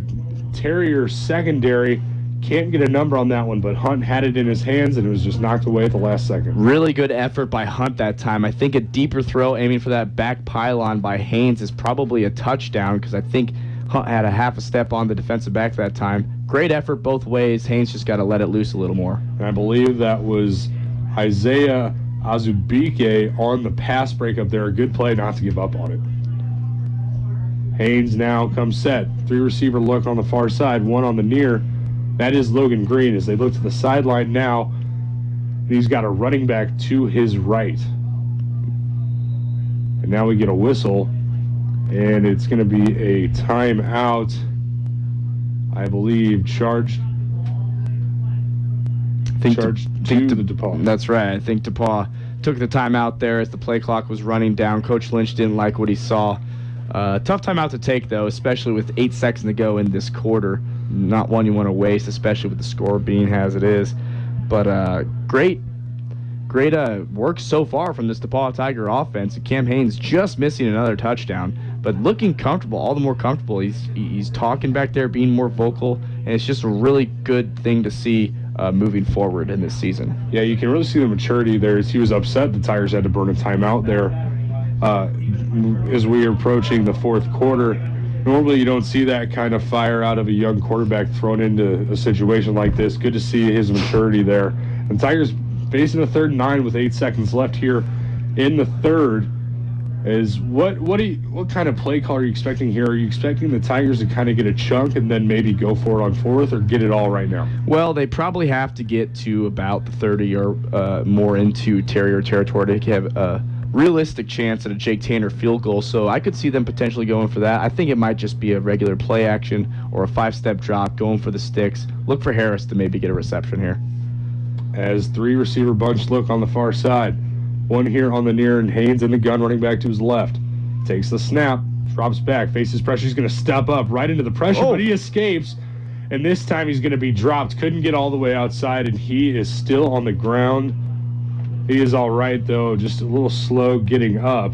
A: Terrier secondary. Can't get a number on that one, but Hunt had it in his hands, and it was just knocked away at the last second.
C: Really good effort by Hunt that time. I think a deeper throw aiming for that back pylon by Haynes is probably a touchdown, because I think Hunt had a half a step on the defensive back that time. Great effort both ways. Haynes just got to let it loose a little more.
A: And I believe that was Isaiah Azubike on the pass breakup there. A good play not to give up on it. Haynes now comes set. 3 receiver look on the far side, 1 on the near. That is Logan Green as they look to the sideline now. He's got a running back to his right. And now we get a whistle, and it's going to be a timeout, I believe, charged to the DePauw.
C: That's right. I think DePauw took the timeout there as the play clock was running down. Coach Lynch didn't like what he saw. Tough timeout to take, though, especially with 8 seconds to go in this quarter. Not one you want to waste, especially with the score being as it is. But great work so far from this DePauw Tiger offense. Cam Haynes just missing another touchdown, but looking comfortable, all the more comfortable. He's talking back there, being more vocal, and it's just a really good thing to see moving forward in this season.
A: Yeah, you can really see the maturity there. He was upset the Tigers had to burn a timeout there as we are approaching the fourth quarter. Normally you don't see that kind of fire out of a young quarterback thrown into a situation like this. Good to see his maturity there. And Tigers facing a 3rd and 9 with 8 seconds left here in the third. What kind of play call are you expecting here? Are you expecting the Tigers to kind of get a chunk and then maybe go for it on fourth, or get it all right now?
C: Well, they probably have to get to about the 30 or more into Terrier territory to have a realistic chance at a Jake Tanner field goal. So I could see them potentially going for that. I think it might just be a regular play action or a 5-step drop, going for the sticks. Look for Harris to maybe get a reception here.
A: As 3 receiver bunch look on the far side. One here on the near, and Haynes in the gun, running back to his left. Takes the snap, drops back, faces pressure. He's going to step up right into the pressure, but he escapes. And this time he's going to be dropped. Couldn't get all the way outside, and he is still on the ground. He is all right, though, just a little slow getting up.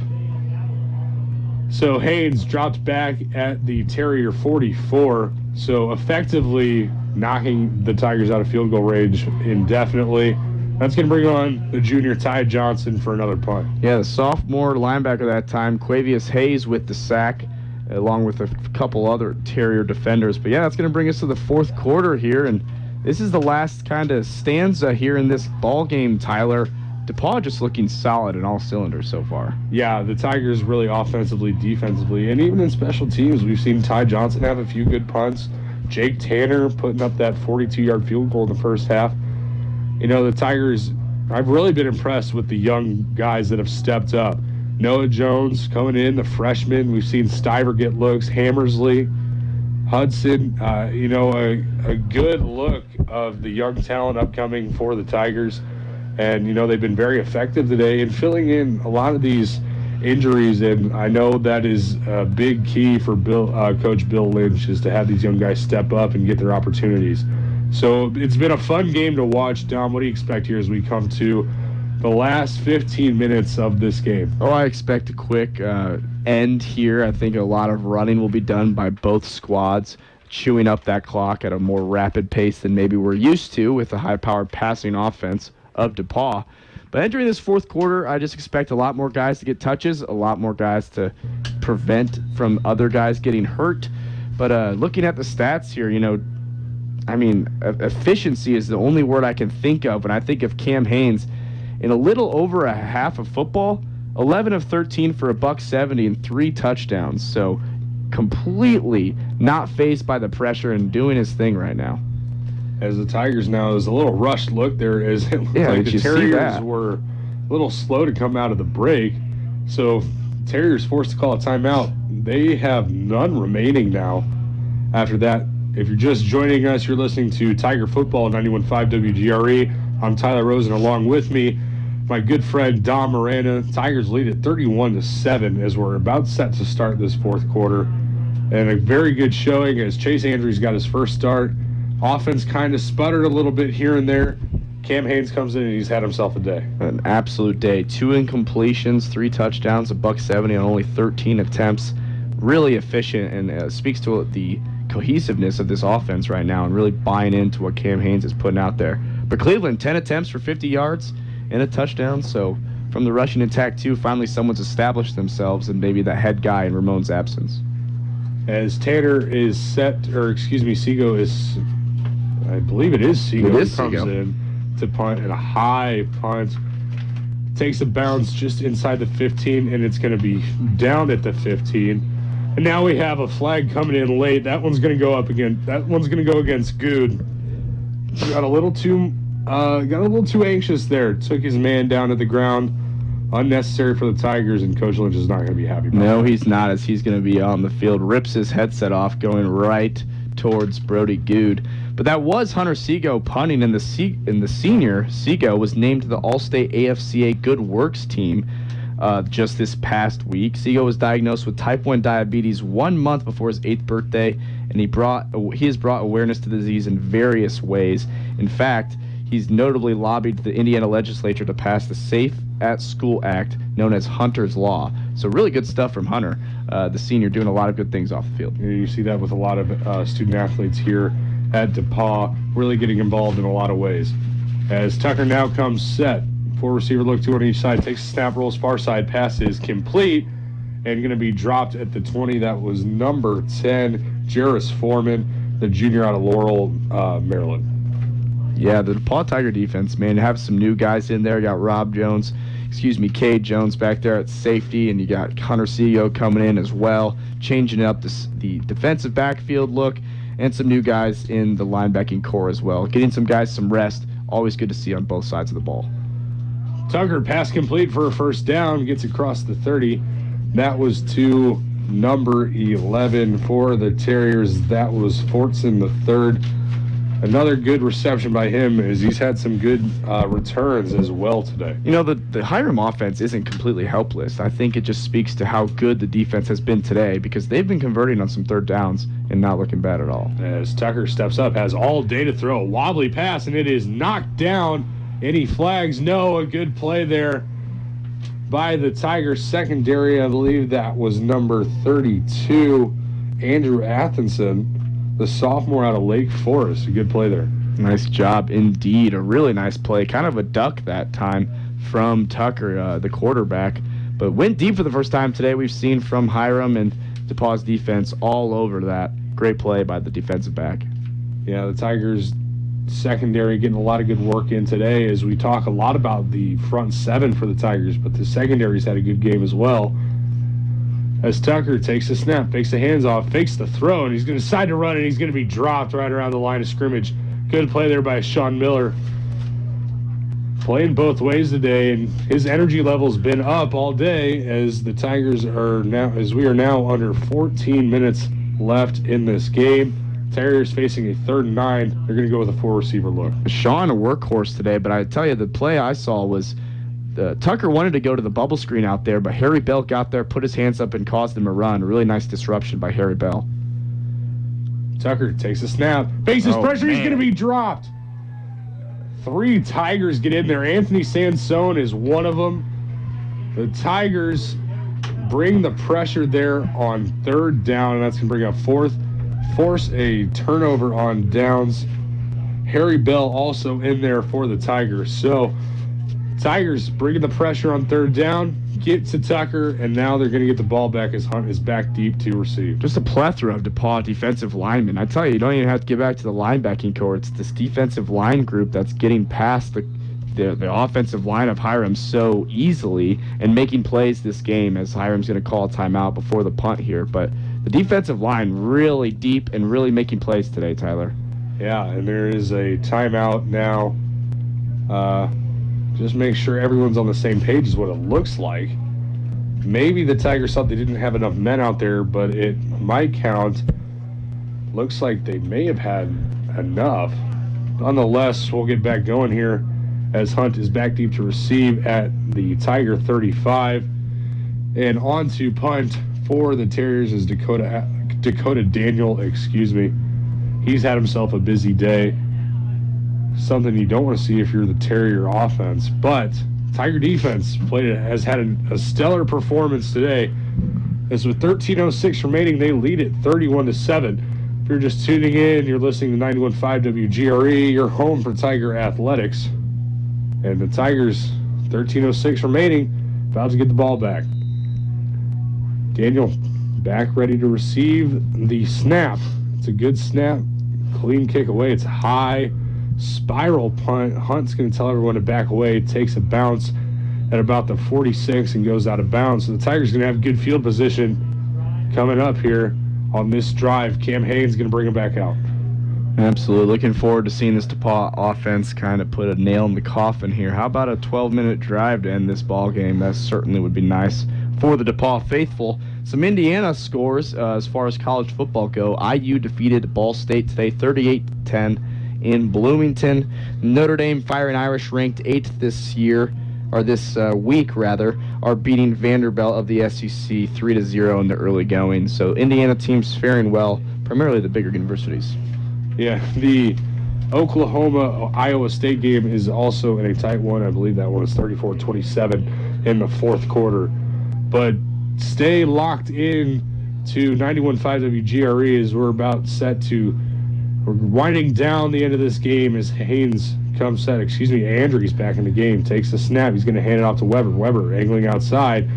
A: So Haynes dropped back at the Terrier 44, so effectively knocking the Tigers out of field goal range indefinitely. That's going to bring on the junior Ty Johnson for another punt.
C: Yeah, the sophomore linebacker that time, Quavius Hayes, with the sack, along with a couple other Terrier defenders. But yeah, that's going to bring us to the fourth quarter here, and this is the last kind of stanza here in this ball game, Tyler. DePauw just looking solid in all cylinders so far.
A: Yeah, the Tigers really offensively, defensively, and even in special teams, we've seen Ty Johnson have a few good punts. Jake Tanner putting up that 42-yard field goal in the first half. You know, the Tigers, I've really been impressed with the young guys that have stepped up. Noah Jones coming in, the freshman. We've seen Stiver get looks, Hammersley, Hudson. A good look of the young talent upcoming for the Tigers. And, they've been very effective today in filling in a lot of these injuries. And I know that is a big key for Coach Bill Lynch, is to have these young guys step up and get their opportunities. So it's been a fun game to watch. Dom, what do you expect here as we come to the last 15 minutes of this game?
C: Oh, I expect a quick end here. I think a lot of running will be done by both squads, chewing up that clock at a more rapid pace than maybe we're used to with the high-powered passing offense of DePauw. But entering this fourth quarter, I just expect a lot more guys to get touches, a lot more guys to prevent from other guys getting hurt. But looking at the stats here, efficiency is the only word I can think of when I think of Cam Haynes. In a little over a half of football, 11 of 13 for $170 and 3 touchdowns. So completely not fazed by the pressure and doing his thing right now.
A: As the Tigers now, there's a little rushed look there, as it looked like the Terriers were a little slow to come out of the break. So Terriers forced to call a timeout. They have none remaining now after that. If you're just joining us, you're listening to Tiger Football 91.5 WGRE. I'm Tyler Rosen, along with me, my good friend Dom Miranda. Tigers lead at 31-7 as we're about set to start this fourth quarter. And a very good showing as Chase Andrews got his first start. Offense kind of sputtered a little bit here and there. Cam Haynes comes in and he's had himself a day.
C: An absolute day. 2 incompletions, 3 touchdowns, $170 on only 13 attempts. Really efficient, and speaks to the cohesiveness of this offense right now and really buying into what Cam Haynes is putting out there. But Cleveland, 10 attempts for 50 yards and a touchdown. So from the rushing attack, too, finally someone's established themselves and maybe that head guy in Ramon's absence.
A: As Tanner is Seago is, I believe it is Seago.
C: It is
A: comes
C: Seago.
A: in to punt, and a high punt. Takes a bounce just inside the 15, and it's going to be down at the 15. And now we have a flag coming in late. That one's going to go up again. That one's going to go against Good. Got a little too anxious there. Took his man down to the ground. Unnecessary for the Tigers, and Coach Lynch is not going to be happy about
C: No,
A: that.
C: he's not, as he's going to be on the field. Rips his headset off, going right towards Brody Good. But that was Hunter Seago punting, and the senior Seago was named to the All-State AFCA Good Works team just this past week. Seago was diagnosed with type 1 diabetes 1 month before his 8th birthday, and he has brought awareness to the disease in various ways. In fact, he's notably lobbied the Indiana legislature to pass the Safe at School Act, known as Hunter's Law. So really good stuff from Hunter, the senior, doing a lot of good things off the field.
A: You see that with a lot of student athletes here at DePauw, really getting involved in a lot of ways. As Tucker now comes set, 4 receiver look, 2 on each side, takes a snap, rolls far side, pass is complete, and going to be dropped at the 20. That was number 10, Jarris Foreman, the junior out of Laurel, Maryland.
C: Yeah, the DePauw Tiger defense, man, have some new guys in there. Got Rob Jones Cade Jones back there at safety, and you got Hunter CEO coming in as well, changing up the defensive backfield look, and some new guys in the linebacking core as well. Getting some guys some rest, always good to see on both sides of the ball.
A: Tucker, pass complete for a first down, gets across the 30. That was to number 11 for the Terriers. That was Fortson the third. Another good reception by him, as he's had some good returns as well today.
C: You know, the Hiram offense isn't completely helpless. I think it just speaks to how good the defense has been today, because they've been converting on some third downs and not looking bad at all.
A: As Tucker steps up, has all day to throw. A wobbly pass, and it is knocked down. Any flags? No. A good play there by the Tigers secondary. I believe that was number 32, Andrew Athenson, the sophomore out of Lake Forest. A good play there.
C: Nice job indeed. A really nice play. Kind of a duck that time from Tucker, the quarterback. But went deep for the first time today. We've seen from Hiram and DePauw's defense all over that. Great play by the defensive back.
A: Yeah, the Tigers secondary getting a lot of good work in today, as we talk a lot about the front seven for the Tigers, but the secondary's had a good game as well. As Tucker takes the snap, takes the hands off, fakes the throw, and he's going to decide to run, and he's going to be dropped right around the line of scrimmage. Good play there by Sean Miller. Playing both ways today, and his energy level's been up all day, as the Tigers are now, as we are now under 14 minutes left in this game. Terriers facing a 3rd and 9. They're going to go with a 4-receiver look.
C: Sean, a workhorse today, but I tell you, the play I saw was Tucker wanted to go to the bubble screen out there, but Harry Bell got there, put his hands up, and caused him a run. A really nice disruption by Harry Bell.
A: Tucker takes a snap, faces pressure, he's going to be dropped. 3 Tigers get in there. Anthony Sansone is one of them. The Tigers bring the pressure there on 3rd down, and that's going to bring up 4th. Force a turnover on downs. Harry Bell also in there for the Tigers. So Tigers bringing the pressure on 3rd down, get to Tucker, and now they're going to get the ball back as Hunt is back deep to receive.
C: Just a plethora of DePauw defensive linemen. I tell you, you don't even have to get back to the linebacking core. It's this defensive line group that's getting past the offensive line of Hiram so easily and making plays this game, as Hiram's going to call a timeout before the punt here. But the defensive line really deep and really making plays today, Tyler.
A: Yeah, and there is a timeout now. Just make sure everyone's on the same page is what it looks like. Maybe the Tigers thought they didn't have enough men out there, but it might count. Looks like they may have had enough. Nonetheless, we'll get back going here as Hunt is back deep to receive at the Tiger 35. And on to punt for the Terriers is Dakota Daniel, He's had himself a busy day. Something you don't want to see if you're the Terrier offense. But Tiger defense has had a stellar performance today. As with 13:06 remaining, they lead it 31-7. If you're just tuning in, you're listening to 91.5 WGRE, your home for Tiger athletics. And the Tigers, 13:06 remaining, about to get the ball back. Daniel back ready to receive the snap. It's a good snap. Clean kick away. It's high. Spiral punt. Hunt's going to tell everyone to back away. Takes a bounce at about the 46 and goes out of bounds. So the Tigers going to have good field position coming up here on this drive. Cam Haynes going to bring them back out.
C: Absolutely. Looking forward to seeing this DePauw offense kind of put a nail in the coffin here. How about a 12-minute drive to end this ball game? That certainly would be nice for the DePauw faithful. Some Indiana scores as far as college football go. IU defeated Ball State today 38-10 in Bloomington. Notre Dame Fighting Irish, ranked 8th this week, are beating Vanderbilt of the SEC 3-0 in the early going. So Indiana teams faring well, primarily the bigger universities.
A: Yeah, the Oklahoma-Iowa State game is also in a tight one. I believe that one was 34-27 in the 4th quarter. But stay locked in to 91.5 WGRE as we're winding down the end of this game as Haynes Andries back in the game, takes the snap. He's going to hand it off to Weber. Weber angling outside,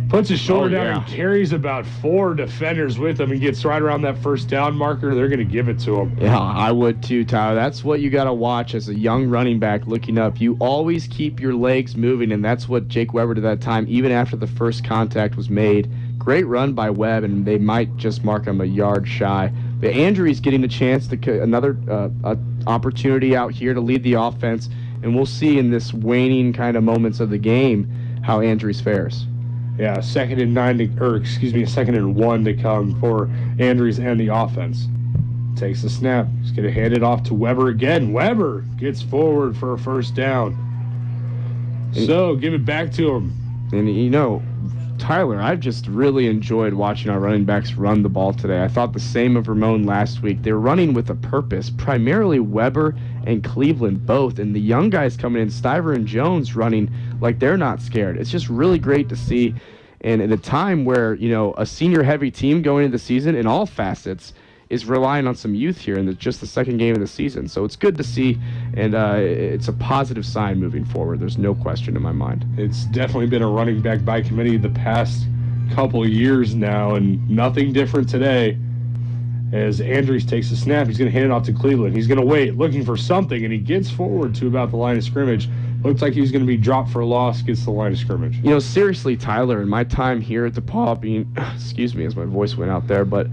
A: puts his shoulder down
C: yeah.
A: and carries about 4 defenders with him and gets right around that first down marker. They're going to give it to him.
C: Yeah, I would too, Tyler. That's what you got to watch as a young running back looking up. You always keep your legs moving, and that's what Jake Weber did that time, even after the first contact was made. Great run by Webb, and they might just mark him a yard shy. But Andrews getting a chance to another opportunity out here to lead the offense, and we'll see in this waning kind of moments of the game how Andrews fares.
A: Yeah, 2nd and 1 to come for Andrews and the offense. Takes the snap. He's going to hand it off to Weber again. Weber gets forward for a first down. So give it back to him.
C: And, you know, Tyler, I've just really enjoyed watching our running backs run the ball today. I thought the same of Ramon last week. They're running with a purpose, primarily Weber and Cleveland both. And the young guys coming in, Stiver and Jones, running like they're not scared. It's just really great to see. And at a time where, you know, a senior-heavy team going into the season in all facets is relying on some youth here in just the second game of the season. So it's good to see, and it's a positive sign moving forward. There's no question in my mind.
A: It's definitely been a running back by committee the past couple of years now, and nothing different today. As Andrews takes the snap, he's going to hand it off to Cleveland. He's going to wait, looking for something, and he gets forward to about the line of scrimmage. Looks like he's going to be dropped for a loss, gets the line of scrimmage.
C: You know, seriously, Tyler, in my time here at DePauw, being, excuse me as my voice went out there, but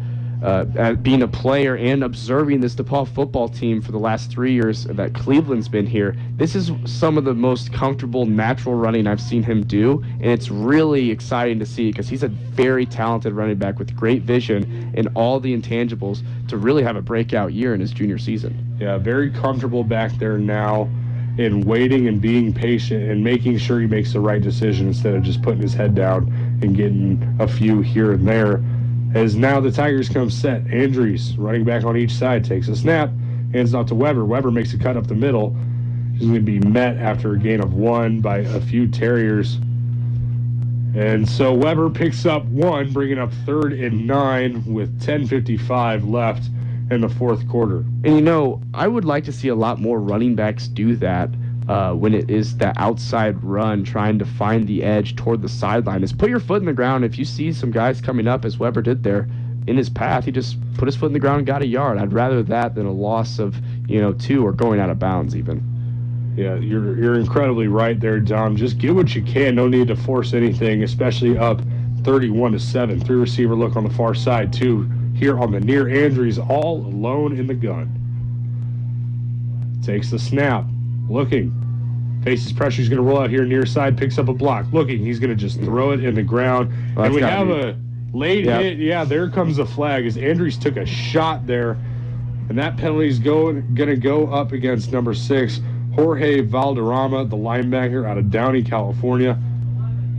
C: being a player and observing this DePauw football team for the last 3 years that Cleveland's been here, this is some of the most comfortable, natural running I've seen him do, and it's really exciting to see because he's a very talented running back with great vision and all the intangibles to really have a breakout year in his junior season.
A: Yeah, very comfortable back there now in waiting and being patient and making sure he makes the right decision instead of just putting his head down and getting a few here and there. As now the Tigers come set. Andrews, running back on each side, takes a snap, hands it off to Weber. Weber makes a cut up the middle. He's going to be met after a gain of 1 by a few Terriers. And so Weber picks up 1, bringing up 3rd and 9 with 10:55 left in the fourth quarter.
C: And, you know, I would like to see a lot more running backs do that when it is that outside run, trying to find the edge toward the sideline. Is put your foot in the ground. If you see some guys coming up, as Weber did there, in his path, he just put his foot in the ground and got a yard. I'd rather that than a loss of, 2 or going out of bounds even.
A: Yeah, you're incredibly right there, Dom. Just get what you can. No need to force anything, especially up 31-7. 3 receiver look on the far side, 2 here on the near. Andrews all alone in the gun. Takes the snap. Looking. Faces pressure. He's going to roll out here near side. Picks up a block. Looking. He's going to just throw it in the ground.
C: Well,
A: and we have a late hit. Yeah, there comes the flag as Andrews took a shot there. And that penalty is going to go up against number 6, Jorge Valderrama, the linebacker out of Downey, California.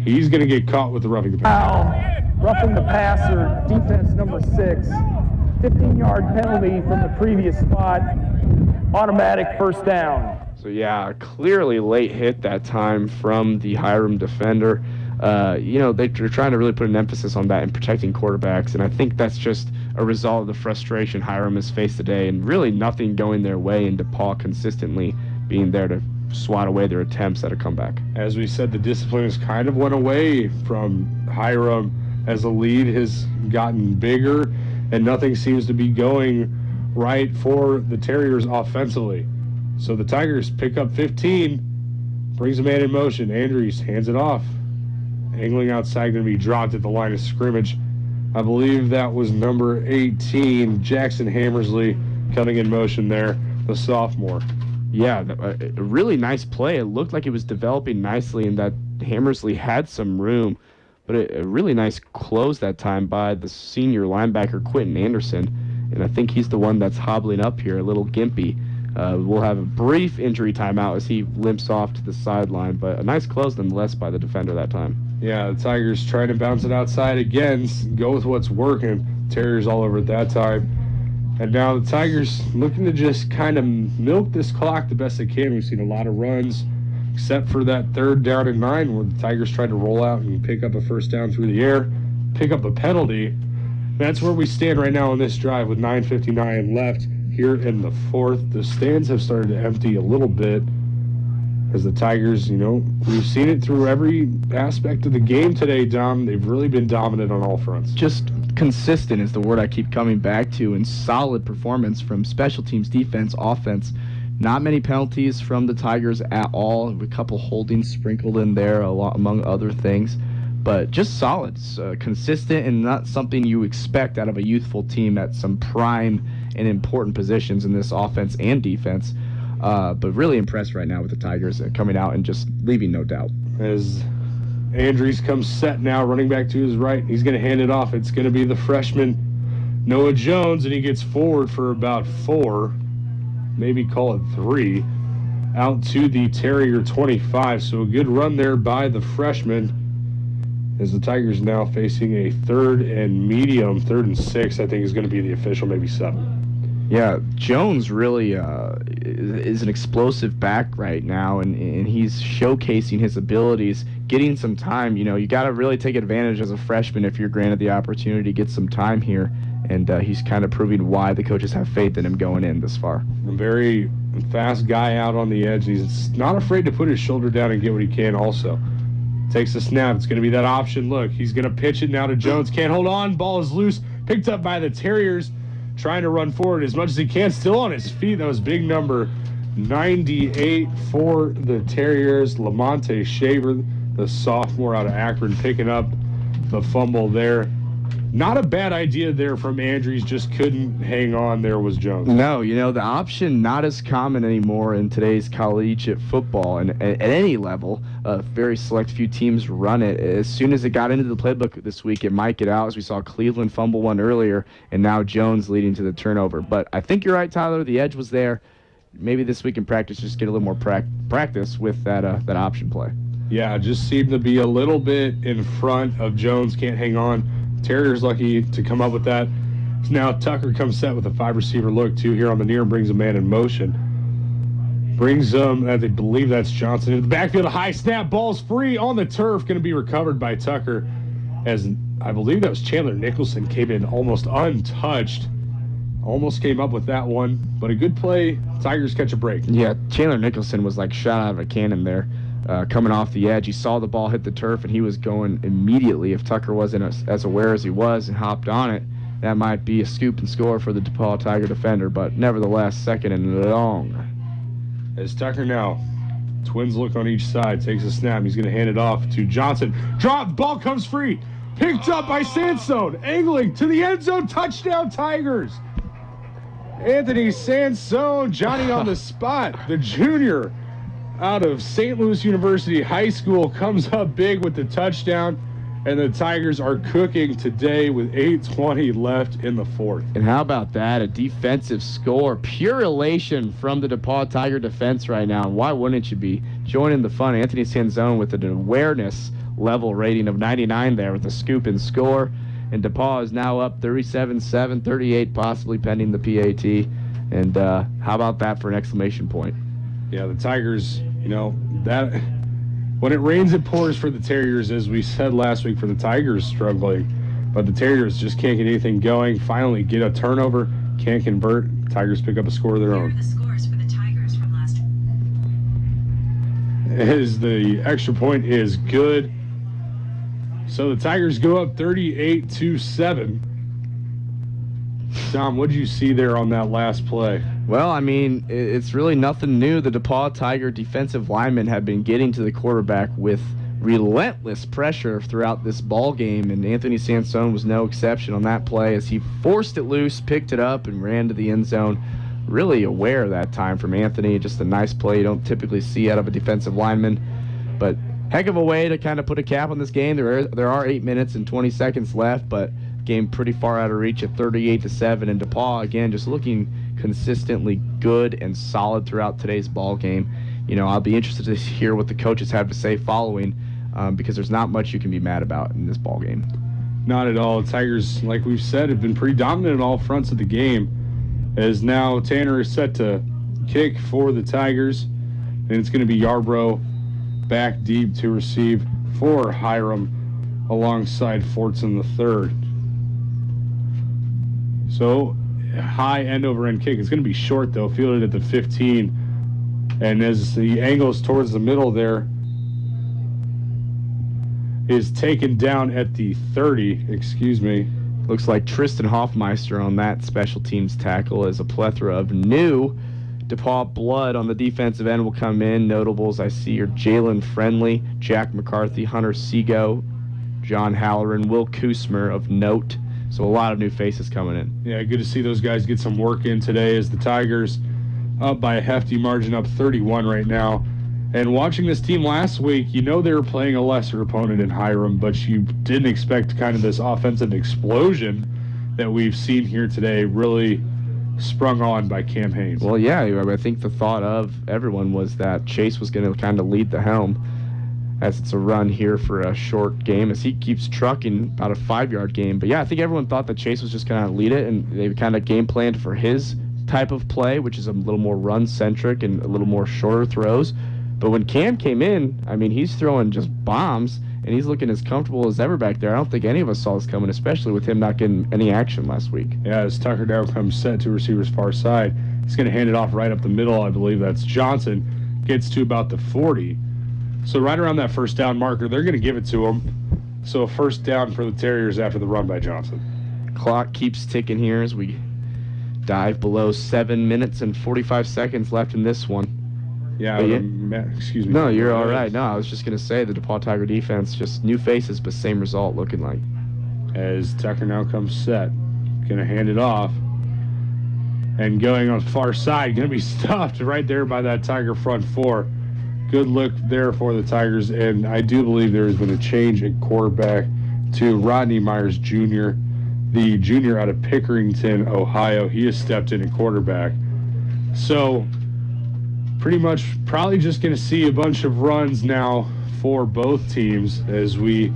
A: He's going to get caught with the roughing the passer.
G: Foul, roughing the passer, defense number 6. 15-yard penalty from the previous spot. Automatic first down.
C: So, yeah, clearly late hit that time from the Hiram defender. They're trying to really put an emphasis on that and protecting quarterbacks, and I think that's just a result of the frustration Hiram has faced today and really nothing going their way, and DePauw consistently being there to swat away their attempts at a comeback.
A: As we said, the discipline has kind of went away from Hiram as the lead has gotten bigger, and nothing seems to be going right for the Terriers offensively. So the Tigers pick up 15, brings a man in motion. Andrews hands it off. Angling outside, going to be dropped at the line of scrimmage. I believe that was number 18, Jackson Hammersley, coming in motion there, the sophomore.
C: Yeah, a really nice play. It looked like it was developing nicely and that Hammersley had some room, but a really nice close that time by the senior linebacker, Quentin Anderson. And I think he's the one that's hobbling up here, a little gimpy. We'll have a brief injury timeout as he limps off to the sideline, but a nice close nonetheless by the defender that time.
A: Yeah, the Tigers trying to bounce it outside again, go with what's working. Terriers all over at that time. And now the Tigers looking to just kind of milk this clock the best they can. We've seen a lot of runs, except for that 3rd down and 9 where the Tigers tried to roll out and pick up a first down through the air, pick up a penalty. That's where we stand right now on this drive with 9:59 left here in the fourth. The stands have started to empty a little bit As the Tigers, we've seen it through every aspect of the game today, Dom. They've really been dominant on all fronts.
C: Just consistent is the word I keep coming back to, and solid performance from special teams, defense, offense. Not many penalties from the Tigers at all. A couple holdings sprinkled in there, among other things. But just solid, consistent, and not something you expect out of a youthful team at some prime and important positions in this offense and defense. But really impressed right now with the Tigers coming out and just leaving no doubt.
A: As Andrews comes set now, running back to his right, he's going to hand it off. It's going to be the freshman Noah Jones, and he gets forward for about 4, maybe call it 3, out to the Terrier 25. So a good run there by the freshman, as the Tigers now facing a 3rd and medium, 3rd and 6, I think is going to be the official, maybe 7.
C: Yeah, Jones really is an explosive back right now, and he's showcasing his abilities, getting some time. You got to really take advantage as a freshman if you're granted the opportunity to get some time here, and he's kind of proving why the coaches have faith in him going in this far.
A: A very fast guy out on the edge. He's not afraid to put his shoulder down and get what he can also. Takes the snap. It's going to be that option look. He's going to pitch it now to Jones. Can't hold on. Ball is loose. Picked up by the Terriers. Trying to run forward as much as he can. Still on his feet. That was big number 98 for the Terriers. Lamonte Shaver, the sophomore out of Akron, picking up the fumble there. Not a bad idea there from Andrews, just couldn't hang on. There was Jones.
C: No, the option not as common anymore in today's collegiate football, and at any level. A very select few teams run it. As soon as it got into the playbook this week, it might get out, as we saw Cleveland fumble one earlier, and now Jones leading to the turnover. But I think you're right, Tyler. The edge was there. Maybe this week in practice, just get a little more practice with that option play.
A: Yeah, just seemed to be a little bit in front of Jones. Can't hang on. Terrier's lucky to come up with that. So now Tucker comes set with a 5-receiver look, too, here on the near and brings a man in motion. Brings them, I believe that's Johnson. In the backfield, a high snap. Ball's free on the turf. Going to be recovered by Tucker. As I believe that was Chandler Nicholson, came in almost untouched. Almost came up with that one. But a good play. Tigers catch a break.
C: Yeah, Chandler Nicholson was like shot out of a cannon there. Coming off the edge, he saw the ball hit the turf, and he was going immediately. If Tucker wasn't as aware as he was and hopped on it, that might be a scoop and score for the DePauw Tiger defender, but nevertheless, 2nd and long.
A: As Tucker now, twins look on each side, takes a snap. He's going to hand it off to Johnson. Drop, ball comes free. Picked up by Sansone, angling to the end zone, touchdown Tigers. Anthony Sansone, Johnny on the spot, the junior out of St. Louis University High School, comes up big with the touchdown, and the Tigers are cooking today with 8:20 left in the 4th.
C: And how about that? A defensive score. Pure elation from the DePauw Tiger defense right now. And why wouldn't you be joining the fun? Anthony Sansone with an awareness level rating of 99 there with a scoop and score. And DePauw is now up 37-7, 38 possibly pending the PAT. And how about that for an exclamation point?
A: Yeah, the Tigers, that when it rains, it pours for the Terriers, as we said last week, for the Tigers struggling. But the Terriers just can't get anything going. Finally get a turnover, can't convert. Tigers pick up a score of their own.
H: Here are the scores for the Tigers from last week.
A: As the extra point is good. So the Tigers go up 38-7. Tom, what did you see there on that last play?
C: Well, I mean, it's really nothing new. The DePauw Tiger defensive linemen have been getting to the quarterback with relentless pressure throughout this ball game, and Anthony Sansone was no exception on that play as he forced it loose, picked it up, and ran to the end zone. Really aware that time from Anthony. Just a nice play you don't typically see out of a defensive lineman. But heck of a way to kind of put a cap on this game. There are 8 minutes and 20 seconds left, but game pretty far out of reach at 38-7. And DePauw, again, just looking consistently good and solid throughout today's ball game. I'll be interested to hear what the coaches have to say following, because there's not much you can be mad about in this ball game.
A: Not at all. The Tigers, like we've said, have been pretty dominant on all fronts of the game. As now Tanner is set to kick for the Tigers, and it's going to be Yarbrough back deep to receive for Hiram alongside Fortson III. So high end over end kick. It's going to be short though, fielded at the 15. And as he angles towards the middle there, is taken down at the 30, excuse me.
C: Looks like Tristan Hoffmeister on that special teams tackle, as a plethora of new DePauw blood on the defensive end will come in. Notables I see are Jalen Friendly, Jack McCarthy, Hunter Sego, John Halloran, Will Kusmer of note. So a lot of new faces coming in.
A: Yeah, good to see those guys get some work in today, as the Tigers up by a hefty margin, up 31 right now. And watching this team last week, you know they were playing a lesser opponent in Hiram, but you didn't expect kind of this offensive explosion that we've seen here today really sprung on by Cam Haynes.
C: Well, yeah, I think the thought of everyone was that Chase was going to kind of lead the helm, as it's a run here for a short game, as he keeps trucking about a 5-yard game. But yeah, I think everyone thought that Chase was just going to lead it, and they kind of game planned for his type of play, which is a little more run-centric and a little more shorter throws. But when Cam came in, I mean, he's throwing just bombs, and he's looking as comfortable as ever back there. I don't think any of us saw this coming, especially with him not getting any action last week.
A: Yeah, as Tucker now comes set to receiver's far side, he's going to hand it off right up the middle. I believe that's Johnson. Gets to about the 40. So right around that first down marker, they're going to give it to him. So a first down for the Terriers after the run by Johnson.
C: Clock keeps ticking here as we dive below 7 minutes and 45 seconds left in this one.
A: Yeah, excuse me.
C: No, you're all right. No, I was just going to say the DePauw Tiger defense, just new faces, but same result looking like.
A: As Tucker now comes set, going to hand it off. And going on the far side, going to be stuffed right there by that Tiger front four. Good look there for the Tigers, and I do believe there has been a change at quarterback to Rodney Myers Jr., the junior out of Pickerington, Ohio. He has stepped in at quarterback. So pretty much probably just going to see a bunch of runs now for both teams as we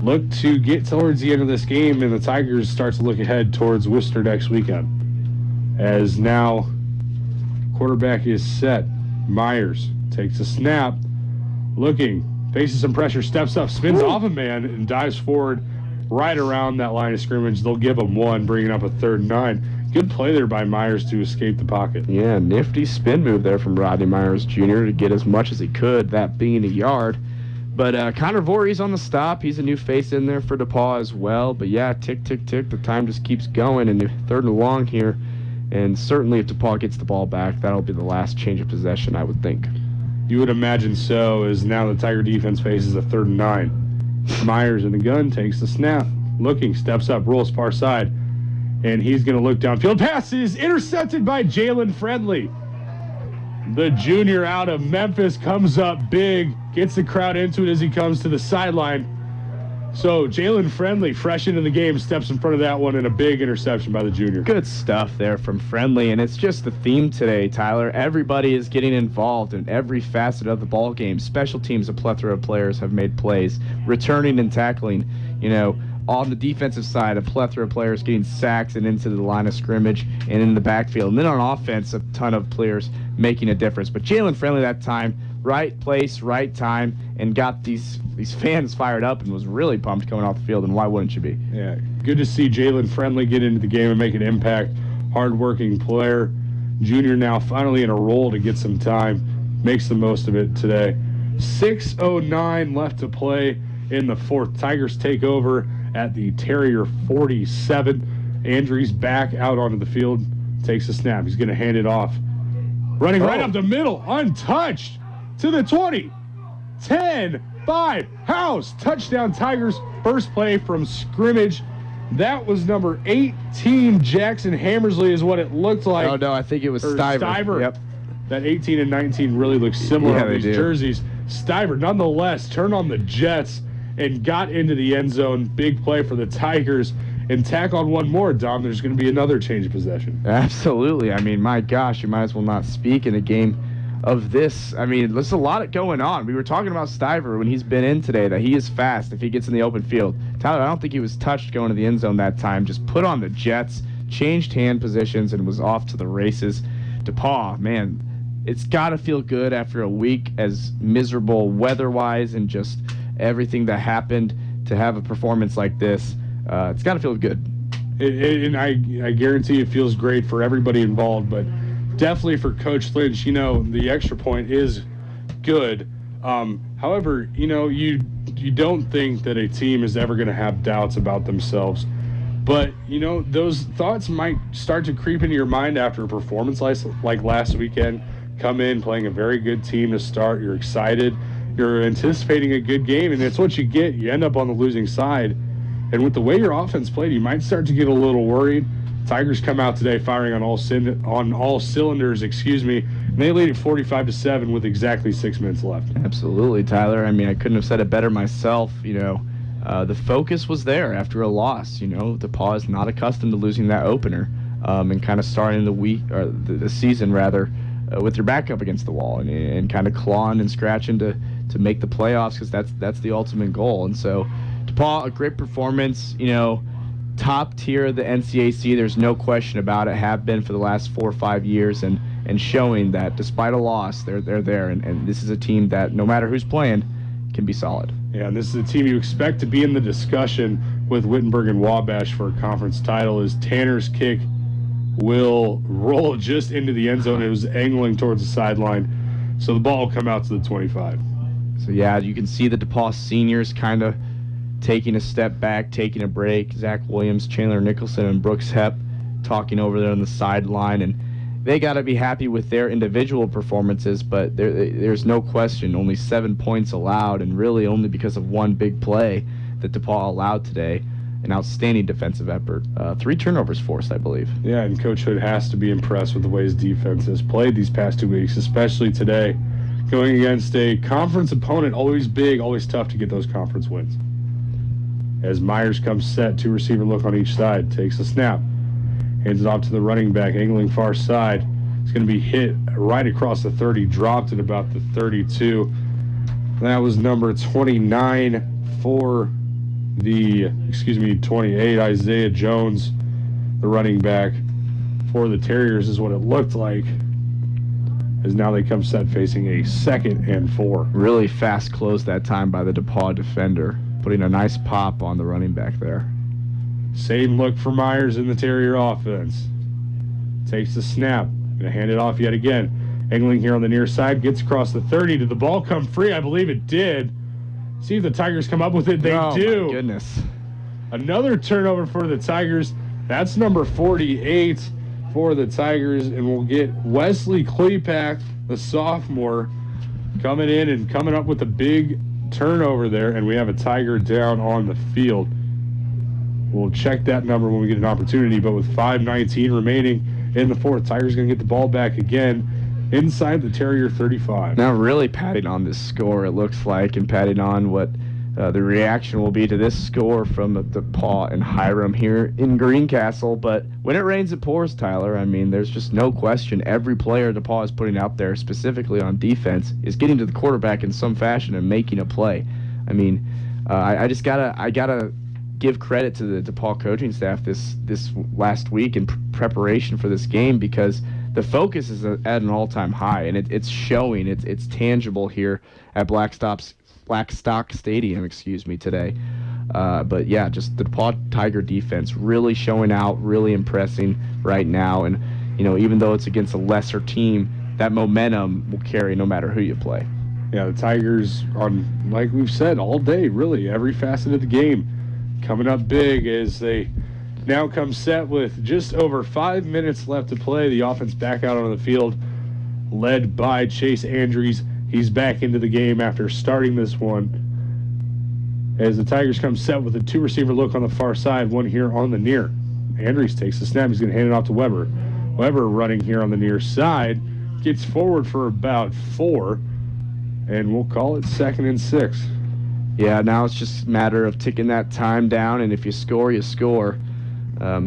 A: look to get towards the end of this game, and the Tigers start to look ahead towards Worcester next weekend. As now quarterback is set. Myers takes a snap, looking, faces some pressure, steps up, spins off a man, and dives forward right around that line of scrimmage. They'll give him one, bringing up a 3rd and 9. Good play there by Myers to escape the pocket.
C: Yeah, nifty spin move there from Rodney Myers Jr. to get as much as he could, that being a yard. But Connor Voorhees on the stop. He's a new face in there for DePauw as well. But yeah, tick, tick, tick. The time just keeps going, and 3rd and long here. And certainly if DePauw gets the ball back, that'll be the last change of possession, I would think.
A: You would imagine so, as now the Tiger defense faces a 3rd and 9. Myers in the gun, takes the snap, looking, steps up, rolls far side, and he's going to look downfield. Pass is intercepted by Jalen Friendly. The junior out of Memphis comes up big, gets the crowd into it as he comes to the sideline. So Jalen Friendly, fresh into the game, steps in front of that one, and a big interception by the junior.
C: Good stuff there from Friendly, and it's just the theme today, Tyler. Everybody is getting involved in every facet of the ball game. Special teams, a plethora of players have made plays, returning and tackling. You know, on the defensive side, a plethora of players getting sacks and into the line of scrimmage and in the backfield. And then on offense, a ton of players making a difference. But Jalen Friendly that time, right place, right time, and got these fans fired up and was really pumped coming off the field, and why wouldn't you be?
A: Yeah, good to see Jalen Friendly get into the game and make an impact. Hard-working player. Junior now finally in a role to get some time. Makes the most of it today. 6:09 left to play in the 4th. Tigers take over at the Terrier 47. Andrews back out onto the field, takes a snap. He's going to hand it off. Running right up the middle, untouched, to the 20. 10, 5, house, touchdown Tigers. First play from scrimmage. That was number 18, Jackson Hammersley is what it looked like.
C: Oh, no, I think it was Stiver.
A: Yep. That 18 and 19 really look similar on these jerseys. Stiver, nonetheless, turned on the Jets and got into the end zone. Big play for the Tigers. And tack on one more, Dom. There's going to be another change of possession.
C: Absolutely. I mean, my gosh, you might as well not speak in a game of this. I mean, there's a lot going on. We were talking about Stiver when he's been in today, that he is fast if he gets in the open field. Tyler, I don't think he was touched going to the end zone that time. Just put on the Jets, changed hand positions, and was off to the races. DePauw, man, it's got to feel good after a week as miserable weather-wise and just everything that happened to have a performance like this. It's got to feel good.
A: And I guarantee it feels great for everybody involved, but definitely for Coach Lynch, the extra point is good. However, you don't think that a team is ever going to have doubts about themselves. But, those thoughts might start to creep into your mind after a performance like last weekend. Come in playing a very good team to start. You're excited. You're anticipating a good game, and it's what you get. You end up on the losing side. And with the way your offense played, you might start to get a little worried. Tigers come out today firing on all cylinders, and they lead at 45-7 with exactly 6 minutes left.
C: Absolutely, Tyler. I mean, I couldn't have said it better myself. The focus was there after a loss. DePauw is not accustomed to losing that opener, and kind of starting the season rather, with your back up against the wall and kind of clawing and scratching to make the playoffs, because that's the ultimate goal. And so, DePauw, a great performance. Top tier of the NCAC, there's no question about it, have been for the last 4 or 5 years, and showing that despite a loss, they're there, and this is a team that, no matter who's playing, can be solid.
A: Yeah, and this is a team you expect to be in the discussion with Wittenberg and Wabash for a conference title, as Tanner's kick will roll just into the end zone. It was angling towards the sideline, so the ball will come out to the 25.
C: So, yeah, you can see the DePauw seniors kind of taking a step back, taking a break. Zach Williams, Chandler Nicholson, and Brooks Hepp talking over there on the sideline, and they got to be happy with their individual performances, but there's no question, only 7 points allowed, and really only because of one big play that DePauw allowed today. An outstanding defensive effort. 3 turnovers forced, I believe.
A: Yeah, and Coach Hood has to be impressed with the way his defense has played these past 2 weeks, especially today, going against a conference opponent. Always big, always tough to get those conference wins. As Myers comes set, 2 receiver look on each side, takes a snap, hands it off to the running back, angling far side. It's going to be hit right across the 30, dropped at about the 32. That was number 29 for 28, Isaiah Jones, the running back for the Terriers, is what it looked like, as now they come set facing a 2nd and 4.
C: Really fast close that time by the DePauw defender, putting a nice pop on the running back there.
A: Same look for Myers in the Terrier offense. Takes the snap. Going to hand it off yet again. Angling here on the near side. Gets across the 30. Did the ball come free? I believe it did. See if the Tigers come up with it. They do.
C: Oh, my goodness.
A: Another turnover for the Tigers. That's number 48 for the Tigers. And we'll get Wesley Klepak, the sophomore, coming in and coming up with a big turnover there, and we have a Tiger down on the field. We'll check that number when we get an opportunity, but with 5:19 remaining in the fourth, Tigers going to get the ball back again inside the Terrier 35.
C: Now really patting on this score, it looks like, and patting on what the reaction will be to this score from DePauw and Hiram here in Greencastle. But when it rains, it pours, Tyler. I mean, there's just no question. Every player DePauw is putting out there, specifically on defense, is getting to the quarterback in some fashion and making a play. I mean, I gotta give credit to the DePauw coaching staff this last week in preparation for this game, because the focus is at an all-time high, and it's showing. It's tangible here at Blackstock Stadium, today. But yeah, just the DePauw Tiger defense really showing out, really impressing right now. And, even though it's against a lesser team, that momentum will carry no matter who you play.
A: Yeah, the Tigers, like we've said all day, really, every facet of the game, coming up big as they now come set with just over 5 minutes left to play. The offense back out on the field, led by Chase Andrews. He's back into the game after starting this one, as the Tigers come set with a 2 receiver look on the far side, one here on the near. Andrews takes the snap. He's going to hand it off to Weber. Weber running here on the near side, gets forward for about 4, and we'll call it 2nd and 6.
C: Yeah, now it's just a matter of ticking that time down, and if you score, you score.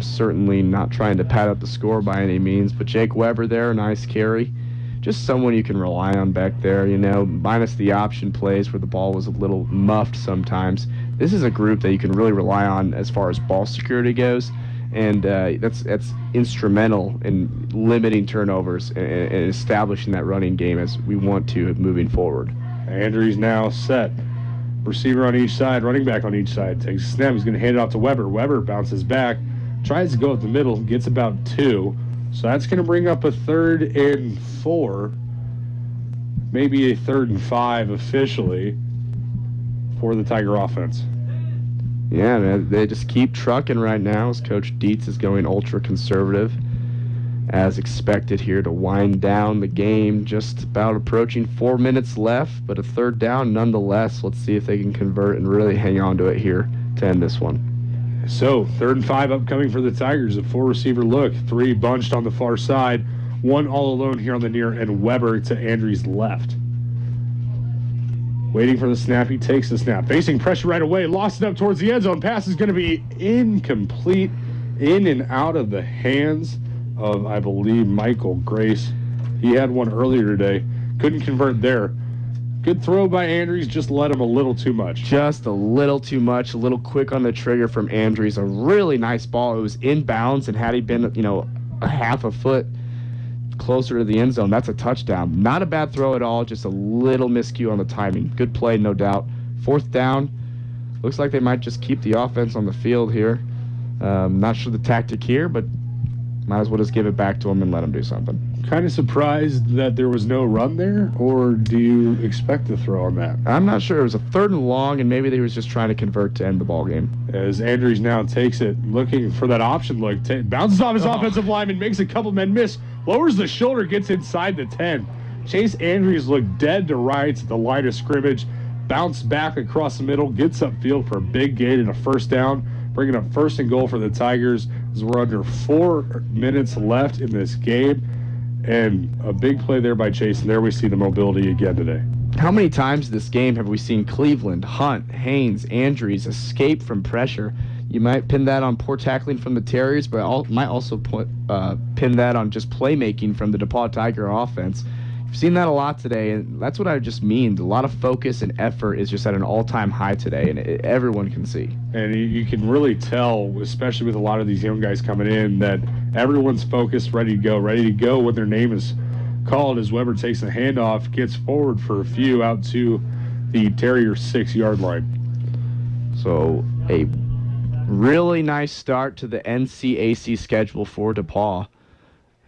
C: Certainly not trying to pad up the score by any means, but Jake Weber there, nice carry. Just someone you can rely on back there, minus the option plays where the ball was a little muffed sometimes. This is a group that you can really rely on as far as ball security goes, and that's instrumental in limiting turnovers and establishing that running game as we want to moving forward.
A: Andrews now set. Receiver on each side, running back on each side. Takes a snap. He's going to hand it off to Weber. Weber bounces back, tries to go up the middle, gets about 2. So that's going to bring up a 3rd and 4, maybe a 3rd and 5 officially for the Tiger offense.
C: Yeah, man, they just keep trucking right now as Coach Dietz is going ultra conservative as expected here to wind down the game. Just about approaching 4 minutes left, but a 3rd down nonetheless. Let's see if they can convert and really hang on to it here to end this one.
A: So 3rd and 5 upcoming for the Tigers. A 4-receiver look. 3 bunched on the far side. 1 all alone here on the near, and Weber to Andrews' left. Waiting for the snap. He takes the snap. Facing pressure right away. Lost it up towards the end zone. Pass is going to be incomplete. In and out of the hands of, I believe, Michael Grace. He had one earlier today. Couldn't convert there. Good throw by Andrews. Just led him a little too much.
C: Just a little too much. A little quick on the trigger from Andrews. A really nice ball. It was inbounds, and had he been, a half a foot closer to the end zone, that's a touchdown. Not a bad throw at all, just a little miscue on the timing. Good play, no doubt. 4th down. Looks like they might just keep the offense on the field here. Not sure the tactic here, but might as well just give it back to them and let them do something.
A: Kind of surprised that there was no run there, or do you expect to throw on that?
C: I'm not sure. It was a 3rd and long, and maybe they was just trying to convert to end the ball game.
A: As Andrews now takes it, looking for that option look. Bounces off his offensive lineman, makes a couple men miss, lowers the shoulder, gets inside the 10. Chase Andrews looked dead to rights at the line of scrimmage, bounced back across the middle, gets upfield for a big gain and a 1st down, bringing up 1st and goal for the Tigers as we're under 4 minutes left in this game. And a big play there by Chase, and there we see the mobility again today.
C: How many times this game have we seen Cleveland, Hunt, Haynes, Andrews escape from pressure? You might pin that on poor tackling from the Terriers, but might also pin that on just playmaking from the DePauw Tiger offense. You've seen that a lot today, and that's what I just mean. A lot of focus and effort is just at an all-time high today, and everyone can see.
A: And you can really tell, especially with a lot of these young guys coming in, that everyone's focused, ready to go when their name is called as Weber takes the handoff, gets forward for a few out to the Terrier 6-yard line.
C: So a really nice start to the NCAC schedule for DePauw,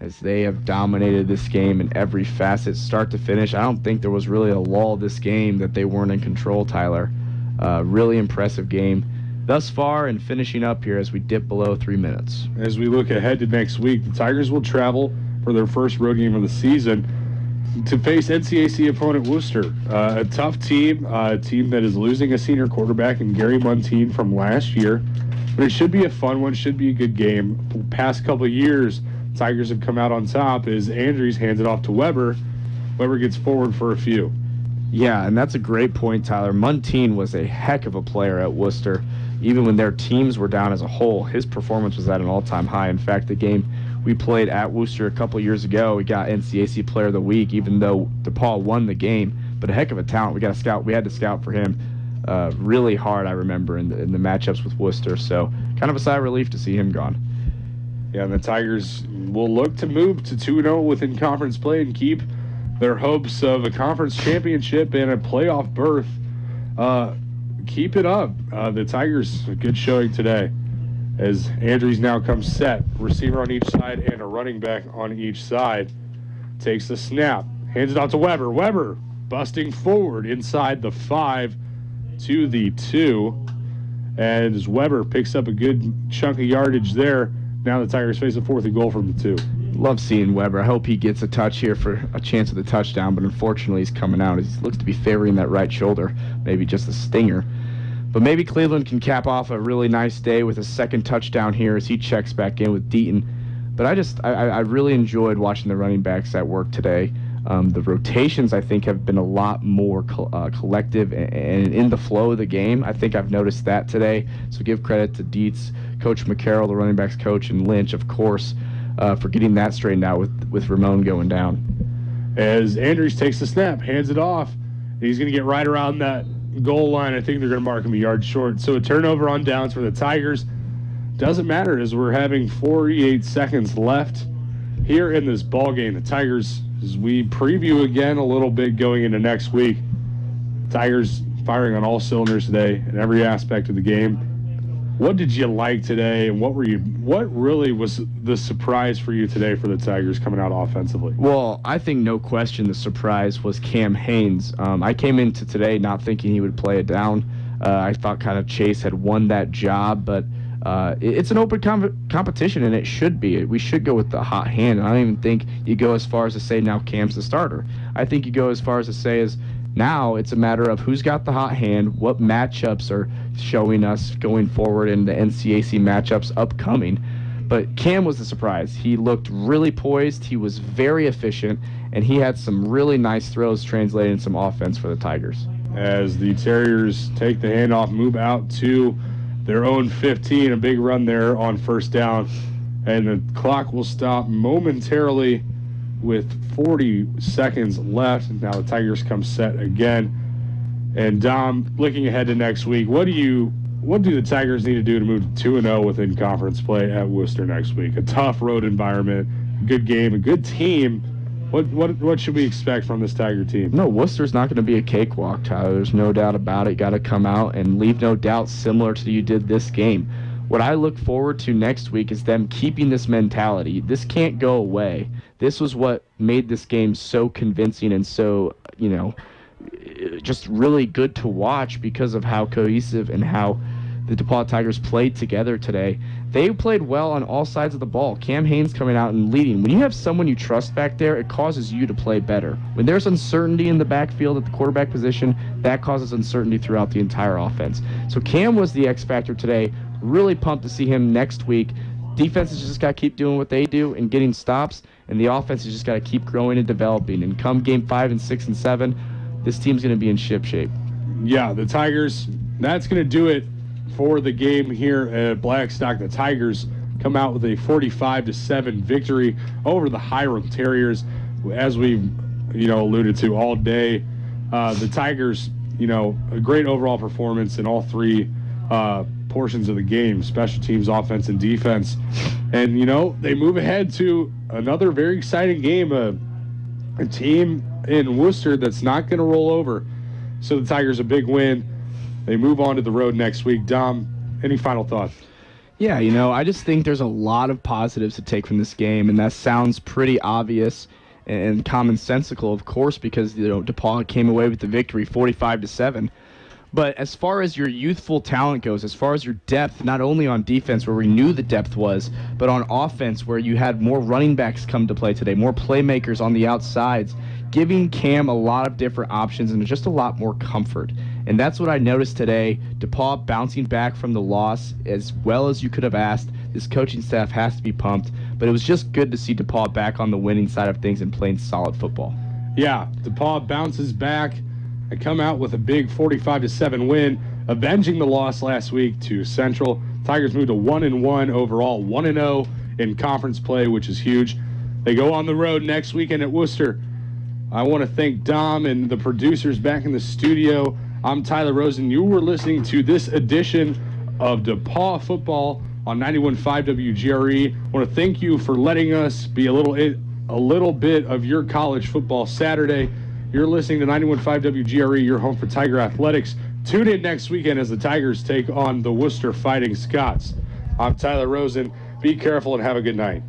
C: as they have dominated this game in every facet, start to finish. I don't think there was really a lull this game that they weren't in control, Tyler. Really impressive game thus far, and finishing up here as we dip below 3 minutes.
A: As we look ahead to next week, the Tigers will travel for their first road game of the season to face NCAC opponent Worcester. A tough team, a team that is losing a senior quarterback in Gary Muntean from last year. But it should be a fun one, should be a good game. The past couple of years, Tigers have come out on top as Andrews hands it off to Weber. Weber gets forward for a few.
C: Yeah, and that's a great point, Tyler. Muntean was a heck of a player at Worcester. Even when their teams were down as a whole, his performance was at an all-time high. In fact, the game we played at Worcester a couple years ago, we got NCAC Player of the Week, even though DePauw won the game. But a heck of a talent. We had to scout for him really hard, I remember, in the matchups with Worcester. So kind of a sigh of relief to see him gone.
A: Yeah, and the Tigers will look to move to 2-0 within conference play and keep their hopes of a conference championship and a playoff berth. Keep it up. The Tigers, a good showing today as Andrews now comes set. Receiver on each side and a running back on each side. Takes the snap. Hands it out to Weber. Weber busting forward inside the 5 to the 2. And as Weber picks up a good chunk of yardage there, now the Tigers face a 4th and goal from the 2.
C: Love seeing Weber. I hope he gets a touch here for a chance at the touchdown, but unfortunately he's coming out. He looks to be favoring that right shoulder, maybe just a stinger. But maybe Cleveland can cap off a really nice day with a 2nd touchdown here as he checks back in with Deaton. But I really enjoyed watching the running backs at work today. The rotations, I think, have been a lot more collective and in the flow of the game. I think I've noticed that today. So give credit to Dietz, Coach McCarroll, the running backs coach, and Lynch, of course, for getting that straightened out with Ramon going down.
A: As Andrews takes the snap, hands it off. He's going to get right around that goal line. I think they're going to mark him a yard short. So a turnover on downs for the Tigers. Doesn't matter as we're having 48 seconds left here in this ball game. The Tigers, as we preview again a little bit going into next week, Tigers firing on all cylinders today in every aspect of the game. What did you like today, and what really was the surprise for you today for the Tigers coming out offensively?
C: Well, I think no question the surprise was Cam Haynes. I came into today not thinking he would play it down. I thought kind of Chase had won that job, but it's an open competition, and it should be. We should go with the hot hand, and I don't even think you go as far as to say now Cam's the starter. I think you go as far as to say is now it's a matter of who's got the hot hand, what matchups are showing us going forward in the NCAC matchups upcoming. But Cam was the surprise. He looked really poised, he was very efficient, and he had some really nice throws translating some offense for the Tigers.
A: As the Terriers take the handoff, move out to their own 15, a big run there on first down, and the clock will stop momentarily with 40 seconds left. Now the Tigers come set again. And Dom, looking ahead to next week, what do the Tigers need to do to move to 2-0 within conference play at Worcester next week? A tough road environment, good game, a good team. What should we expect from this Tiger team?
C: No, Worcester's not going to be a cakewalk, Tyler. There's no doubt about it. Got to come out and leave no doubt similar to you did this game. What I look forward to next week is them keeping this mentality. This can't go away. This was what made this game so convincing and so, just really good to watch because of how cohesive and how the DePauw Tigers played together today. They played well on all sides of the ball. Cam Haynes coming out and leading. When you have someone you trust back there, it causes you to play better. When there's uncertainty in the backfield at the quarterback position, that causes uncertainty throughout the entire offense. So Cam was the X factor today. Really pumped to see him next week. Defenses just got to keep doing what they do and getting stops, and the offense has just got to keep growing and developing. And come game 5 and 6 and 7, this team's going to be in ship shape.
A: Yeah, the Tigers, that's going to do it for the game here at Blackstock. The Tigers come out with a 45-7 victory over the Hiram Terriers. As we've alluded to all day, the Tigers, a great overall performance in all three portions of the game, special teams, offense, and defense. And they move ahead to another very exciting game, a team in Worcester that's not going to roll over. So the Tigers a big win. They move on to the road next week. Dom, any final thoughts?
C: Yeah, I just think there's a lot of positives to take from this game, and that sounds pretty obvious and commonsensical, of course, because DePauw came away with the victory 45-7. But as far as your youthful talent goes, as far as your depth, not only on defense where we knew the depth was, but on offense where you had more running backs come to play today, more playmakers on the outsides, giving Cam a lot of different options and just a lot more comfort. And that's what I noticed today. DePauw bouncing back from the loss as well as you could have asked. This coaching staff has to be pumped. But it was just good to see DePauw back on the winning side of things and playing solid football.
A: Yeah, DePauw bounces back and come out with a big 45-7 win, avenging the loss last week to Central. Tigers moved to 1-1 overall, 1-0 in conference play, which is huge. They go on the road next weekend at Worcester. I want to thank Dom and the producers back in the studio. I'm Tyler Rosen. You were listening to this edition of DePauw Football on 91.5 WGRE. I want to thank you for letting us be a little bit of your college football Saturday. You're listening to 91.5 WGRE, your home for Tiger Athletics. Tune in next weekend as the Tigers take on the Worcester Fighting Scots. I'm Tyler Rosen. Be careful and have a good night.